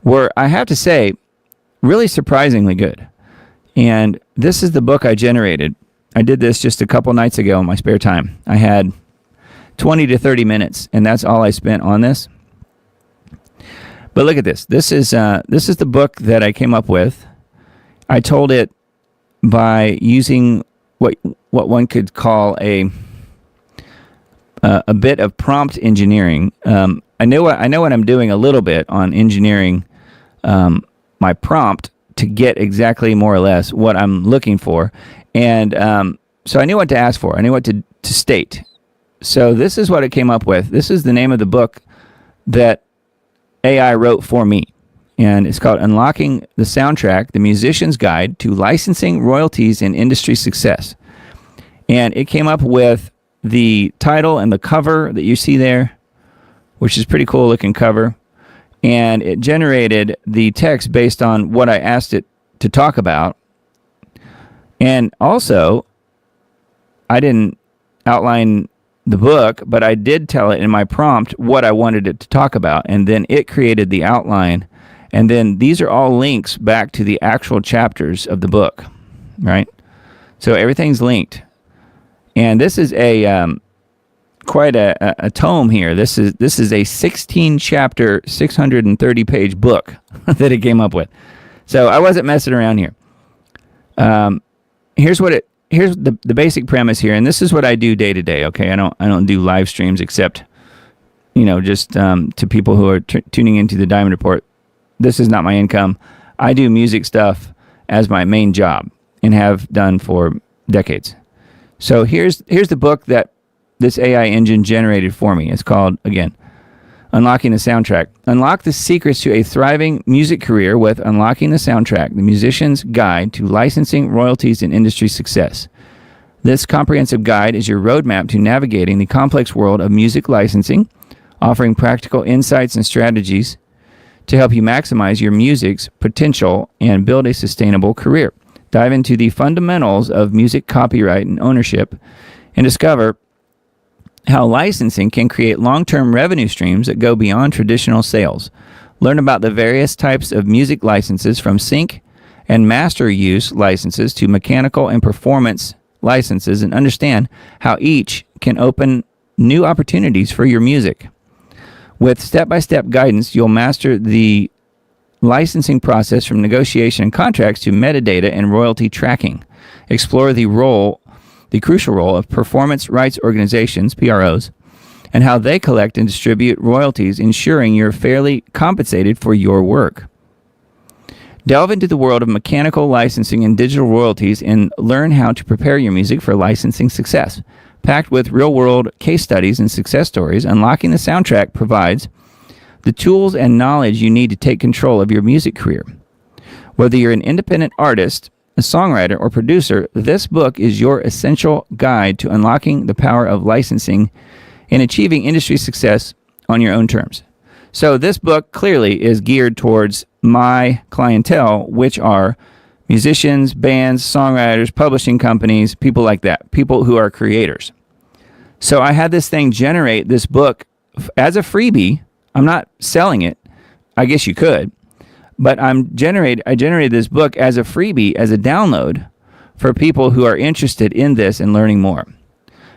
were, I have to say, really surprisingly good. And this is the book I generated. I did this just a couple nights ago in my spare time. I had 20 to 30 minutes, and that's all I spent on this. But look at this. This is the book that I came up with. I told it by using what one could call a bit of prompt engineering. I know what I'm doing a little bit on engineering my prompt to get exactly more or less what I'm looking for. And so I knew what to ask for. I knew what to state. So this is what I came up with. This is the name of the book that AI wrote for me. And it's called Unlocking the Soundtrack, the Musician's Guide to Licensing, Royalties, and Industry Success. And it came up with the title and the cover that you see there, which is pretty cool looking cover. And it generated the text based on what I asked it to talk about. And also, I didn't outline the book, but I did tell it in my prompt what I wanted it to talk about. And then it created the outline. And then these are all links back to the actual chapters of the book, right? So everything's linked. And this is a quite a tome here. This is a 16-chapter, 630-page book that it came up with. So I wasn't messing around here. Here's the basic premise here, and this is what I do day to day. Okay, I don't do live streams except, just to people who are tuning into the Diamond Report. This is not my income. I do music stuff as my main job and have done for decades. So here's the book that this AI engine generated for me. It's called, again, Unlocking the Soundtrack. Unlock the secrets to a thriving music career with Unlocking the Soundtrack, the Musician's Guide to Licensing, Royalties, and Industry Success. This comprehensive guide is your roadmap to navigating the complex world of music licensing, offering practical insights and strategies to help you maximize your music's potential and build a sustainable career. Dive into the fundamentals of music copyright and ownership and discover how licensing can create long-term revenue streams that go beyond traditional sales. Learn about the various types of music licenses, from sync and master use licenses to mechanical and performance licenses, and understand how each can open new opportunities for your music. With step-by-step guidance, you'll master the licensing process from negotiation and contracts to metadata and royalty tracking. Explore the crucial role of performance rights organizations, PROs, and how they collect and distribute royalties, ensuring you're fairly compensated for your work. Delve into the world of mechanical licensing and digital royalties and learn how to prepare your music for licensing success. Packed with real-world case studies and success stories, Unlocking the Soundtrack provides the tools and knowledge you need to take control of your music career. Whether you're an independent artist, a songwriter, or producer, this book is your essential guide to unlocking the power of licensing and achieving industry success on your own terms. So this book clearly is geared towards my clientele, which are musicians, bands, songwriters, publishing companies, people like that, people who are creators. So I had this thing generate this book as a freebie. I'm not selling it. I guess you could. But I generated this book as a freebie, as a download for people who are interested in this and learning more.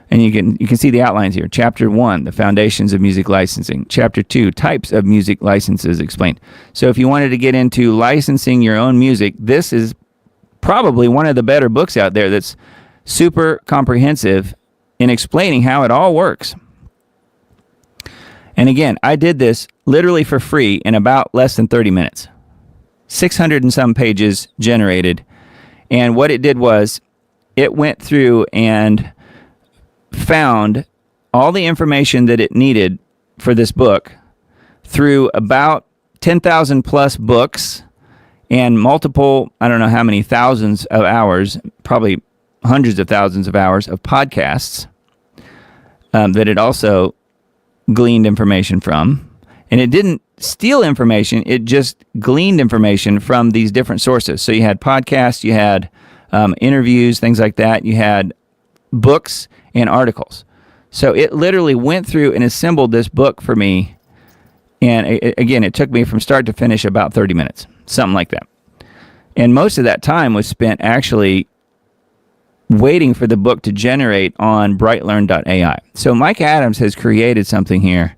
And you can see the outlines here. Chapter 1, the foundations of music licensing. Chapter 2, types of music licenses explained. So if you wanted to get into licensing your own music, this is probably one of the better books out there that's super comprehensive in explaining how it all works. And again, I did this literally for free in about less than 30 minutes. 600 and some pages generated. And what it did was it went through and found all the information that it needed for this book through about 10,000 plus books and multiple, I don't know how many thousands of hours, probably hundreds of thousands of hours of podcasts that it also gleaned information from. And it didn't steal information, it just gleaned information from these different sources. So you had podcasts, you had interviews, things like that. You had books and articles. So it literally went through and assembled this book for me. And again, it took me from start to finish about 30 minutes, something like that. And most of that time was spent actually waiting for the book to generate on brightlearn.ai. So Mike Adams has created something here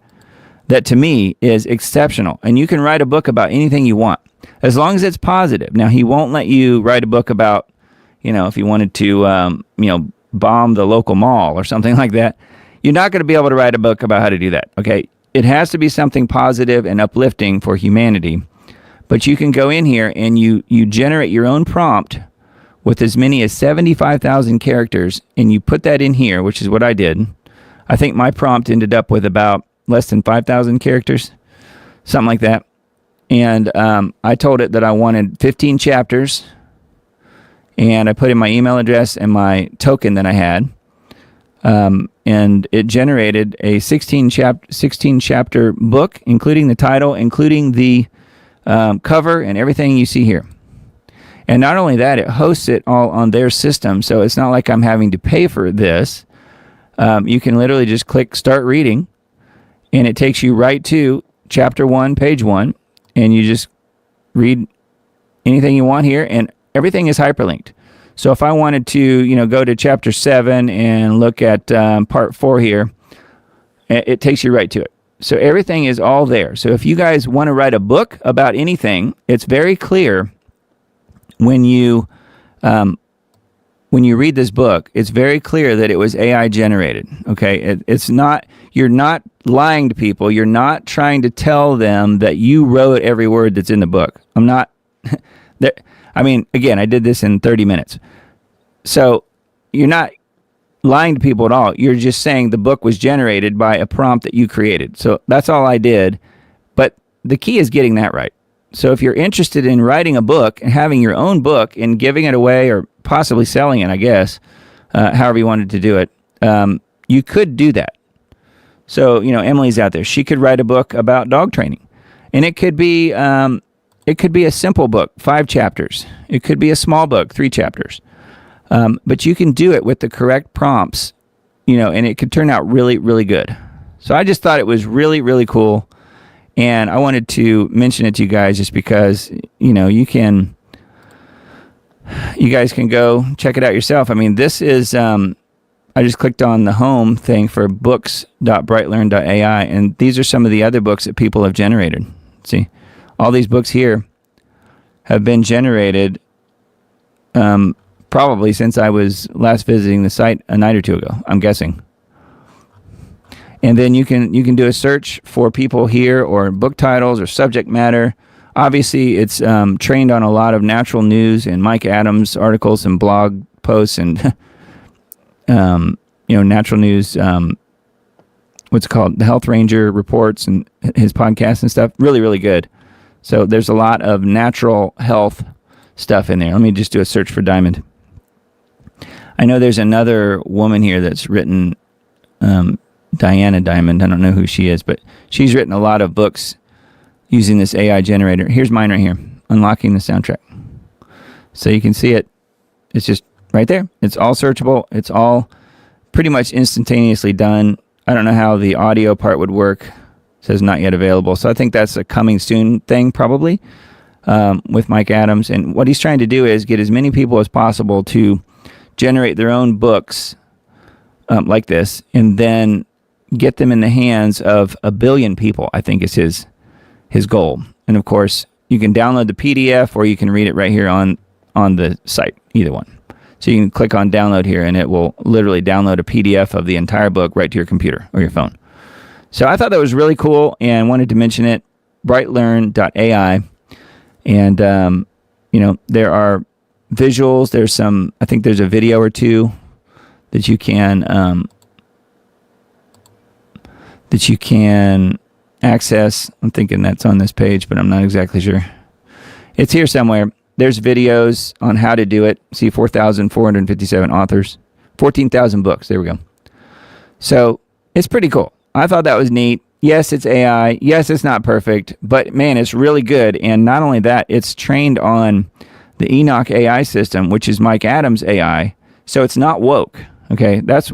that to me is exceptional. And you can write a book about anything you want, as long as it's positive. Now, he won't let you write a book about, if you wanted to, bomb the local mall or something like that. You're not going to be able to write a book about how to do that, okay? It has to be something positive and uplifting for humanity. But you can go in here and you generate your own prompt with as many as 75,000 characters, and you put that in here, which is what I did. I think my prompt ended up with about less than 5,000 characters. something like that. And I told it that I wanted 15 chapters, and I put in my email address and my token that I had, and it generated a 16 chapter book, including the title, including the cover and everything you see here. And not only that, it hosts it all on their system, so it's not like I'm having to pay for this. You can literally just click Start Reading, and it takes you right to Chapter 1, Page 1, and you just read anything you want here, and everything is hyperlinked. So if I wanted to, go to Chapter 7 and look at Part 4 here, it takes you right to it. So everything is all there. So if you guys want to write a book about anything, it's very clear when you read this book, it's very clear that it was AI generated. Okay, it's not. You're not lying to people. You're not trying to tell them that you wrote every word that's in the book. I'm not. Again, I did this in 30 minutes. So you're not lying to people at all. You're just saying the book was generated by a prompt that you created. So that's all I did. But the key is getting that right. So if you're interested in writing a book and having your own book and giving it away or possibly selling it, I guess, however you wanted to do it, you could do that. So, Emily's out there. She could write a book about dog training. And it could be a simple book, 5 chapters. It could be a small book, 3 chapters. But you can do it with the correct prompts, and it could turn out really, really good. So I just thought it was really, really cool. And I wanted to mention it to you guys just because, you guys can go check it out yourself. This is, I just clicked on the home thing for books.brightlearn.ai, and these are some of the other books that people have generated. See, all these books here have been generated probably since I was last visiting the site a night or two ago, I'm guessing. And then you can do a search for people here or book titles or subject matter. Obviously, it's trained on a lot of natural news and Mike Adams articles and blog posts and natural news. What's it called? The Health Ranger reports and his podcast and stuff. Really, really good. So there's a lot of natural health stuff in there. Let me just do a search for Diamond. I know there's another woman here that's written. Diana Diamond. I don't know who she is, but she's written a lot of books using this AI generator. Here's mine right here, Unlocking the Soundtrack. So you can see it. It's just right there. It's all searchable. It's all pretty much instantaneously done. I don't know how the audio part would work. It says not yet available. So I think that's a coming soon thing probably with Mike Adams. And what he's trying to do is get as many people as possible to generate their own books like this, and then get them in the hands of 1 billion people, I think is his goal. And of course, you can download the PDF or you can read it right here on the site, either one. So you can click on download here and it will literally download a PDF of the entire book right to your computer or your phone. So I thought that was really cool and wanted to mention it. Brightlearn.ai. And, there are visuals. I think there's a video or two that you can access. I'm thinking that's on this page, but I'm not exactly sure. It's here somewhere. There's videos on how to do it. See, 4,457 authors, 14,000 books. There we go. So it's pretty cool. I thought that was neat. Yes, it's AI. Yes, it's not perfect, but man, it's really good. And not only that, it's trained on the Enoch AI system, which is Mike Adams AI. So it's not woke. Okay, that's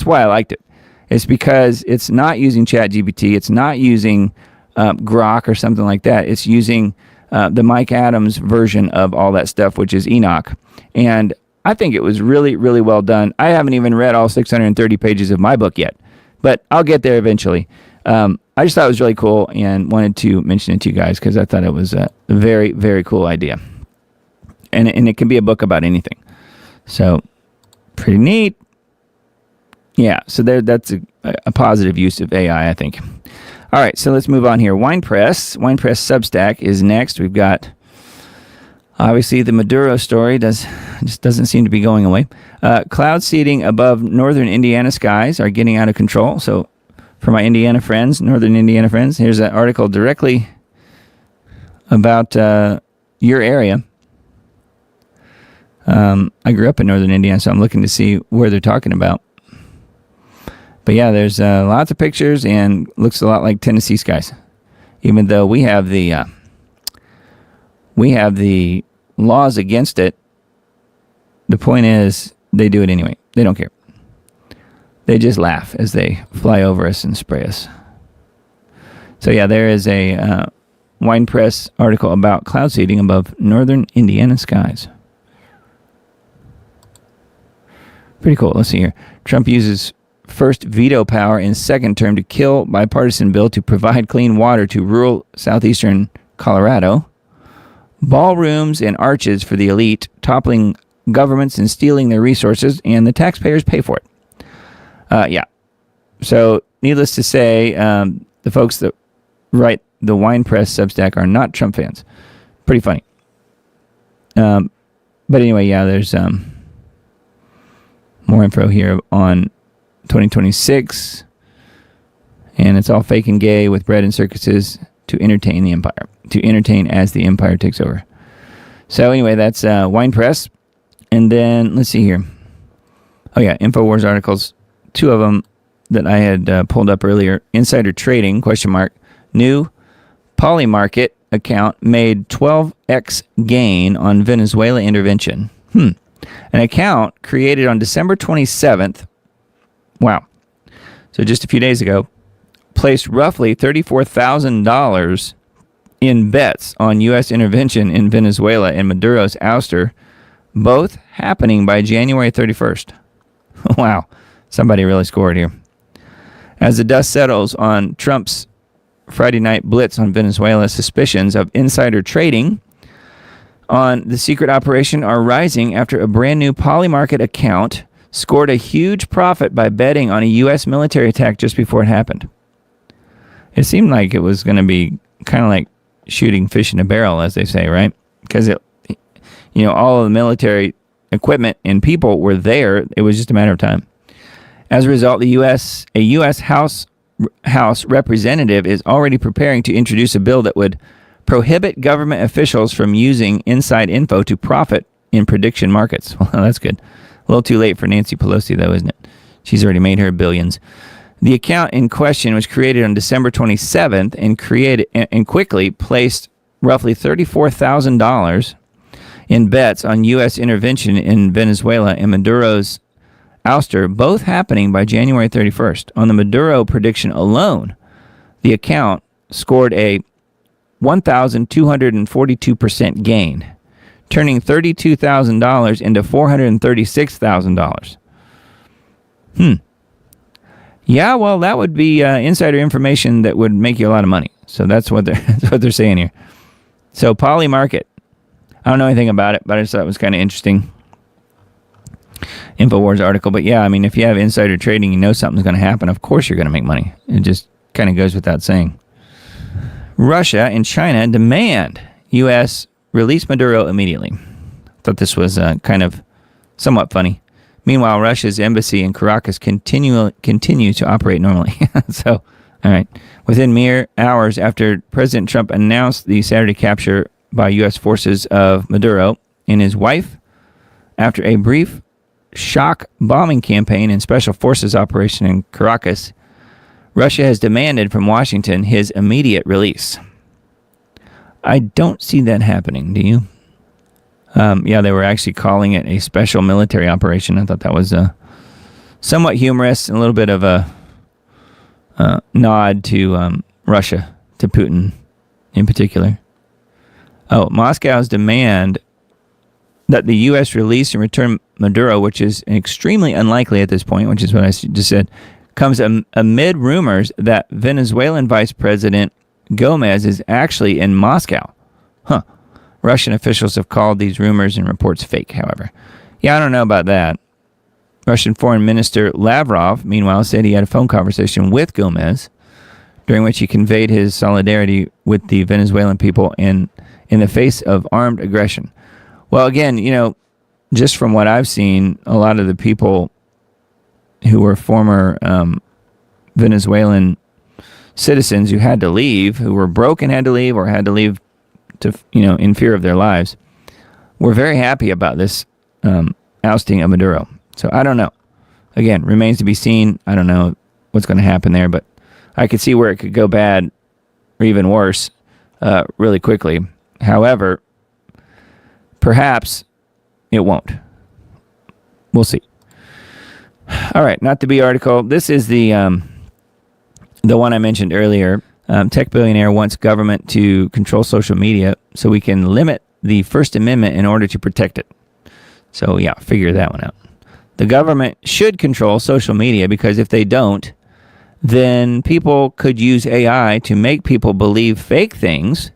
why I liked it. It's because it's not using ChatGPT. It's not using Grok or something like that. It's using the Mike Adams version of all that stuff, which is Enoch. And I think it was really, really well done. I haven't even read all 630 pages of my book yet, but I'll get there eventually. I just thought it was really cool and wanted to mention it to you guys because I thought it was a very, very cool idea. And it can be a book about anything. So pretty neat. Yeah, so that's a positive use of AI, I think. All right, so let's move on here. WinePress Substack is next. We've got, obviously, the Maduro story just doesn't seem to be going away. Cloud seeding above northern Indiana skies are getting out of control. So for my Indiana friends, Northern Indiana friends. Here's an article directly about your area. I grew up in Northern Indiana, so I'm looking to see where they're talking about. But yeah, there's lots of pictures and looks a lot like Tennessee skies. Even though we have the laws against it, the point is they do it anyway. They don't care. They just laugh as they fly over us and spray us. So yeah, there is a Wine Press article about cloud seeding above northern Indiana skies. Pretty cool. Let's see here. Trump uses first veto power in second term to kill bipartisan bill to provide clean water to rural southeastern Colorado. Ballrooms and arches for the elite, toppling governments and stealing their resources, and the taxpayers pay for it. Yeah. So, needless to say, the folks that write the Wine Press Substack are not Trump fans. Pretty funny. But anyway, yeah, there's more info here on 2026, and it's all fake and gay with bread and circuses to entertain the empire, to entertain as the empire takes over. So anyway, that's Wine Press. And then let's see here. Oh yeah, InfoWars articles, two of them that I had pulled up earlier. Insider trading, ? New Polymarket account made 12x gain on Venezuela intervention. An account created on December 27th. Wow. So just a few days ago, placed roughly $34,000 in bets on U.S. intervention in Venezuela and Maduro's ouster, both happening by January 31st. Wow. Somebody really scored here. As the dust settles on Trump's Friday night blitz on Venezuela, suspicions of insider trading on the secret operation are rising after a brand new Polymarket account scored a huge profit by betting on a U.S. military attack just before it happened. It seemed like it was going to be kind of like shooting fish in a barrel, as they say, right? Because all of the military equipment and people were there. It was just a matter of time. As a result, a U.S. House representative is already preparing to introduce a bill that would prohibit government officials from using inside info to profit in prediction markets. Well, that's good. A little too late for Nancy Pelosi, though, isn't it? She's already made her billions. The account in question was created on December 27th and quickly placed roughly $34,000 in bets on U.S. intervention in Venezuela and Maduro's ouster, both happening by January 31st. On the Maduro prediction alone, the account scored a 1,242% gain, turning $32,000 into $436,000. Yeah, well, that would be insider information that would make you a lot of money. So that's what they're saying here. So Polymarket, I don't know anything about it, but I just thought it was kind of interesting. InfoWars article, but yeah, I mean, if you have insider trading, you know something's going to happen. Of course, you're going to make money. It just kind of goes without saying. Russia and China demand U.S. release Maduro immediately. Thought this was kind of somewhat funny. Meanwhile, Russia's embassy in Caracas continue to operate normally. So, all right. Within mere hours after President Trump announced the Saturday capture by U.S. forces of Maduro and his wife, after a brief shock bombing campaign and special forces operation in Caracas, Russia has demanded from Washington his immediate release. I don't see that happening, do you? Yeah, they were actually calling it a special military operation. I thought that was somewhat humorous and a little bit of a nod to Russia, to Putin in particular. Oh, Moscow's demand that the U.S. release and return Maduro, which is extremely unlikely at this point, which is what I just said, comes amid rumors that Venezuelan Vice President Gomez is actually in Moscow. Russian officials have called these rumors and reports fake, however. Yeah, I don't know about that. Russian Foreign Minister Lavrov, meanwhile, said he had a phone conversation with Gomez, during which he conveyed his solidarity with the Venezuelan people in the face of armed aggression. Well, again, just from what I've seen, a lot of the people who were former Venezuelan citizens who had to leave, who were broke and had to leave, or had to leave to, in fear of their lives, were very happy about this ousting of Maduro. So I don't know. Again, remains to be seen. I don't know what's going to happen there, but I could see where it could go bad or even worse really quickly. However, perhaps it won't. We'll see. All right, not to be article. This is the one I mentioned earlier. Tech billionaire wants government to control social media so we can limit the First Amendment in order to protect it. So yeah, figure that one out. The government should control social media because if they don't, then people could use AI to make people believe fake things,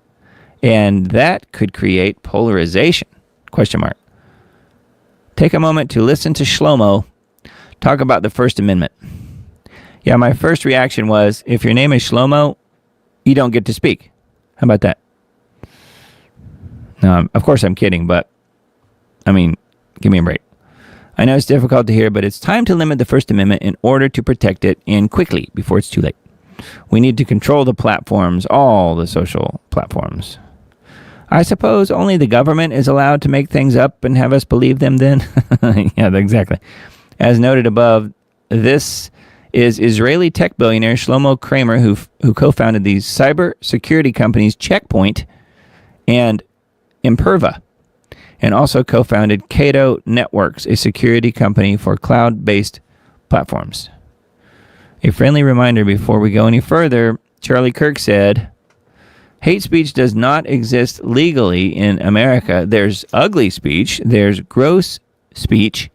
and that could create polarization. ? Take a moment to listen to Shlomo talk about the First Amendment. Yeah, my first reaction was, if your name is Shlomo, you don't get to speak. How about that? No, of course I'm kidding, but, I mean, give me a break. I know it's difficult to hear, but it's time to limit the First Amendment in order to protect it, and quickly, before it's too late. We need to control the platforms, all the social platforms. I suppose only the government is allowed to make things up and have us believe them then? Yeah, exactly. As noted above, this is Israeli tech billionaire Shlomo Kramer, who co-founded the cyber security companies Checkpoint and Imperva, and also co-founded Cato Networks, a security company for cloud-based platforms. A friendly reminder before we go any further, Charlie Kirk said, hate speech does not exist legally in America. There's ugly speech, there's gross speech,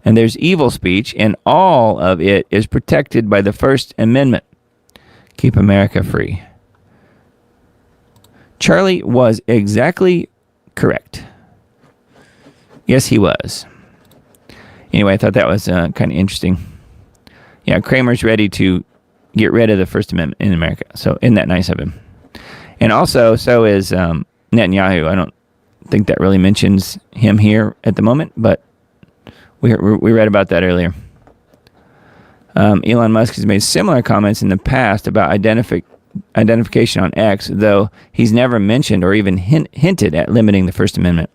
and there's evil speech, and all of it is protected by the First Amendment. Keep America free. Charlie was exactly correct. Yes, he was. Anyway, I thought that was kind of interesting. Yeah, Kramer's ready to get rid of the First Amendment in America. So isn't that nice of him? And also, so is Netanyahu. I don't think that really mentions him here at the moment, but we read about that earlier. Elon Musk has made similar comments in the past about identification on X, though he's never mentioned or even hinted at limiting the First Amendment.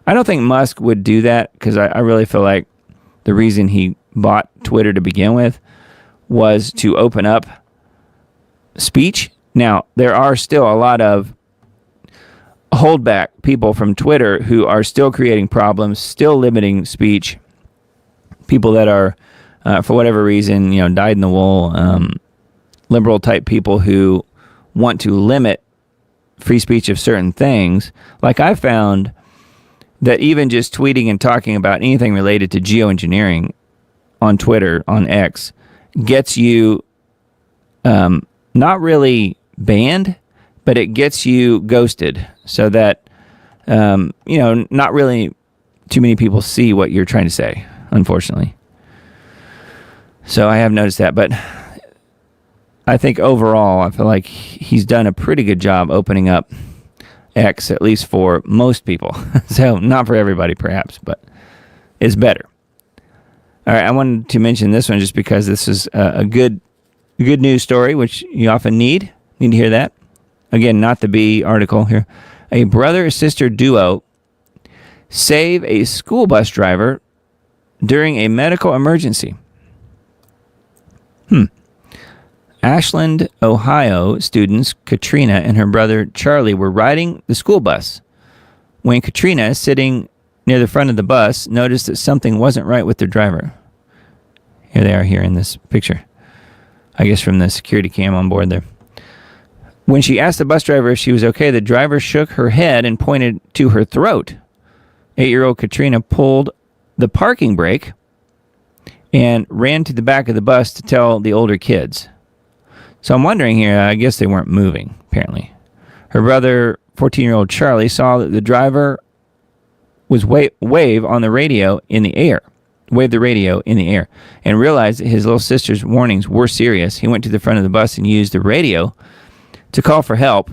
I don't think Musk would do that because I really feel like the reason he bought Twitter to begin with was to open up speech. Now, there are still a lot of holdback people from Twitter who are still creating problems, still limiting speech. People that are, for whatever reason, dyed in the wool, liberal type people who want to limit free speech of certain things. Like I found that even just tweeting and talking about anything related to geoengineering on Twitter, on X, gets you not really banned, but it gets you ghosted so that, not really too many people see what you're trying to say, unfortunately. So I have noticed that, but I think overall, I feel like he's done a pretty good job opening up X, at least for most people. So not for everybody, perhaps, but it's better. All right, I wanted to mention this one just because this is a good news story, which you often need to hear that. Again, not the B article here. A brother-sister duo save a school bus driver during a medical emergency. Ashland, Ohio students Katrina and her brother Charlie were riding the school bus when Katrina, sitting near the front of the bus, noticed that something wasn't right with their driver. Here they are here in this picture. I guess from the security cam on board there. When she asked the bus driver if she was okay, the driver shook her head and pointed to her throat. 8-year-old Katrina pulled the parking brake and ran to the back of the bus to tell the older kids. So I'm wondering here, I guess they weren't moving, apparently. Her brother, 14-year-old Charlie, saw that the driver was wave on the radio in the air, waved the radio in the air, and realized that his little sister's warnings were serious. He went to the front of the bus and used the radio to call for help.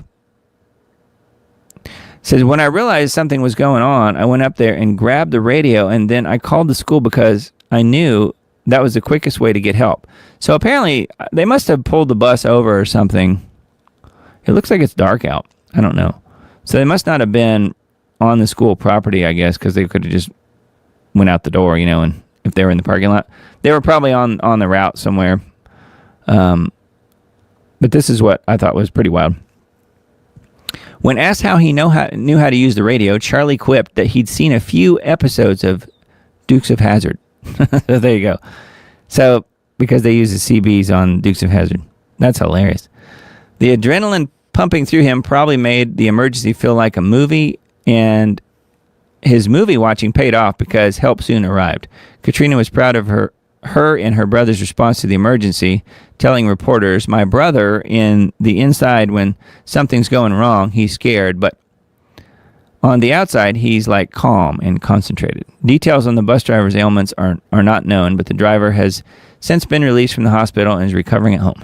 Says, when I realized something was going on, I went up there and grabbed the radio, and then I called the school because I knew that was the quickest way to get help. So apparently they must have pulled the bus over or something. It looks like it's dark out. I don't know. So they must not have been on the school property, I guess, because they could have just went out the door, and if they were in the parking lot. They were probably on the route somewhere. But this is what I thought was pretty wild. When asked how he knew how to use the radio, Charlie quipped that he'd seen a few episodes of Dukes of Hazzard. So there you go. So, because they use the CBs on Dukes of Hazzard. That's hilarious. The adrenaline pumping through him probably made the emergency feel like a movie, and his movie watching paid off because help soon arrived. Katrina was proud of her and her brother's response to the emergency, telling reporters, "My brother in the inside, when something's going wrong, he's scared, but on the outside, he's like calm and concentrated." Details on the bus driver's ailments are not known, but the driver has since been released from the hospital and is recovering at home.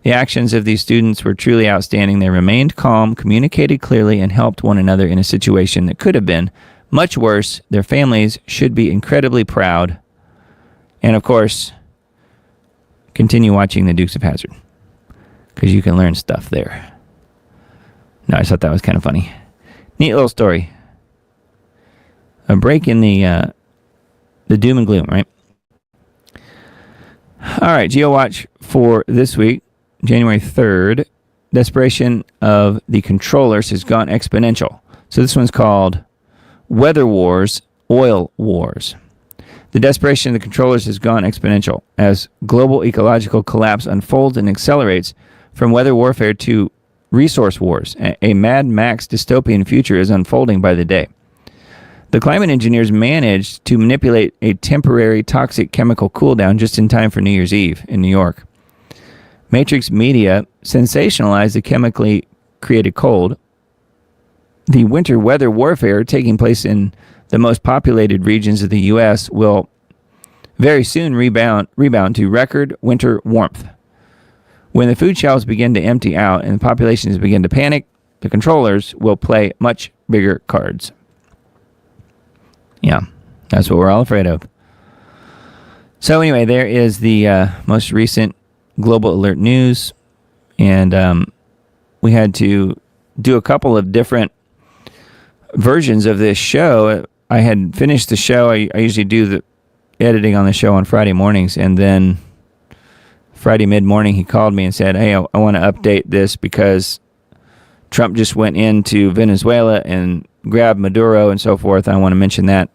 The actions of these students were truly outstanding. They remained calm, communicated clearly, and helped one another in a situation that could have been much worse. Their families should be incredibly proud. And of course, continue watching the Dukes of Hazzard, because you can learn stuff there. No, I thought that was kind of funny. Neat little story. A break in the doom and gloom, right? All right, GeoWatch for this week, January 3rd. Desperation of the controllers has gone exponential. So this one's called Weather Wars, Oil Wars. The desperation of the controllers has gone exponential as global ecological collapse unfolds and accelerates from weather warfare to resource wars. A Mad Max dystopian future is unfolding by the day. The climate engineers managed to manipulate a temporary toxic chemical cooldown just in time for New Year's Eve in New York. Matrix Media sensationalized the chemically created cold. The winter weather warfare taking place in the most populated regions of the U.S. will very soon rebound to record winter warmth. When the food shelves begin to empty out and the populations begin to panic, the controllers will play much bigger cards. Yeah, that's what we're all afraid of. So anyway, there is the most recent global alert news, and we had to do a couple of different versions of this show. I had finished the show. I usually do the editing on the show on Friday mornings, and then Friday mid-morning he called me and said, "Hey, I want to update this because Trump just went into Venezuela and grabbed Maduro and so forth. I want to mention that."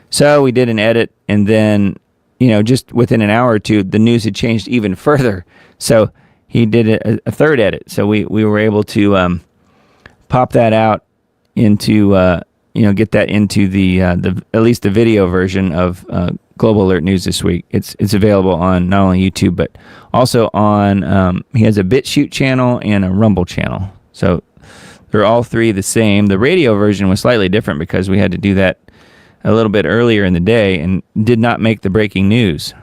So we did an edit, and then just within an hour or two, the news had changed even further. So he did a third edit. So we were able to pop that out into get that into the at least the video version of Global Alert News this week. It's available on not only YouTube but also on he has a BitChute channel and a Rumble channel. So they're all three the same. The radio version was slightly different because we had to do that a little bit earlier in the day and did not make the breaking news.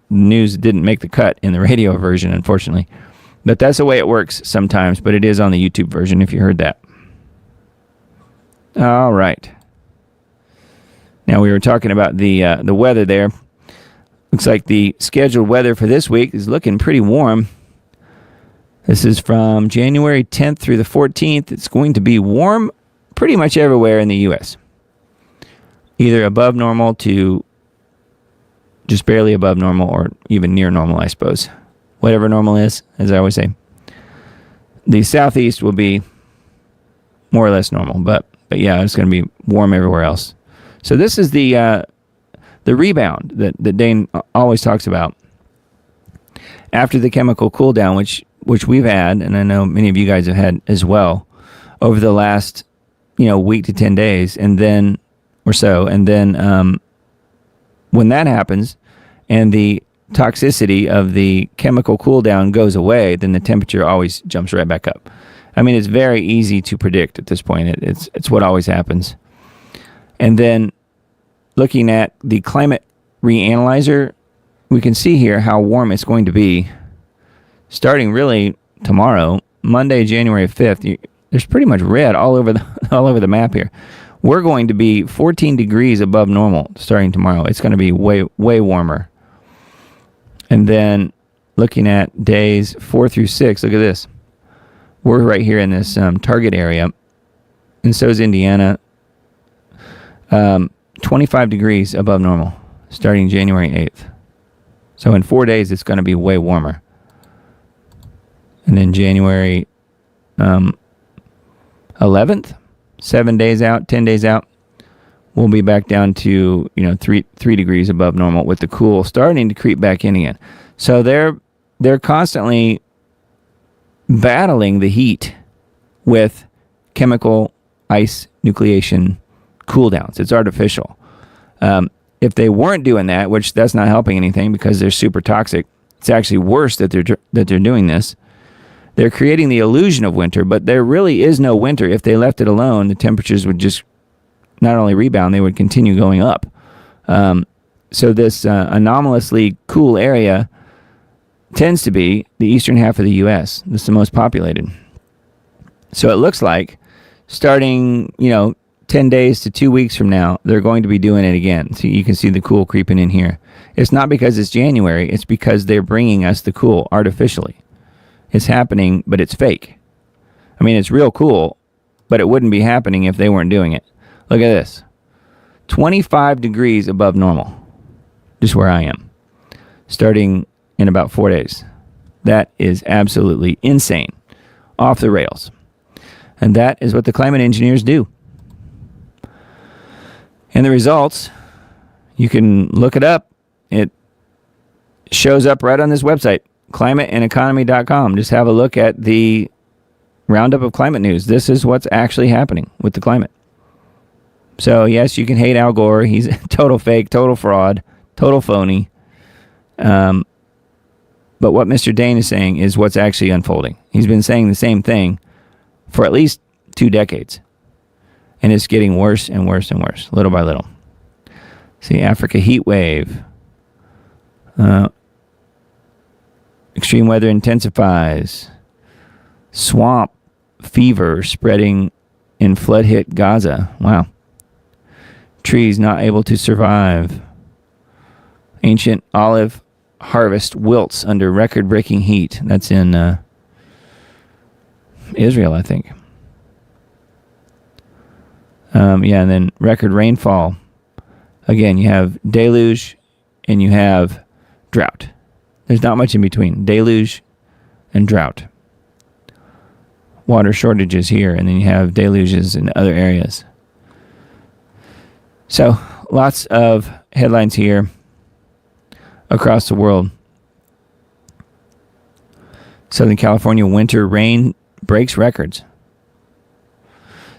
News didn't make the cut in the radio version, unfortunately. But that's the way it works sometimes, but it is on the YouTube version if you heard that. All right. Now we were talking about the weather there. Looks like the scheduled weather for this week is looking pretty warm. This is from January 10th through the 14th. It's going to be warm pretty much everywhere in the U.S. Either above normal to just barely above normal or even near normal, I suppose. Whatever normal is, as I always say. The southeast will be more or less normal, but yeah, it's going to be warm everywhere else. So this is the rebound that Dane always talks about after the chemical cool down, which we've had, and I know many of you guys have had as well over the last week to 10 days, and then or so, and then when that happens and the toxicity of the chemical cool down goes away, then the temperature always jumps right back up. I mean, it's very easy to predict at this point. It's what always happens. And then looking at the climate reanalyzer, we can see here how warm it's going to be starting really tomorrow, Monday, January 5th. There's pretty much red all over the map here. We're going to be 14 degrees above normal starting tomorrow. It's going to be way, way warmer. And then looking at days 4 through 6, look at this. We're right here in this target area, and so is Indiana. 25 degrees above normal starting January 8th. So in 4 days, it's going to be way warmer. And then January 11th, 7 days out, 10 days out, we'll be back down to 3 degrees above normal with the cool starting to creep back in again. So they're constantly battling the heat with chemical ice nucleation cool downs. It's artificial. If they weren't doing that, which that's not helping anything because they're super toxic, it's actually worse that they're doing this. They're creating the illusion of winter, but there really is no winter. If they left it alone, the temperatures would just not only rebound, they would continue going up. So this anomalously cool area tends to be the eastern half of the U.S. This is the most populated. So it looks like starting, 10 days to 2 weeks from now, they're going to be doing it again. So you can see the cool creeping in here. It's not because it's January. It's because they're bringing us the cool artificially. It's happening, but it's fake. I mean, it's real cool, but it wouldn't be happening if they weren't doing it. Look at this. 25 degrees above normal. Just where I am. Starting in about 4 days. That is absolutely insane. Off the rails. And that is what the climate engineers do. And the results, you can look it up. It shows up right on this website, climateandeconomy.com. Just have a look at the roundup of climate news. This is what's actually happening with the climate. So, yes, you can hate Al Gore. He's total fake, total fraud, total phony. But what Mr. Dane is saying is what's actually unfolding. He's been saying the same thing for at least 2 decades. And it's getting worse and worse and worse, little by little. See, Africa heat wave. Extreme weather intensifies. Swamp fever spreading in flood-hit Gaza. Wow. Trees not able to survive. Ancient olive harvest wilts under record-breaking heat. That's in Israel, I think. And then record rainfall. Again, you have deluge and you have drought. There's not much in between. Deluge and drought. Water shortages here, and then you have deluges in other areas. So, lots of headlines here across the world. Southern California winter rain breaks records.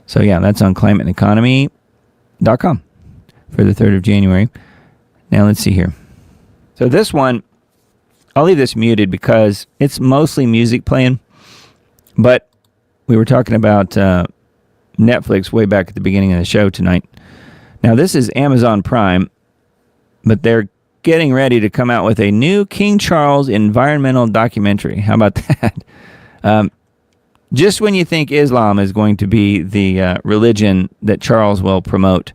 So, yeah, that's on climateandeconomy.com for the 3rd of January. Now, let's see here. So, this one, I'll leave this muted because it's mostly music playing. But we were talking about Netflix way back at the beginning of the show tonight. Now, this is Amazon Prime, but they're getting ready to come out with a new King Charles environmental documentary. How about that? Just when you think Islam is going to be the religion that Charles will promote,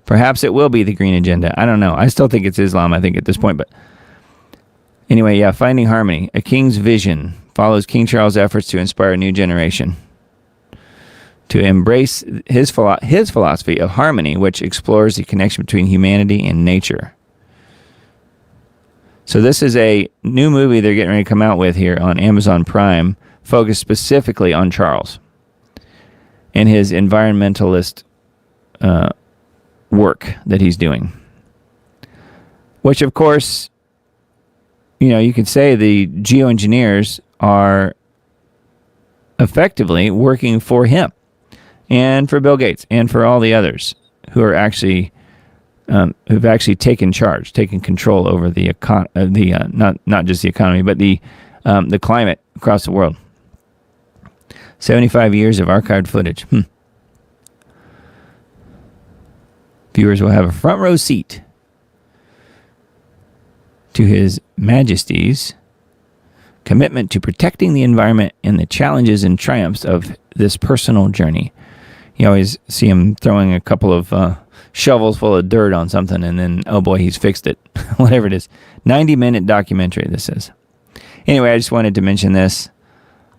perhaps it will be the Green Agenda. I don't know. I still think it's Islam, I think, at this point. But anyway, yeah, Finding Harmony, A King's Vision, follows King Charles' efforts to inspire a new generation to embrace his philosophy of harmony, which explores the connection between humanity and nature. So this is a new movie they're getting ready to come out with here on Amazon Prime, focused specifically on Charles and his environmentalist work that he's doing. Which, of course, you could say the geoengineers are effectively working for him and for Bill Gates and for all the others who are actually who've actually taken charge, taken control over the not just the economy, but the climate across the world. 75 years of archived footage. Viewers will have a front row seat to His Majesty's commitment to protecting the environment and the challenges and triumphs of this personal journey. You always see him throwing a couple of shovels full of dirt on something, and then, oh boy, he's fixed it. Whatever it is. 90-minute documentary, this is. Anyway, I just wanted to mention this.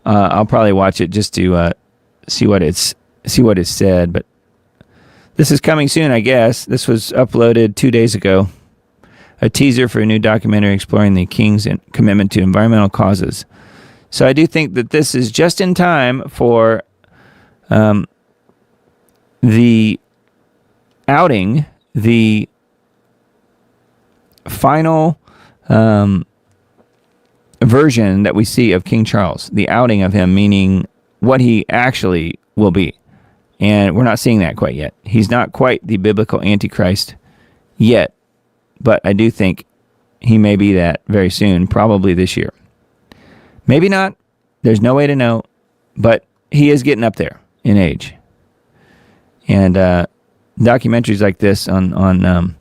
I'll probably watch it just to see what it's said, but this is coming soon, I guess. This was uploaded 2 days ago. A teaser for a new documentary exploring the king's commitment to environmental causes. So I do think that this is just in time for the outing, the final version that we see of King Charles, the outing of him, meaning what he actually will be. And we're not seeing that quite yet. He's not quite the biblical Antichrist yet, but I do think he may be that very soon, probably this year. Maybe not. There's no way to know, but he is getting up there in age. And documentaries like this on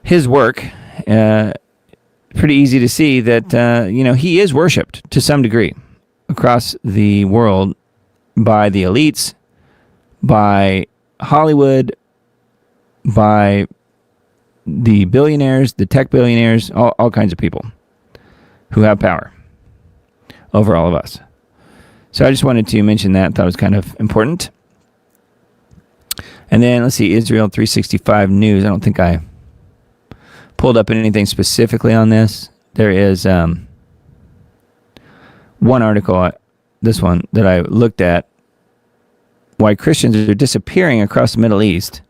his work, pretty easy to see that he is worshipped to some degree across the world by the elites, by Hollywood, by the billionaires, the tech billionaires, all kinds of people who have power over all of us. So I just wanted to mention that. Thought it was kind of important. And then let's see, Israel 365 News. I don't think I pulled up anything specifically on this. There is one article, this one, that I looked at, why Christians are disappearing across the Middle East.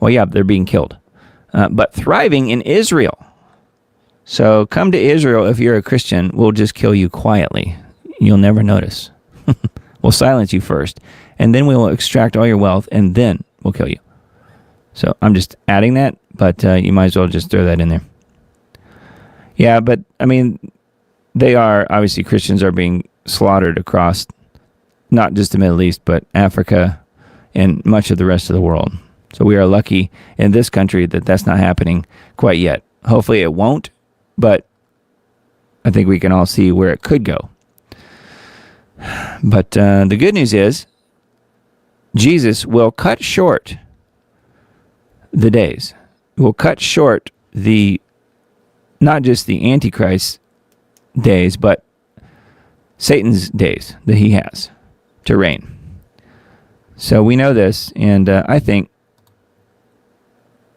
Well, yeah, they're being killed. But thriving in Israel. So come to Israel if you're a Christian. We'll just kill you quietly. You'll never notice. We'll silence you first, and then we will extract all your wealth, and then we'll kill you. So I'm just adding that, but you might as well just throw that in there. Yeah, but I mean, they are, obviously Christians are being slaughtered across not just the Middle East, but Africa and much of the rest of the world. So we are lucky in this country that that's not happening quite yet. Hopefully it won't, but I think we can all see where it could go. But the good news is Jesus will cut short the days. Will cut short not just the Antichrist days, but Satan's days that he has to reign. So we know this, and I think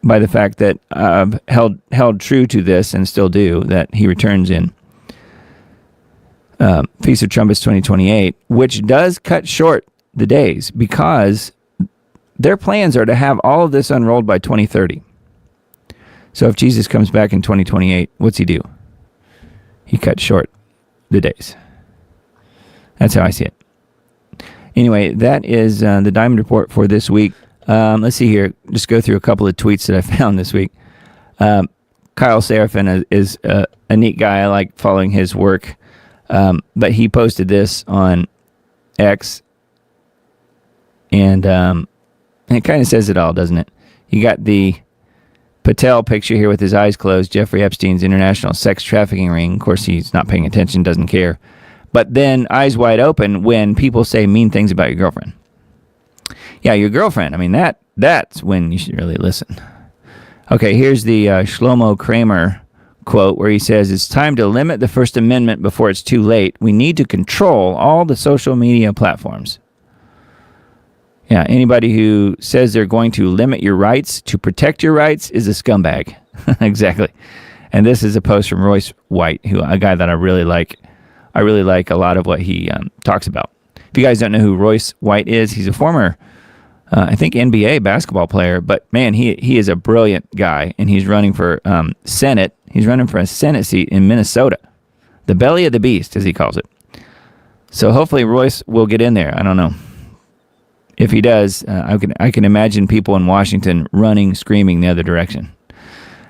by the fact that I've held true to this and still do, that he returns in Feast of Trumpets 2028, which does cut short the days because their plans are to have all of this unrolled by 2030. So if Jesus comes back in 2028, what's he do? He cuts short the days. That's how I see it. Anyway, that is the Diamond Report for this week. Let's see here. Just go through a couple of tweets that I found this week. Kyle Seraphin is a neat guy. I like following his work. But he posted this on X. And it kind of says it all, doesn't it? You got the Patel picture here with his eyes closed. Jeffrey Epstein's international sex trafficking ring. Of course, he's not paying attention, doesn't care. But then eyes wide open when people say mean things about your girlfriend. Yeah, your girlfriend. I mean, that's when you should really listen. Okay, here's the Shlomo Kramer quote where he says, "It's time to limit the First Amendment before it's too late. We need to control all the social media platforms." Yeah, anybody who says they're going to limit your rights to protect your rights is a scumbag. Exactly. And this is a post from Royce White, a guy that I really like. I really like a lot of what he talks about. If you guys don't know who Royce White is, he's a former, I think, NBA basketball player. But, man, he is a brilliant guy, and he's running for Senate. He's running for a Senate seat in Minnesota. The belly of the beast, as he calls it. So hopefully Royce will get in there. I don't know. If he does, I can imagine people in Washington running, screaming the other direction.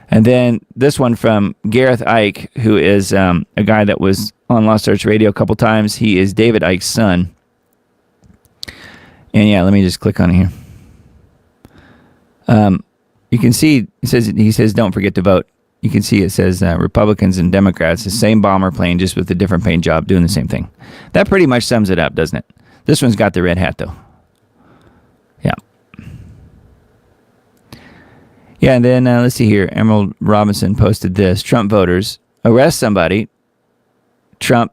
And then this one from Gareth Ike, who is a guy that was on Lost Arch Radio a couple times. He is David Icke's son. And yeah, let me just click on it here. You can see, he says, don't forget to vote. You can see it says Republicans and Democrats, the same bomber plane, just with a different paint job, doing the same thing. That pretty much sums it up, doesn't it? This one's got the red hat, though. Yeah, and then let's see here. Emerald Robinson posted this. Trump voters, arrest somebody. Trump,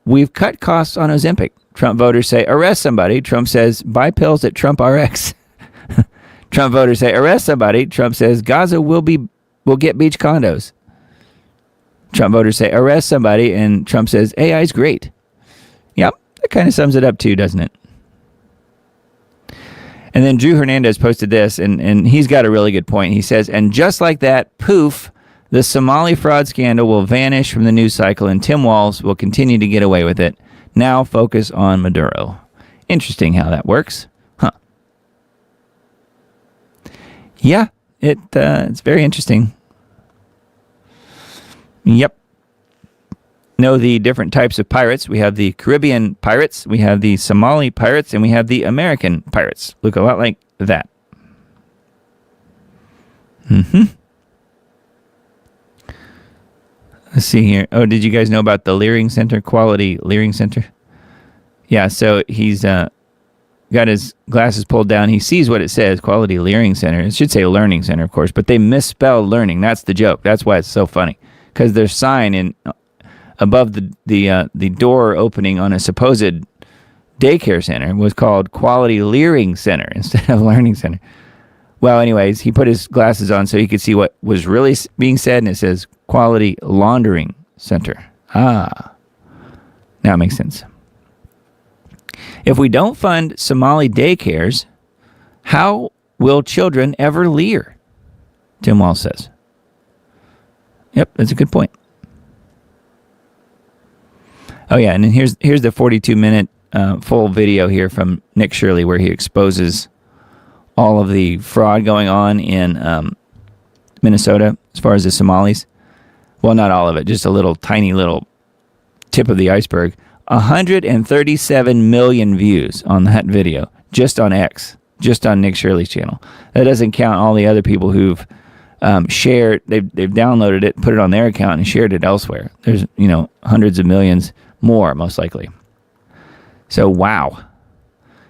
we've cut costs on Ozempic. Trump voters say, arrest somebody. Trump says, buy pills at Trump RX. Trump voters say, arrest somebody. Trump says, Gaza will get beach condos. Trump voters say, arrest somebody. And Trump says, AI is great. Yep, that kind of sums it up too, doesn't it? And then Drew Hernandez posted this, and he's got a really good point. He says, and just like that, poof, the Somali fraud scandal will vanish from the news cycle, and Tim Walz will continue to get away with it. Now focus on Maduro. Interesting how that works. Huh. Yeah, it's very interesting. Yep. Know the different types of pirates. We have the Caribbean pirates, we have the Somali pirates, and we have the American pirates. Look a lot like that. Let's see here. Oh, did you guys know about the Leering Center, Quality Leering Center? Yeah, so he's got his glasses pulled down. He sees what it says, Quality Leering Center. It should say Learning Center, of course, but they misspelled learning. That's the joke. That's why it's so funny. Because their sign above the door opening on a supposed daycare center was called Quality Leering Center instead of Learning Center. Well, anyways, he put his glasses on so he could see what was really being said, and it says Quality Laundering Center. Ah, now it makes sense. If we don't fund Somali daycares, how will children ever leer? Tim Walz says. Yep, that's a good point. Oh, yeah, and then here's the 42-minute full video here from Nick Shirley where he exposes all of the fraud going on in Minnesota as far as the Somalis. Well, not all of it, just a little tiny little tip of the iceberg. 137 million views on that video, just on X, just on Nick Shirley's channel. That doesn't count all the other people who've shared, they've downloaded it, put it on their account, and shared it elsewhere. There's, hundreds of millions more, most likely. So, wow.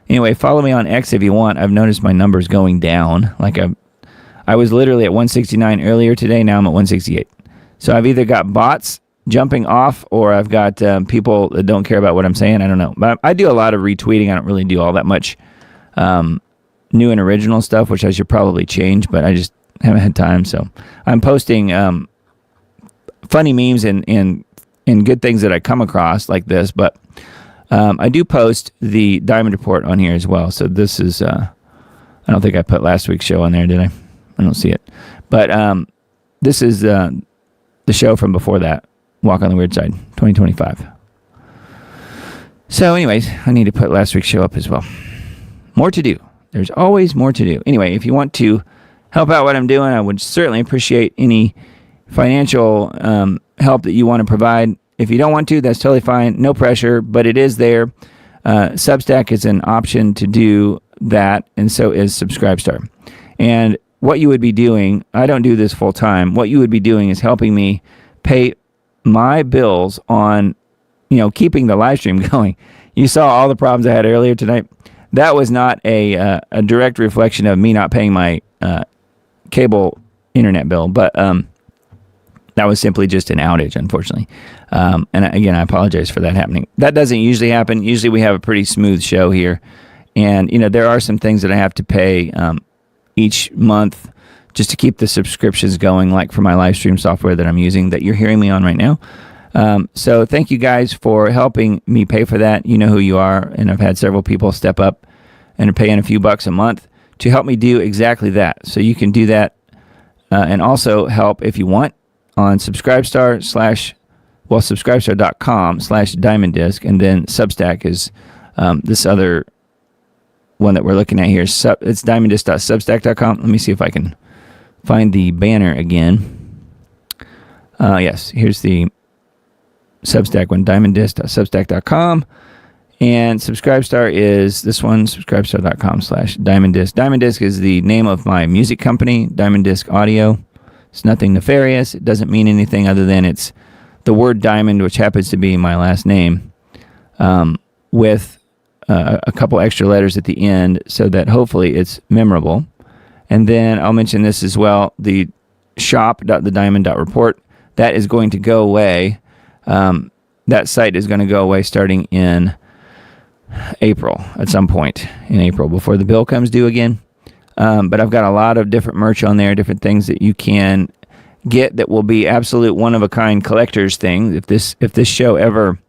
Anyway, follow me on X if you want. I've noticed my numbers going down. Like I was literally at 169 earlier today. Now I'm at 168. So I've either got bots jumping off or I've got people that don't care about what I'm saying. I don't know. But I do a lot of retweeting. I don't really do all that much new and original stuff, which I should probably change, but I just haven't had time. So I'm posting funny memes and good things that I come across like this, but I do post the Diamond Report on here as well. So this is, I don't think I put last week's show on there, did I? I don't see it. But this is the show from before that, Walk on the Weird Side, 2025. So anyways, I need to put last week's show up as well. More to do. There's always more to do. Anyway, if you want to help out what I'm doing, I would certainly appreciate any financial help that you want to provide. If you don't want to, that's totally fine. No pressure, but it is there. Substack is an option to do that, and so is Subscribestar. And what you would be doing, I don't do this full time, what you would be doing is helping me pay my bills on, keeping the live stream going. You saw all the problems I had earlier tonight. That was not a direct reflection of me not paying my cable internet bill, but that was simply just an outage, unfortunately. And again, I apologize for that happening. That doesn't usually happen. Usually we have a pretty smooth show here. And, there are some things that I have to pay each month just to keep the subscriptions going, like for my live stream software that I'm using that you're hearing me on right now. So thank you guys for helping me pay for that. You know who you are. And I've had several people step up and are paying a few bucks a month to help me do exactly that. So you can do that and also help if you want on Subscribestar.com/DiamondDisc, and then Substack is this other one that we're looking at here. It's diamonddisc.substack.com. Let me see if I can find the banner again. Yes, here's the Substack one, diamonddisc.substack.com. And Subscribestar is this one, subscribestar.com/DiamondDisc. DiamondDisc is the name of my music company, Diamond Disc Audio. It's nothing nefarious. It doesn't mean anything other than it's the word diamond, which happens to be my last name, with a couple extra letters at the end so that hopefully it's memorable. And then I'll mention this as well, the shop.thediamond.report, that is going to go away. That site is going to go away starting in April, at some point in April, before the bill comes due again. But I've got a lot of different merch on there, different things that you can get that will be absolute one-of-a-kind collector's thing. If this show ever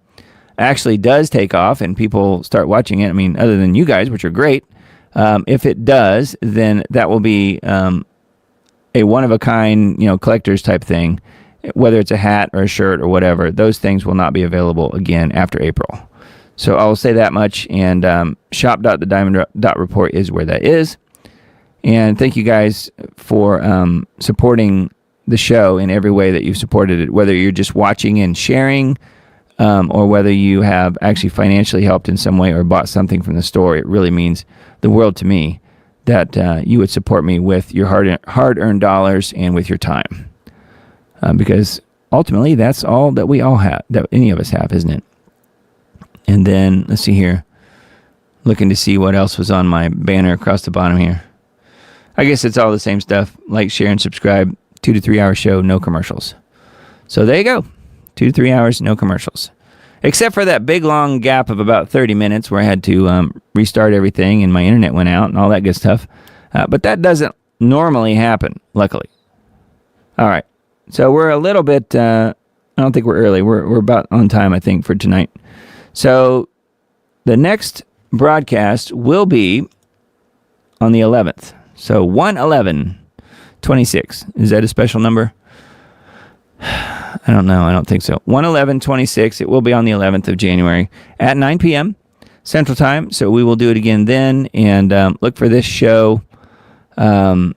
actually does take off and people start watching it, I mean, other than you guys, which are great, if it does, then that will be a one-of-a-kind, collector's type thing, whether it's a hat or a shirt or whatever. Those things will not be available again after April. So I'll say that much, and shop.thediamond.report is where that is. And thank you guys for supporting the show in every way that you've supported it, whether you're just watching and sharing, or whether you have actually financially helped in some way or bought something from the store. It really means the world to me that you would support me with your hard-earned dollars and with your time. Because ultimately, that's all that we all have, that any of us have, isn't it? And then, let's see here. Looking to see what else was on my banner across the bottom here. I guess it's all the same stuff. Like, share, and subscribe. 2 to 3 hour show, no commercials. So there you go. 2 to 3 hours, no commercials. Except for that big, long gap of about 30 minutes where I had to restart everything and my internet went out and all that good stuff. But that doesn't normally happen, luckily. All right. So we're a little bit, I don't think we're early. We're about on time, I think, for tonight. So the next broadcast will be on the 11th. So 1/11/26. Is that a special number? I don't know. I don't think so. 1/11/26. It will be on the 11th of January at 9 p.m. Central Time. So we will do it again then. And look for this show, the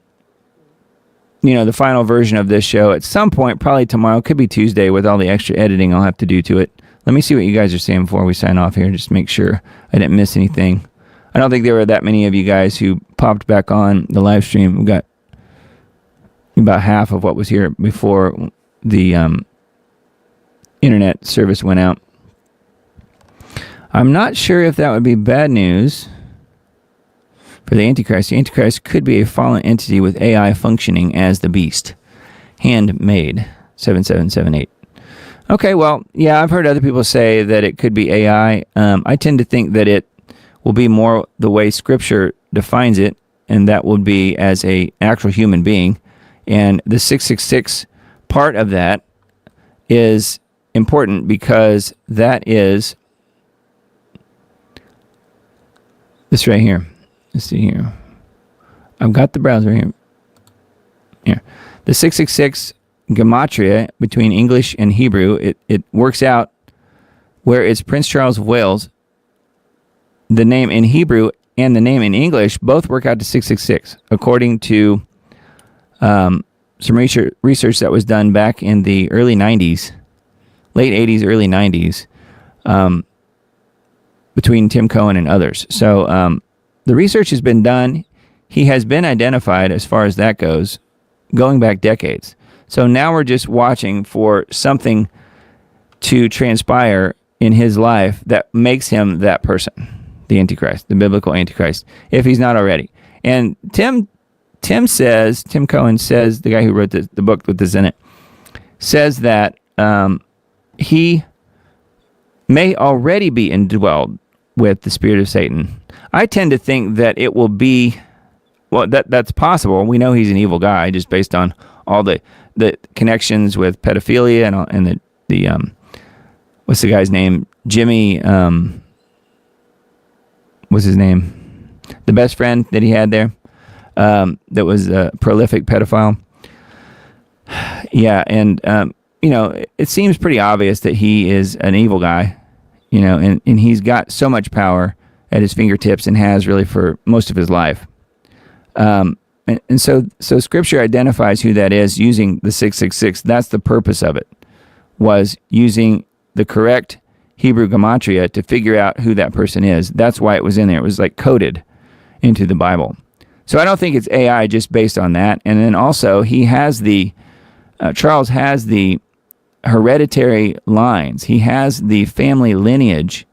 final version of this show at some point, probably tomorrow. Could be Tuesday with all the extra editing I'll have to do to it. Let me see what you guys are saying before we sign off here. Just make sure I didn't miss anything. I don't think there were that many of you guys who popped back on the live stream. We got about half of what was here before the internet service went out. I'm not sure if that would be bad news for the Antichrist. The Antichrist could be a fallen entity with AI functioning as the beast. Handmade. 7778. Okay, well, yeah, I've heard other people say that it could be AI. I tend to think that it will be more the way Scripture defines it, and that would be as a actual human being. And the 666 part of that is important because that is this right here. Let's see here. I've got the browser here. Here. The 666 gematria between English and Hebrew, it works out where it's Prince Charles of Wales. The name in Hebrew and the name in English both work out to 666, according to some research that was done back in the early 90s, late 80s, early 90s, between Tim Cohen and others. So the research has been done. He has been identified as far as that goes, going back decades. So now we're just watching for something to transpire in his life that makes him that person, the Antichrist, the biblical Antichrist, if he's not already. And Tim Cohen says, the guy who wrote the book with this in it, says that he may already be indwelled with the spirit of Satan. I tend to think that it will be, well, that's possible. We know he's an evil guy just based on all the connections with pedophilia and the what's the guy's name? Jimmy, what's his name? The best friend that he had there, that was a prolific pedophile. Yeah, and it seems pretty obvious that he is an evil guy, and he's got so much power at his fingertips and has really for most of his life. And so Scripture identifies who that is using the 666. That's the purpose of it, was using the correct Hebrew gematria to figure out who that person is. That's why it was in there. It was like coded into the Bible. So I don't think it's AI just based on that. And then also he has Charles has the hereditary lines. He has the family lineage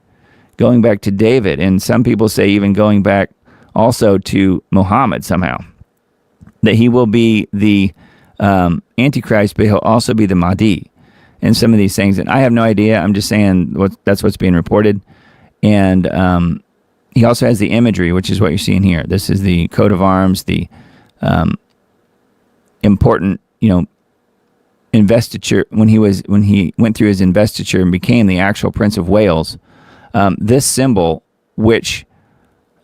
going back to David. And some people say even going back also to Muhammad somehow. that he will be the Antichrist, but he'll also be the Mahdi and some of these things. And I have no idea. I'm just saying that's what's being reported. And he also has the imagery, which is what you're seeing here. This is the coat of arms, the important, investiture when he went through his investiture and became the actual Prince of Wales. This symbol, which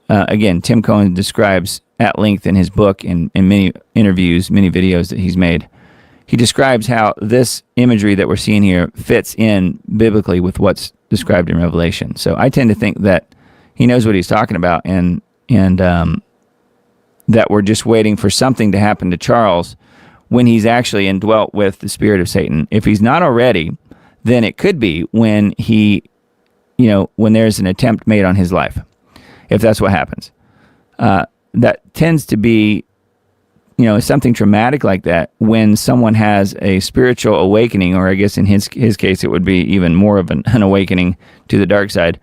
again Tim Cohen describes at length in his book and in many interviews, many videos that he's made, he describes how this imagery that we're seeing here fits in biblically with what's described in Revelation. So I tend to think that he knows what he's talking about, and that we're just waiting for something to happen to Charles when he's actually indwelt with the spirit of Satan. If he's not already, then it could be when when there's an attempt made on his life, if that's what happens. That tends to be, something traumatic like that when someone has a spiritual awakening, or I guess in his case, it would be even more of an awakening to the dark side.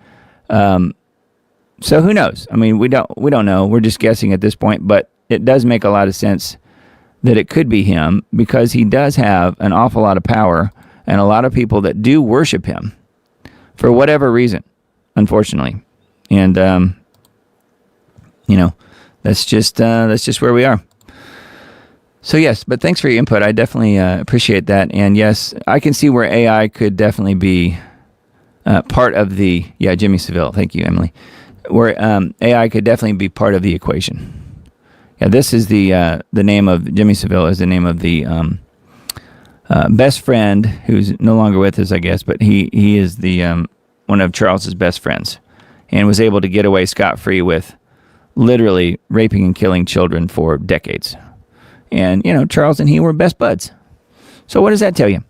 So who knows? I mean, we don't know. We're just guessing at this point, but it does make a lot of sense that it could be him, because he does have an awful lot of power and a lot of people that do worship him for whatever reason, unfortunately. And, that's just where we are. So yes, but thanks for your input. I definitely appreciate that. And yes, I can see where AI could definitely be part of the, Jimmy Seville. Thank you, Emily. Where AI could definitely be part of the equation. Yeah, this is the name of Jimmy Seville is the name of the best friend who's no longer with us, I guess, but he is the one of Charles's best friends, and was able to get away scot-free with literally raping and killing children for decades. And Charles and he were best buds. So what does that tell you?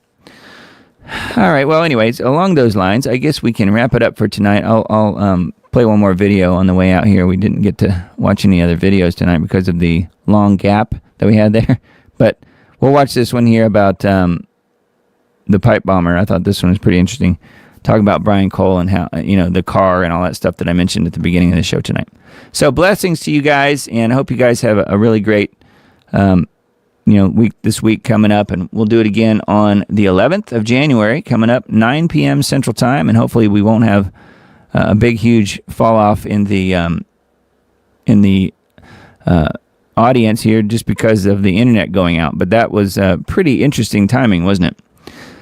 All right. Well, anyways, along those lines, I guess we can wrap it up for tonight. I'll play one more video on the way out here. We didn't get to watch any other videos tonight because of the long gap that we had there. But we'll watch this one here about the pipe bomber. I thought this one was pretty interesting. Talking about Brian Cole and how, the car and all that stuff that I mentioned at the beginning of the show tonight. So blessings to you guys, and I hope you guys have a really great week this week coming up, and we'll do it again on the 11th of January coming up, 9 p.m. Central Time, and hopefully we won't have a big, huge fall off in the audience here just because of the internet going out. But that was pretty interesting timing, wasn't it?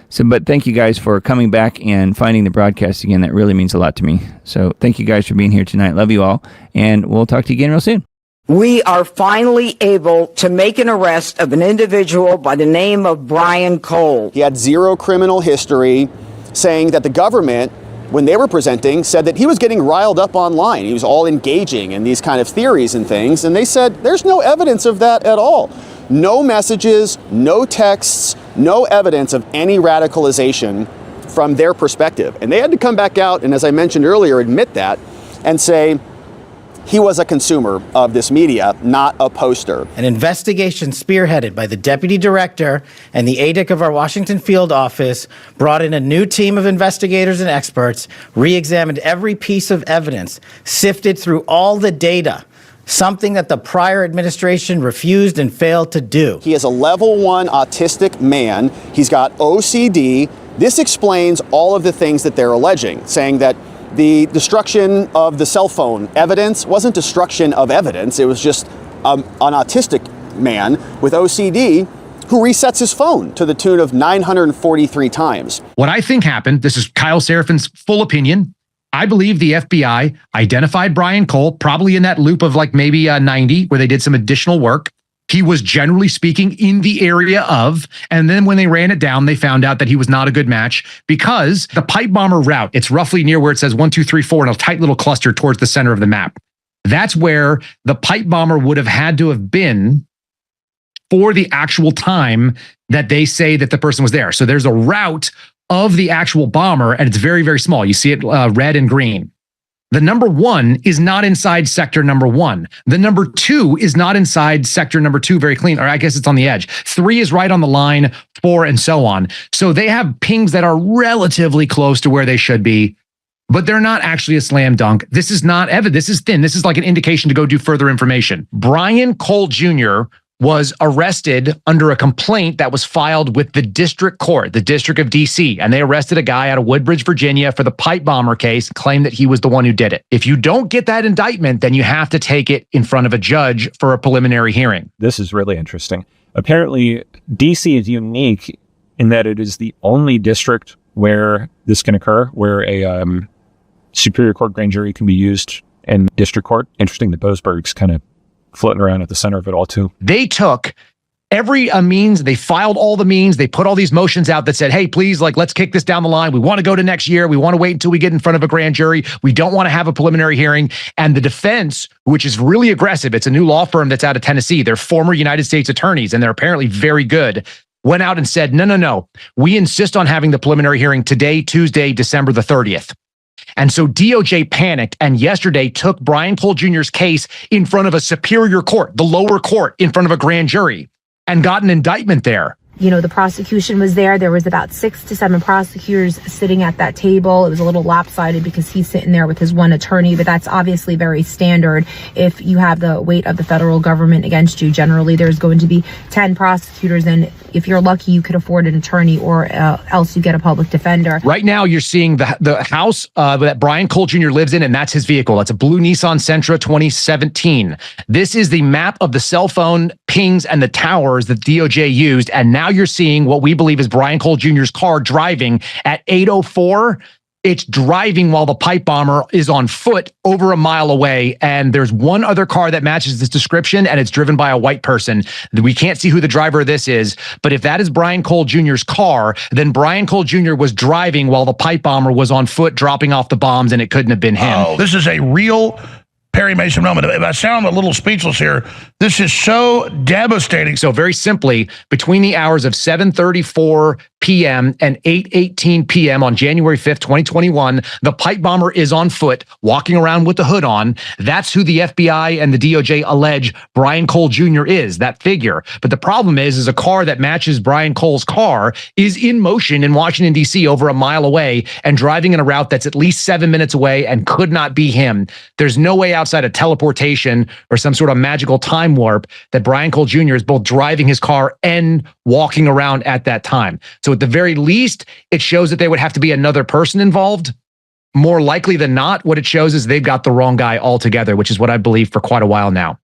So, but thank you guys for coming back and finding the broadcast again. That really means a lot to me. So thank you guys for being here tonight. Love you all, and we'll talk to you again real soon. We are finally able to make an arrest of an individual by the name of Brian Cole. He had zero criminal history, saying that the government, when they were presenting, said that he was getting riled up online. He was all engaging in these kind of theories and things. And they said, there's no evidence of that at all. No messages, no texts, no evidence of any radicalization from their perspective. And they had to come back out and, as I mentioned earlier, admit that and say, he was a consumer of this media, not a poster. An investigation spearheaded by the deputy director and the ADIC of our Washington field office brought in a new team of investigators and experts, re-examined every piece of evidence, sifted through all the data, something that the prior administration refused and failed to do. He is a level 1 autistic man. He's got OCD. This explains all of the things that they're alleging, saying that the destruction of the cell phone evidence wasn't destruction of evidence. It was just an autistic man with OCD who resets his phone to the tune of 943 times. What I think happened, this is Kyle Serafin's full opinion. I believe the FBI identified Brian Cole, probably in that loop of like maybe 90, where they did some additional work. He was generally speaking in the area of, and then when they ran it down, they found out that he was not a good match because the pipe bomber route, it's roughly near where it says 1, 2, 3, 4 in a tight little cluster towards the center of the map. That's where the pipe bomber would have had to have been for the actual time that they say that the person was there. So there's a route of the actual bomber, and it's very, very small. You see it red and green. The number 1 is not inside sector number 1. The number 2 is not inside sector number 2, very clean, or I guess it's on the edge. 3 is right on the line, 4 and so on. So they have pings that are relatively close to where they should be, but they're not actually a slam dunk. This is not evidence. This is thin. This is like an indication to go do further information. Brian Cole Jr. was arrested under a complaint that was filed with the district court, the District of D.C., and they arrested a guy out of Woodbridge, Virginia for the pipe bomber case, claimed that he was the one who did it. If you don't get that indictment, then you have to take it in front of a judge for a preliminary hearing. This is really interesting. Apparently, D.C. is unique in that it is the only district where this can occur, where a Superior Court grand jury can be used in district court. Interesting that Boasberg's kind of floating around at the center of it all too. They took every means, they filed all the means, they put all these motions out that said, hey, please, let's kick this down the line. We want to go to next year. We want to wait until we get in front of a grand jury. We don't want to have a preliminary hearing. And the defense, which is really aggressive, it's a new law firm that's out of Tennessee. They're former United States attorneys, and they're apparently very good, went out and said, no. We insist on having the preliminary hearing today, Tuesday, December the 30th. And so DOJ panicked and yesterday took Brian Cole Jr.'s case in front of a superior court, the lower court, in front of a grand jury, and got an indictment there. You know, the prosecution was there. There was about 6 to 7 prosecutors sitting at that table. It was a little lopsided because he's sitting there with his one attorney, but that's obviously very standard. If you have the weight of the federal government against you, generally there's going to be 10 prosecutors. And if you're lucky, you could afford an attorney or else you get a public defender. Right now, you're seeing the house that Brian Cole Jr. lives in, and that's his vehicle. That's a blue Nissan Sentra 2017. This is the map of the cell phone pings and the towers that DOJ used. And now you're seeing what we believe is Brian Cole Jr.'s car driving at 8:04. It's driving while the pipe bomber is on foot over a mile away. And there's one other car that matches this description, and it's driven by a white person. We can't see who the driver of this is, but if that is Brian Cole Jr.'s car, then Brian Cole Jr. was driving while the pipe bomber was on foot dropping off the bombs, and it couldn't have been him. Oh, this is a real Perry Mason moment. If I sound a little speechless here, this is so devastating. So very simply, between the hours of 7:34 p.m. and 8:18 p.m. on January 5th, 2021, the pipe bomber is on foot, walking around with the hood on. That's who the FBI and the DOJ allege Brian Cole Jr. is, that figure. But the problem is a car that matches Brian Cole's car is in motion in Washington, D.C., over a mile away and driving in a route that's at least 7 minutes away and could not be him. There's no way outside of teleportation or some sort of magical time warp that Brian Cole Jr. is both driving his car and walking around at that time. So at the very least, it shows that there would have to be another person involved. More likely than not, what it shows is they've got the wrong guy altogether, which is what I believe for quite a while now.